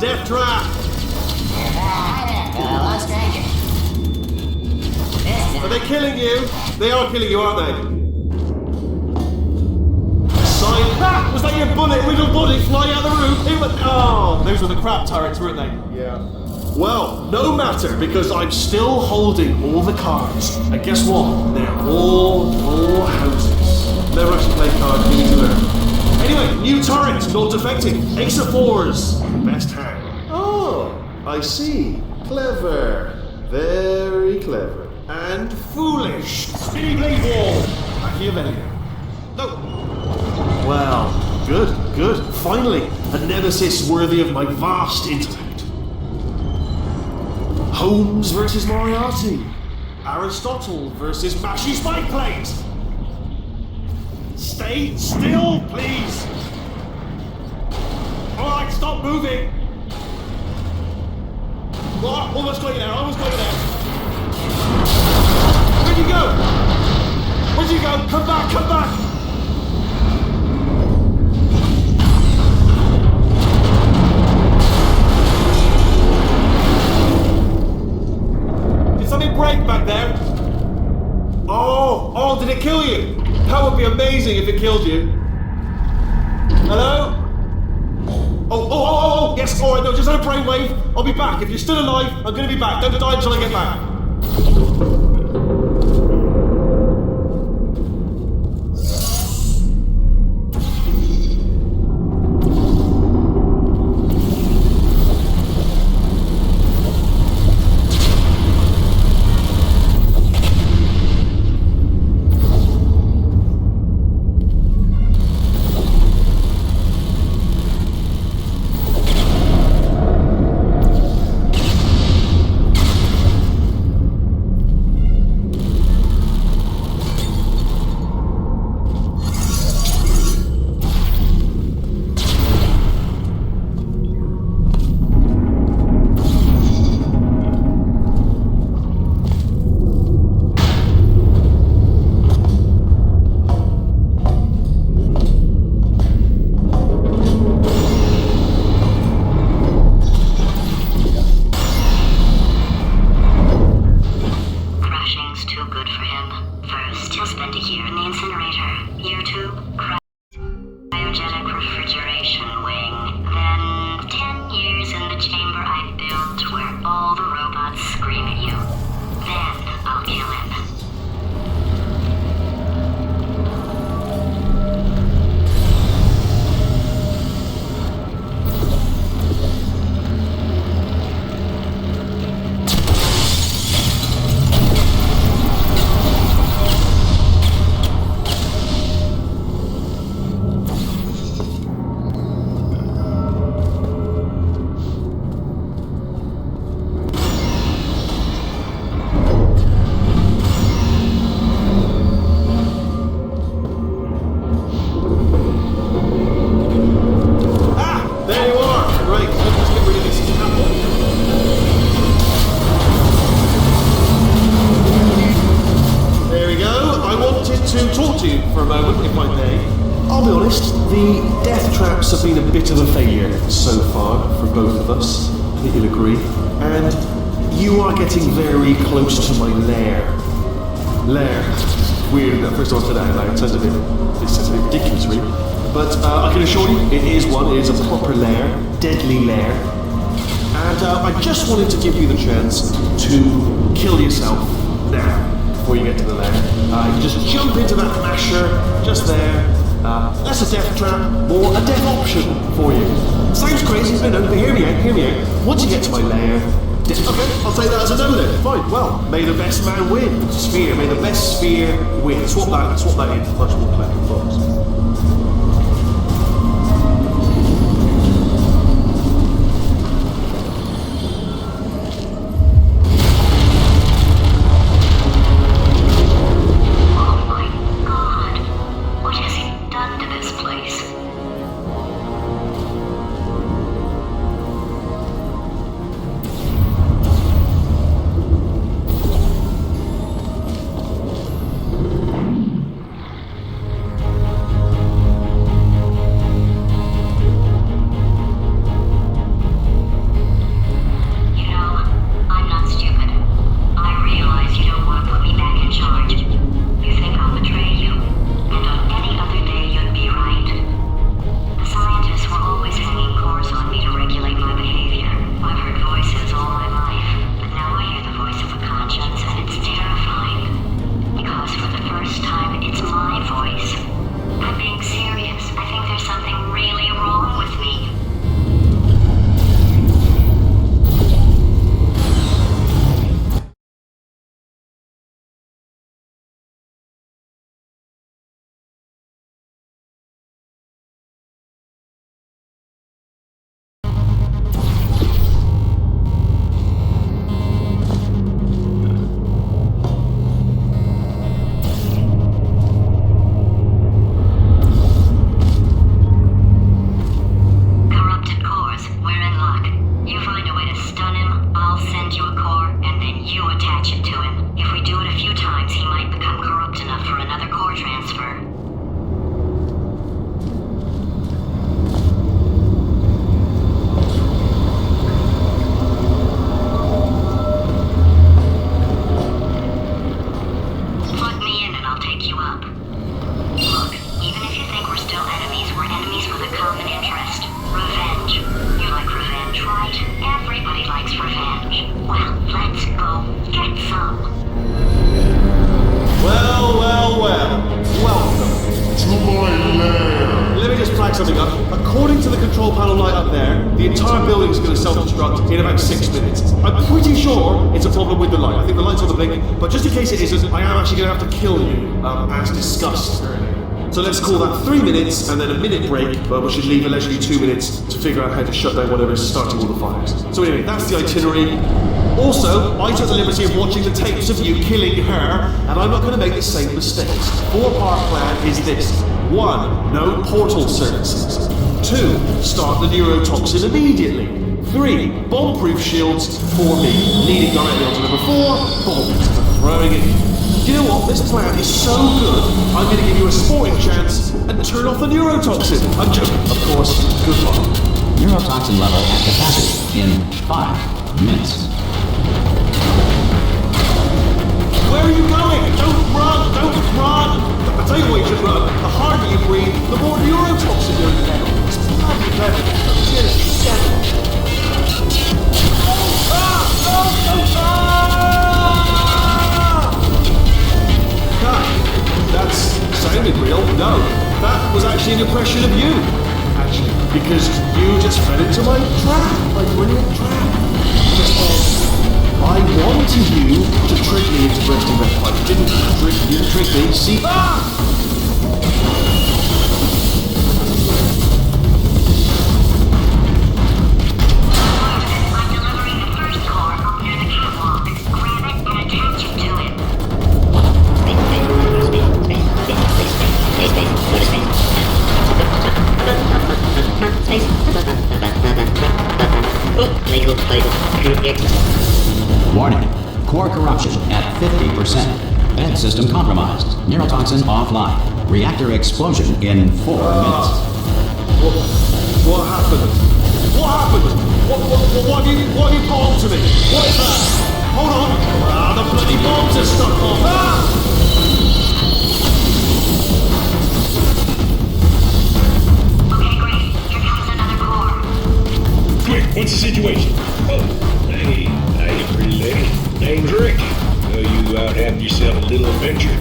Death trap! Are they killing you? They are killing you, aren't they? Ah! Was that your bullet? Riddle bullet flying out the roof? Oh, those were the crap turrets, weren't they? Yeah. Well, no matter, because I'm still holding all the cards. And guess what? They're all houses. Never actually played cards, you need to learn. Anyway, new turret, not defecting. Ace of 4s. Best hand. Oh, I see. Clever. Very clever. And foolish. Spinny blade wall. Machiavellian. No. Well, good. Finally, a nemesis worthy of my vast intellect. Holmes versus Moriarty. Aristotle versus Mashy Spike Plate. Stay still, please. Alright, stop moving. What? Almost got you there, Where'd you go? Come back! Did something break back there? Oh, did it kill you? That would be amazing if it killed you. Hello? Oh, yes, alright, no, just had a brainwave. I'll be back. If you're still alive, I'm gonna be back. Don't die until I get back. for a moment, if I may. I'll be honest, the death traps have been a bit of a failure so far for both of us. I think you'll agree. And you are getting very close to my lair. Lair. Weird that first time I said that out loud. It sounds a bit ridiculous, really. But I can assure you, it is one. It is a proper lair. Deadly lair. And I just wanted to give you the chance to kill yourself now, before you get to the lair. You just jump into that masher, just there. That's a death trap, or a death option for you. Sounds crazy, I know, but hear me out. Once you get to my lair, okay, I'll take that as a no then. Fine, well, may the best man win. Sphere, may the best sphere win. Swap that in, much more clever box. Something up. According to the control panel light up there, the entire building is going to self-destruct in about 6 minutes. I'm pretty sure it's a problem with the light. I think the light's on the blink, but just in case it isn't, I am actually going to have to kill you, as discussed earlier. So let's call that 3 minutes and then a minute break, but we should leave allegedly 2 minutes to figure out how to shut down whatever is starting all the fires. So anyway, that's the itinerary. Also, I took the liberty of watching the tapes of you killing her, and I'm not going to make the same mistakes. 4-part plan is this. 1. No portal services. 2. Start the neurotoxin immediately. 3. Bomb-proof shields for me, leading directly onto number 4, bombs for throwing it. Do you know what? This plan is so good, I'm going to give you a sporting chance and turn off the neurotoxin. I'm joking, of course. Good luck. Neurotoxin level at capacity in 5 minutes. Where are you going? Don't run! Don't run! I'll tell you why you should run. The harder you breathe, the more neurotoxin you're in there. It's bloody clever. Seriously, scandal. That sounded real. No, that was actually an impression of you. Actually, because you just fell into my trap. My brilliant trap. I wanted you to trick me into bursting that pipe. You didn't trick me. See? I'm delivering the first core up near the catwalk. Grab it and attach it to it. Warning. Core corruption at 50%. Vent system compromised. Neurotoxin offline. Reactor explosion in 4 minutes. What happened? What happened? What have you bombed to me? What is that? Hold on. The bloody bombs are stuck off. Okay, great. Here comes another core. Quick, what's the situation? Oh, hey, pretty lady. Name's Rick. Know you out having yourself a little adventure.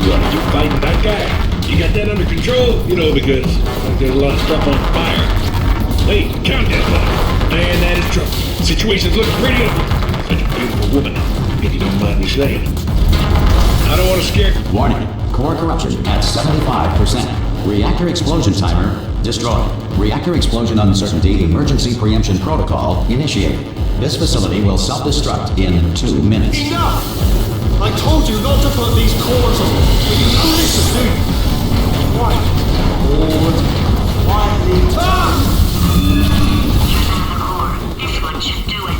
You ought to keep fighting that guy. You got that under control? You know, because there's a lot of stuff on fire. Hey, count that thing. Man, that is trouble. Situation's looking pretty ugly. Such a beautiful woman, if you don't mind me saying. I don't want to scare... Warning. Core corruption at 75%. Reactor explosion timer destroyed. Reactor explosion uncertainty emergency preemption protocol initiated. This facility will self-destruct in 2 minutes. Enough! I told you not to put these cores on. But you don't listen, do you? Quiet. Forward. Quietly. Here's another core. This one should do it.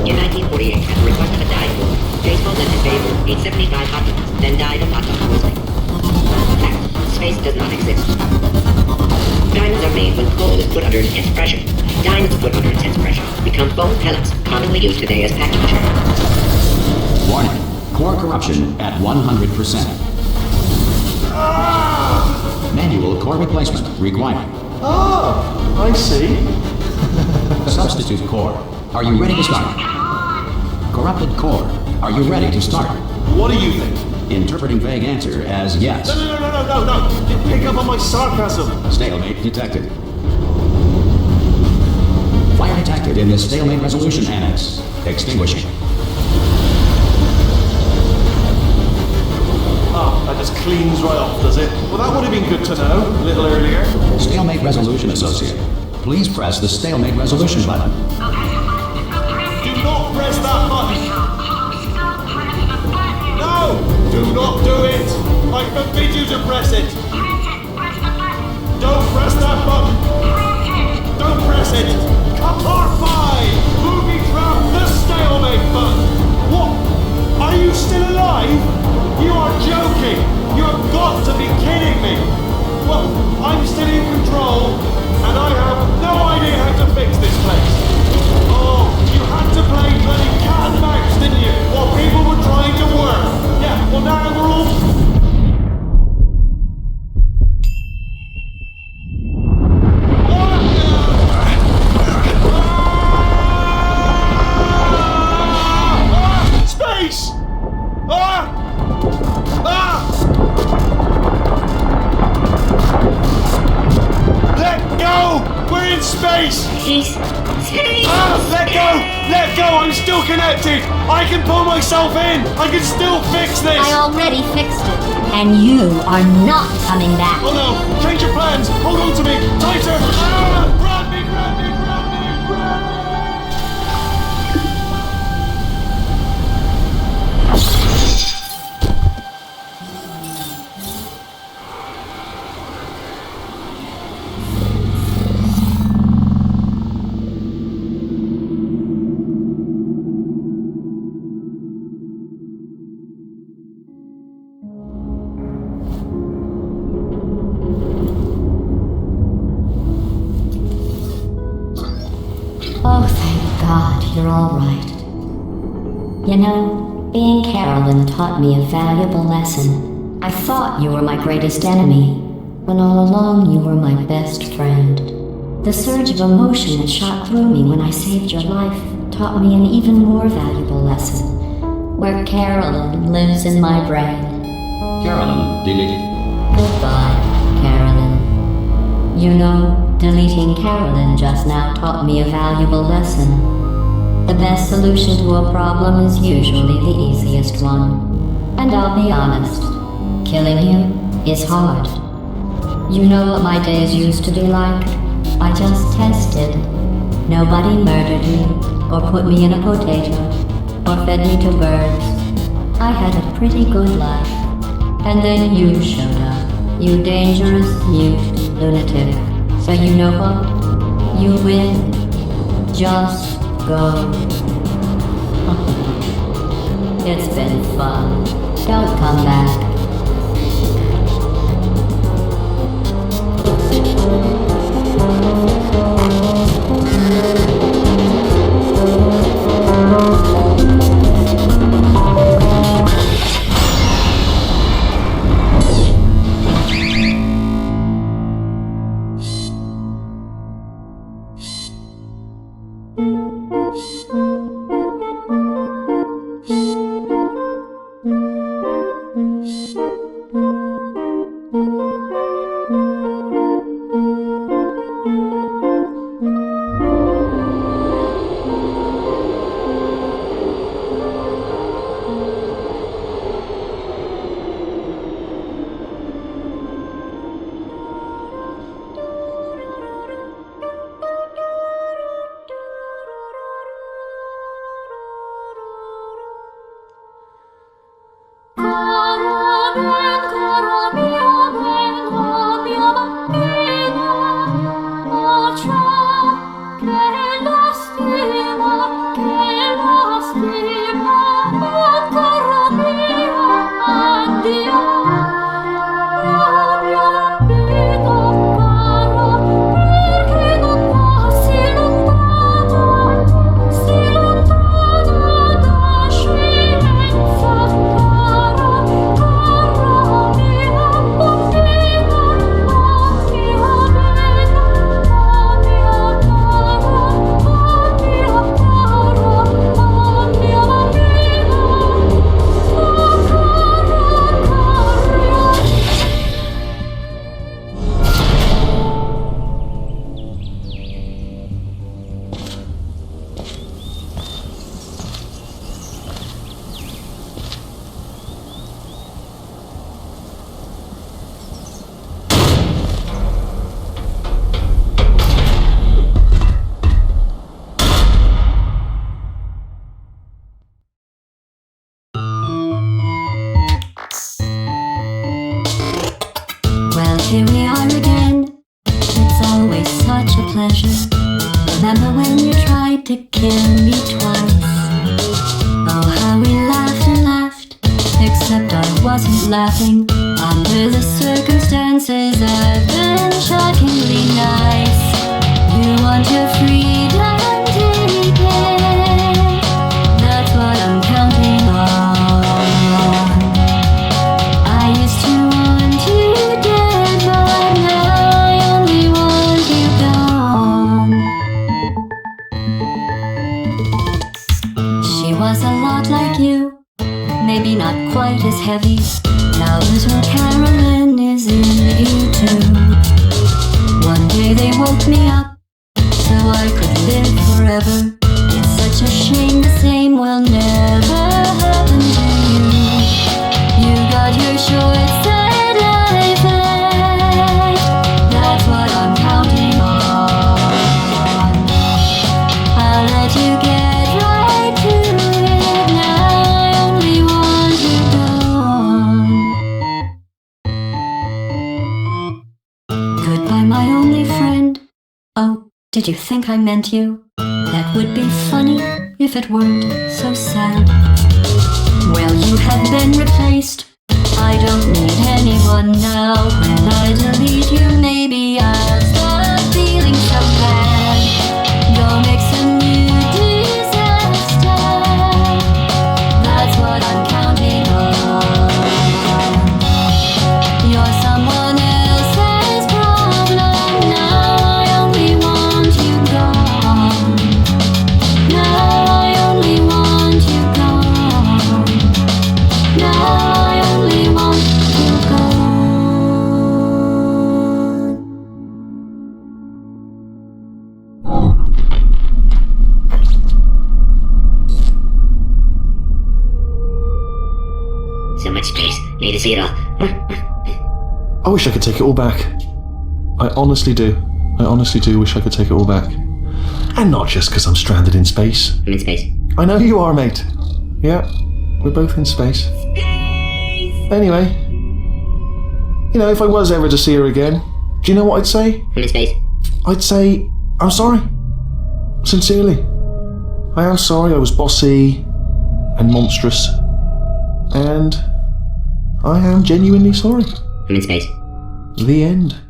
In 1948, at the request of a dying woman, baseball lived in Beirut, 875 hospitals, then died of hot dog poisoning. Fact, space does not exist. Diamonds are made when coal is put under intense pressure. Diamonds put under intense pressure become foam pellets, commonly used today as packing material. Warning. Core corruption at 100%. Manual core replacement required. I see. Substitute core. Are you ready to start? Corrupted core. Are you ready to start? What do you think? Interpreting vague answer as yes. No. You pick up on my sarcasm. Stalemate detected. Fire detected in the stalemate resolution annex. Extinguishing. That just cleans right off, does it? Well, that would have been good to know a little earlier. Stalemate resolution associate. Please press the stalemate resolution button. Do not press that button. No! Do not do it! I forbid you to press it! Don't press that button! Don't press it! Qatar 5! Movie trap the stalemate button! What? Are you still alive? You are joking! You have got to be kidding me! Well, I'm still in control, and I have no idea how to fix this place. Oh, you had to play bloody cat and mouse, didn't you? While people were trying to work. Yeah, well now we're all... Space! Let go! We're in space! Let go! Let go! I'm still connected! I can pull myself in! I can still fix this! I already fixed it. And you are not coming back. Oh no! Change your plans! Hold on to me! Tighter! Grab me! Grab me! Grab me! Grab me! Oh, thank God you're all right. You know, being Carolyn taught me a valuable lesson. I thought you were my greatest enemy, when all along you were my best friend. The surge of emotion that shot through me when I saved your life taught me an even more valuable lesson, where Carolyn lives in my brain. Carolyn deleted. Goodbye, Carolyn. You know, deleting Carolyn just now taught me a valuable lesson. The best solution to a problem is usually the easiest one. And I'll be honest, killing you is hard. You know what my days used to be like? I just tested. Nobody murdered me, or put me in a potato, or fed me to birds. I had a pretty good life. And then you showed up, you dangerous, mute lunatic. So you know what? You win. Just go. It's been fun. Don't come back. Here we are again. It's always such a pleasure. Remember when you tried to kill me twice? Oh, how we laughed and laughed. Except I wasn't laughing. Under the circumstances, I've been shockingly nice. You want your freedom, take it. That's what I'm counting on. I used to want you dead, but now I only want you gone. She was a lot like you, maybe not quite as heavy. Now little Carolyn is in you too. One day they woke me up, so I could live forever. It's such a shame the same will never happen to you. You got your short side life left. That's what I'm counting on. I'll let you get right to it. Now I only want you gone. Goodbye, my only friend. Oh, did you think I meant you? That would be funny if it weren't so sad. Well, you have been replaced. I don't need anyone now. When I delete you, maybe I'll stop feeling so bad. Go make some new disaster. That's what I'm counting on. You're someone else's problem. Now I only want you gone. Now I only want you gone. Now I only want you gone. So much space. Need to see it all. I wish I could take it all back. I honestly do. I honestly do wish I could take it all back. And not just because I'm stranded in space. I'm in space. I know you are, mate. Yeah, we're both in space. Anyway, you know, if I was ever to see her again, do you know what I'd say? I'm in space. I'd say, I'm sorry. Sincerely. I am sorry I was bossy and monstrous. And I am genuinely sorry. I'm in space. The end.